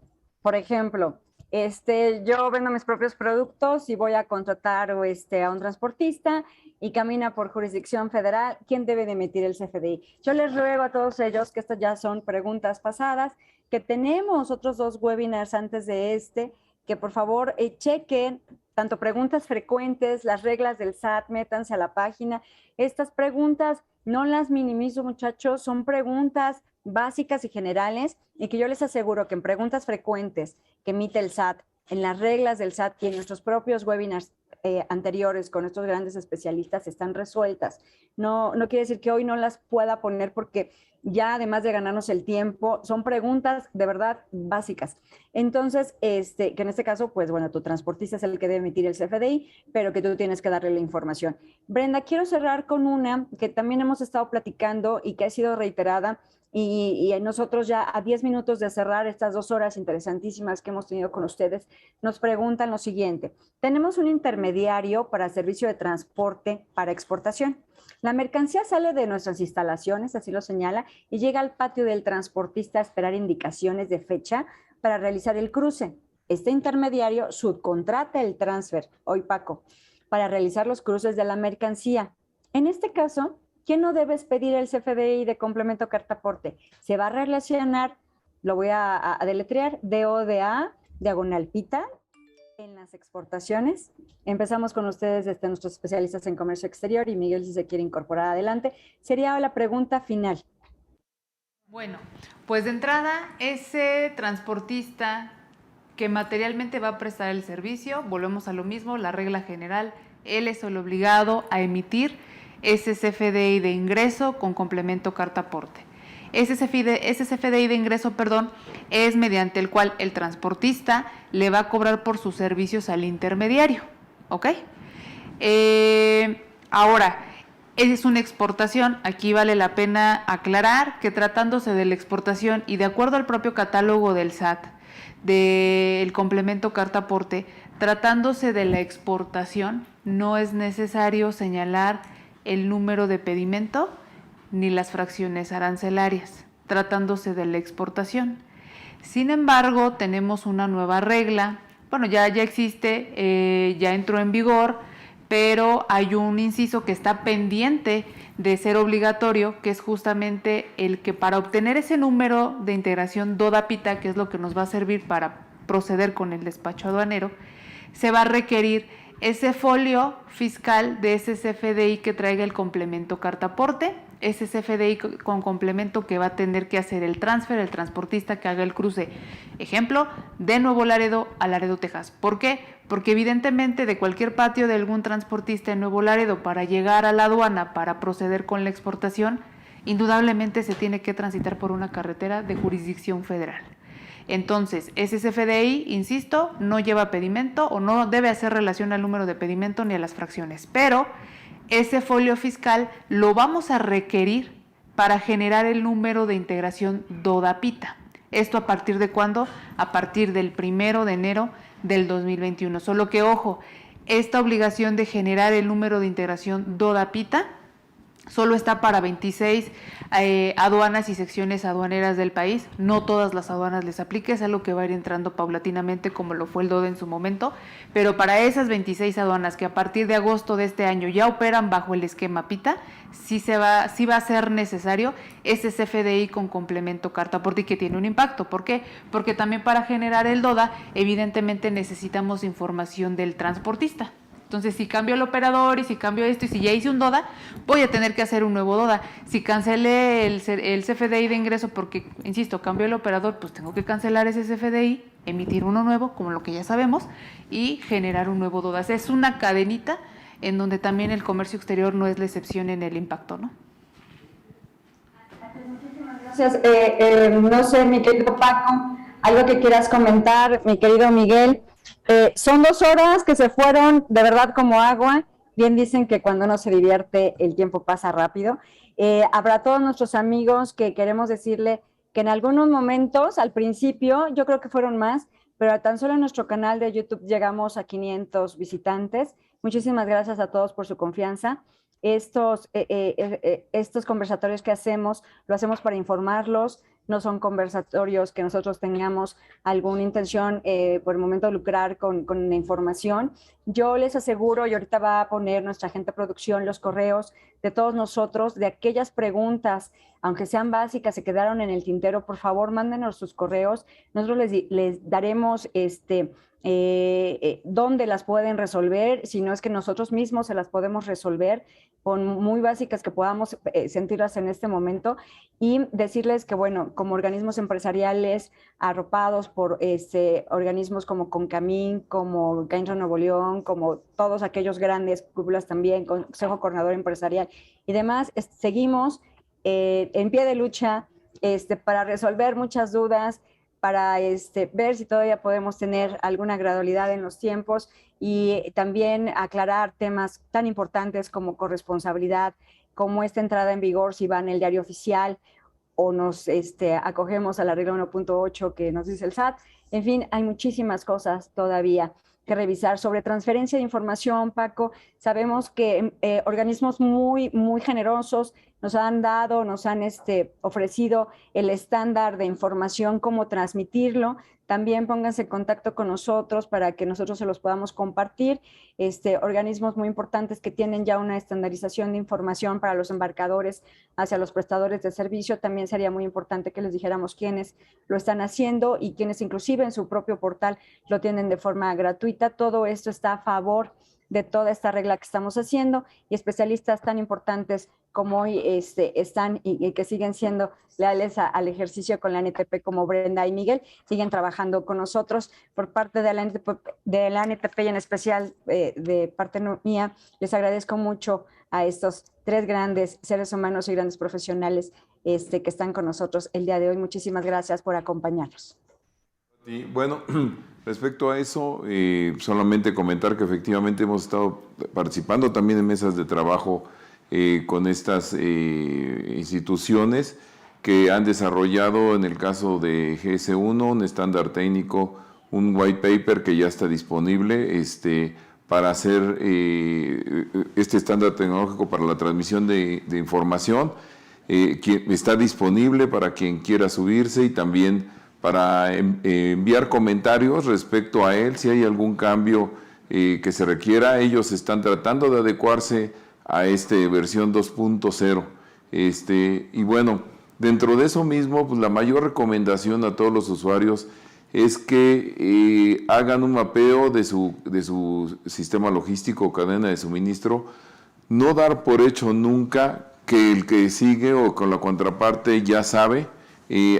Por ejemplo, yo vendo mis propios productos y voy a contratar a un transportista y camina por jurisdicción federal. ¿Quién debe de emitir el CFDI? Yo les ruego a todos ellos, que estas ya son preguntas pasadas, que tenemos otros 2 webinars antes de que por favor chequen tanto preguntas frecuentes, las reglas del SAT, métanse a la página. Estas preguntas no las minimizo, muchachos, son preguntas básicas y generales, y que yo les aseguro que en preguntas frecuentes que emite el SAT, en las reglas del SAT y en nuestros propios webinars anteriores con estos grandes especialistas están resueltas. No quiere decir que hoy no las pueda poner, porque ya además de ganarnos el tiempo, son preguntas de verdad básicas. Entonces, que en este caso, pues bueno, tu transportista es el que debe emitir el CFDI, pero que tú tienes que darle la información. Brenda, quiero cerrar con una que también hemos estado platicando y que ha sido reiterada, y nosotros ya a 10 minutos de cerrar estas 2 horas interesantísimas que hemos tenido con ustedes, nos preguntan lo siguiente. Tenemos un intermediario para servicio de transporte para exportación. La mercancía sale de nuestras instalaciones, así lo señala, y llega al patio del transportista a esperar indicaciones de fecha para realizar el cruce. Este intermediario subcontrata el transfer, hoy Paco, para realizar los cruces de la mercancía. En este caso, ¿quién no debe expedir el CFDI de complemento cartaporte? Se va a relacionar, lo voy a deletrear, DODA, diagonal PITA, en las exportaciones. Empezamos con ustedes, nuestros especialistas en comercio exterior, y Miguel, si se quiere incorporar, adelante. Sería la pregunta final. Bueno, pues de entrada, ese transportista que materialmente va a prestar el servicio, volvemos a lo mismo, la regla general, él es el obligado a emitir ese CFDI de ingreso con complemento cartaporte. Ese CFDI de ingreso, es mediante el cual el transportista le va a cobrar por sus servicios al intermediario, ¿ok? Ahora, es una exportación. Aquí vale la pena aclarar que tratándose de la exportación y de acuerdo al propio catálogo del SAT, del complemento cartaporte, tratándose de la exportación, no es necesario señalar el número de pedimento ni las fracciones arancelarias, tratándose de la exportación. Sin embargo, tenemos una nueva regla, ya existe, ya entró en vigor, pero hay un inciso que está pendiente de ser obligatorio, que es justamente el que para obtener ese número de integración DODA-PITA, que es lo que nos va a servir para proceder con el despacho aduanero, se va a requerir ese folio fiscal de ese CFDI que traiga el complemento cartaporte, ese CFDI con complemento que va a tener que hacer el transfer, el transportista que haga el cruce, ejemplo, de Nuevo Laredo a Laredo, Texas. ¿Por qué? Porque evidentemente de cualquier patio de algún transportista en Nuevo Laredo para llegar a la aduana para proceder con la exportación, indudablemente se tiene que transitar por una carretera de jurisdicción federal. Entonces, ese CFDI, insisto, no lleva pedimento o no debe hacer relación al número de pedimento ni a las fracciones, pero ese folio fiscal lo vamos a requerir para generar el número de integración DODAPITA. ¿Esto a partir de cuándo? A partir del 1 de enero del 2021. Solo que, ojo, esta obligación de generar el número de integración DODAPITA solo está para 26 aduanas y secciones aduaneras del país. No todas las aduanas les aplica, es algo que va a ir entrando paulatinamente como lo fue el DODA en su momento, pero para esas 26 aduanas que a partir de agosto de este año ya operan bajo el esquema PITA, sí va a ser necesario ese CFDI con complemento carta aporte, y que tiene un impacto. ¿Por qué? Porque también para generar el DODA evidentemente necesitamos información del transportista. Entonces, si cambio el operador y si cambio esto y si ya hice un DODA, voy a tener que hacer un nuevo DODA. Si cancelé el CFDI de ingreso porque, insisto, cambio el operador, pues tengo que cancelar ese CFDI, emitir uno nuevo, como lo que ya sabemos, y generar un nuevo DODA. Es una cadenita en donde también el comercio exterior no es la excepción en el impacto, ¿no? Gracias. No sé, mi querido Paco, algo que quieras comentar, mi querido Miguel. Son 2 horas que se fueron de verdad como agua. Bien dicen que cuando uno se divierte el tiempo pasa rápido. Habrá todos nuestros amigos que queremos decirle que en algunos momentos, al principio, yo creo que fueron más, pero tan solo en nuestro canal de YouTube llegamos a 500 visitantes. Muchísimas gracias a todos por su confianza. Estos conversatorios que hacemos, lo hacemos para informarlos. No son conversatorios que nosotros tengamos alguna intención por el momento de lucrar con la información. Yo les aseguro, y ahorita va a poner nuestra gente de producción los correos de todos nosotros, de aquellas preguntas, aunque sean básicas, se quedaron en el tintero, por favor, mándenos sus correos. Nosotros les daremos dónde las pueden resolver, si no es que nosotros mismos se las podemos resolver, con muy básicas que podamos sentirlas en este momento, y decirles que, bueno, como organismos empresariales arropados por organismos como Concamín, como Caintra Nuevo León, como todos aquellos grandes cúpulas también, Consejo Coordinador Empresarial y demás, seguimos en pie de lucha para resolver muchas dudas, para ver si todavía podemos tener alguna gradualidad en los tiempos y también aclarar temas tan importantes como corresponsabilidad, como esta entrada en vigor, si va en el diario oficial o nos acogemos a la regla 1.8 que nos dice el SAT. En fin, hay muchísimas cosas todavía que revisar. Sobre transferencia de información, Paco, sabemos que organismos muy, muy generosos nos han ofrecido el estándar de información, cómo transmitirlo. También pónganse en contacto con nosotros para que nosotros se los podamos compartir. Organismos muy importantes que tienen ya una estandarización de información para los embarcadores hacia los prestadores de servicio. También sería muy importante que les dijéramos quiénes lo están haciendo y quienes inclusive en su propio portal lo tienen de forma gratuita. Todo esto está a favor de toda esta regla que estamos haciendo, y especialistas tan importantes como hoy están y que siguen siendo leales al ejercicio con la NTP, como Brenda y Miguel, siguen trabajando con nosotros. Por parte de la NTP y en especial de parte mía, les agradezco mucho a estos 3 grandes seres humanos y grandes profesionales que están con nosotros el día de hoy. Muchísimas gracias por acompañarnos. Y bueno, respecto a eso, solamente comentar que efectivamente hemos estado participando también en mesas de trabajo con estas instituciones que han desarrollado, en el caso de GS1, un estándar técnico, un white paper que ya está disponible para hacer este estándar tecnológico para la transmisión de información, que está disponible para quien quiera subirse, y también para enviar comentarios respecto a él, si hay algún cambio que se requiera. Ellos están tratando de adecuarse a versión 2.0. Y bueno, dentro de eso mismo, pues la mayor recomendación a todos los usuarios es que hagan un mapeo de su sistema logístico o cadena de suministro. No dar por hecho nunca que el que sigue o con la contraparte ya sabe.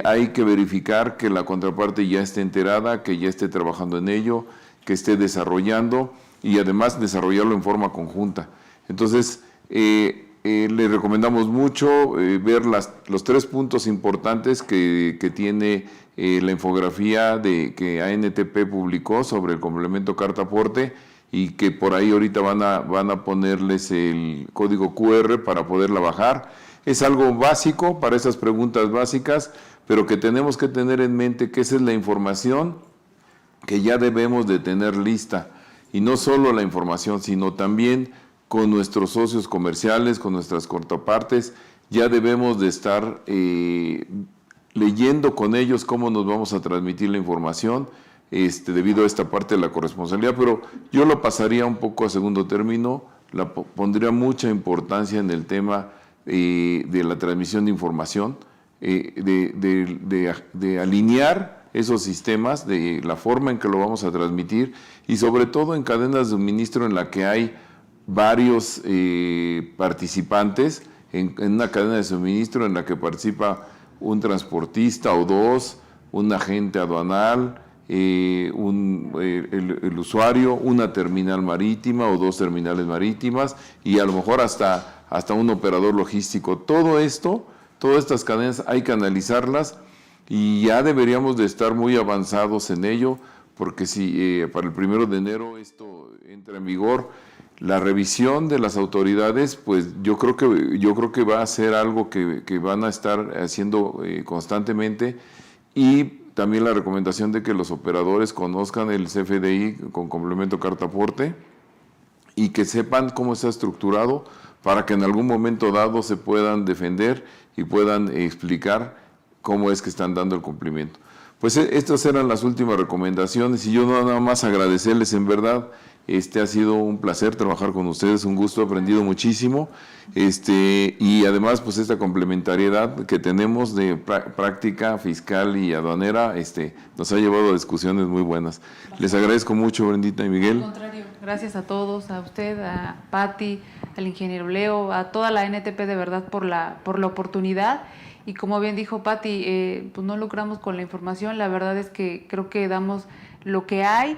Hay que verificar que la contraparte ya esté enterada, que ya esté trabajando en ello, que esté desarrollando, y además desarrollarlo en forma conjunta. Entonces, le recomendamos mucho ver los 3 puntos importantes que tiene la infografía que ANTP publicó sobre el complemento carta aporte, y que por ahí ahorita van a ponerles el código QR para poderla bajar. Es algo básico para esas preguntas básicas, pero que tenemos que tener en mente que esa es la información que ya debemos de tener lista. Y no solo la información, sino también con nuestros socios comerciales, con nuestras contrapartes, ya debemos de estar leyendo con ellos cómo nos vamos a transmitir la información, debido a esta parte de la corresponsabilidad, pero yo lo pasaría un poco a segundo término, pondría mucha importancia en el tema de la transmisión de información, de alinear esos sistemas, de la forma en que lo vamos a transmitir y sobre todo en cadenas de suministro en la que hay varios participantes, en una cadena de suministro en la que participa un transportista o dos, un agente aduanal, el usuario, una terminal marítima o dos terminales marítimas y a lo mejor hasta un operador logístico. Todo esto, todas estas cadenas hay que analizarlas y ya deberíamos de estar muy avanzados en ello, porque si para el 1 de enero esto entra en vigor, la revisión de las autoridades, pues yo creo que va a ser algo que van a estar haciendo constantemente, y también la recomendación de que los operadores conozcan el CFDI con complemento carta aporte y que sepan cómo está estructurado para que en algún momento dado se puedan defender y puedan explicar cómo es que están dando el cumplimiento. Pues estas eran las últimas recomendaciones y yo nada más agradecerles, en verdad. Ha sido un placer trabajar con ustedes, un gusto, he aprendido muchísimo, y además pues esta complementariedad que tenemos de práctica fiscal y aduanera, nos ha llevado a discusiones muy buenas. Les agradezco mucho, Brendita y Miguel. Al contrario, gracias a todos, a usted, a Pati, al ingeniero Leo, a toda la NTP de verdad por la oportunidad. Y como bien dijo Pati, pues no lucramos con la información, la verdad es que creo que damos lo que hay,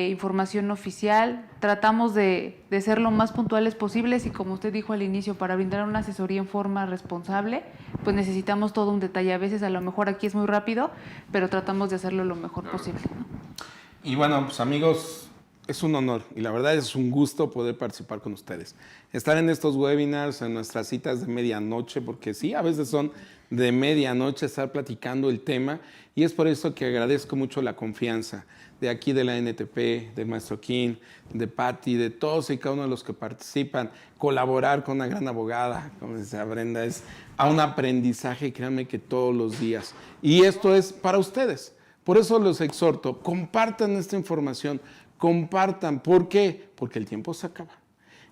información oficial, tratamos de ser lo más puntuales posibles y como usted dijo al inicio, para brindar una asesoría en forma responsable, pues necesitamos todo un detalle. A veces a lo mejor aquí es muy rápido, pero tratamos de hacerlo lo mejor posible, ¿no? Y bueno, pues amigos, es un honor y la verdad es un gusto poder participar con ustedes. Estar en estos webinars, en nuestras citas de medianoche, porque sí, a veces son de medianoche estar platicando el tema y es por eso que agradezco mucho la confianza de aquí de la NTP, del maestro King, de Pati, de todos y cada uno de los que participan. Colaborar con una gran abogada, como decía Brenda, es a un aprendizaje, créanme que todos los días. Y esto es para ustedes. Por eso los exhorto, compartan esta información, compartan. ¿Por qué? Porque el tiempo se acaba.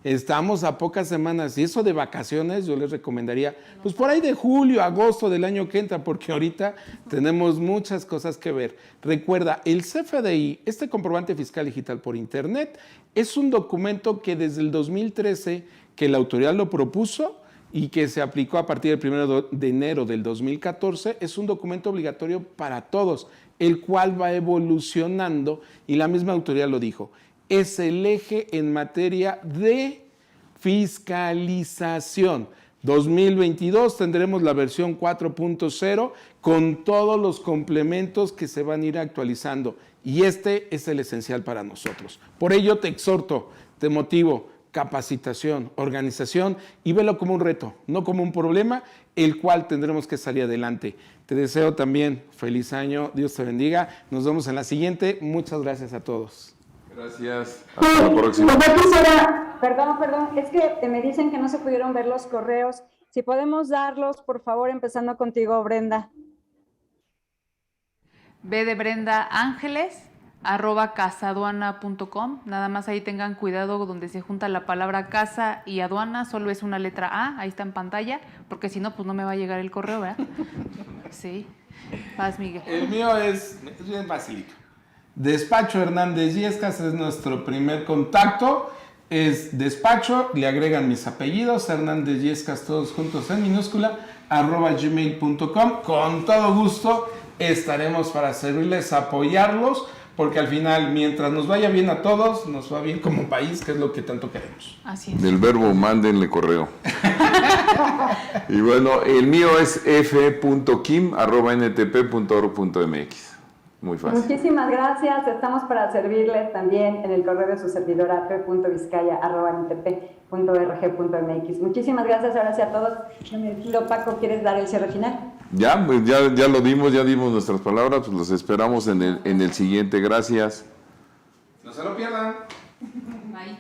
Estamos a pocas semanas y eso de vacaciones yo les recomendaría, pues por ahí de julio, agosto del año que entra, porque ahorita tenemos muchas cosas que ver. Recuerda, el CFDI, este comprobante fiscal digital por internet, es un documento que desde el 2013 que la autoridad lo propuso y que se aplicó a partir del 1 de enero del 2014, es un documento obligatorio para todos, el cual va evolucionando y la misma autoridad lo dijo. Es el eje en materia de fiscalización. 2022 tendremos la versión 4.0 con todos los complementos que se van a ir actualizando y este es el esencial para nosotros. Por ello te exhorto, te motivo, capacitación, organización y velo como un reto, no como un problema, el cual tendremos que salir adelante. Te deseo también feliz año, Dios te bendiga, nos vemos en la siguiente, muchas gracias a todos. Gracias, hasta la próxima. Perdón, es que me dicen que no se pudieron ver los correos. Si podemos darlos, por favor, empezando contigo, Brenda. B de Brenda Ángeles, @casaduana.com. Nada más ahí tengan cuidado donde se junta la palabra casa y aduana, solo es una letra A, ahí está en pantalla, porque si no, pues no me va a llegar el correo, ¿verdad? Sí. Vas, Miguel. El mío es bien facilito. Despacho Hernández Yescas es nuestro primer contacto. Es despacho, le agregan mis apellidos, Hernández Yescas, todos juntos en minúscula, @gmail.com. Con todo gusto estaremos para servirles, apoyarlos, porque al final, mientras nos vaya bien a todos, nos va bien como país, que es lo que tanto queremos. Así es. Del verbo mándenle correo. Y bueno, el mío es f.kim@ntp.org.mx. Muy fácil. Muchísimas gracias. Estamos para servirle también en el correo de su servidora p.vizcaya@ntp.org.mx. Muchísimas gracias. Ahora sí a todos. Yo me despido. Paco, ¿quieres dar el cierre final? Ya, pues ya lo dimos, ya dimos nuestras palabras, pues los esperamos en el siguiente. Gracias. No se lo pierdan. Ahí.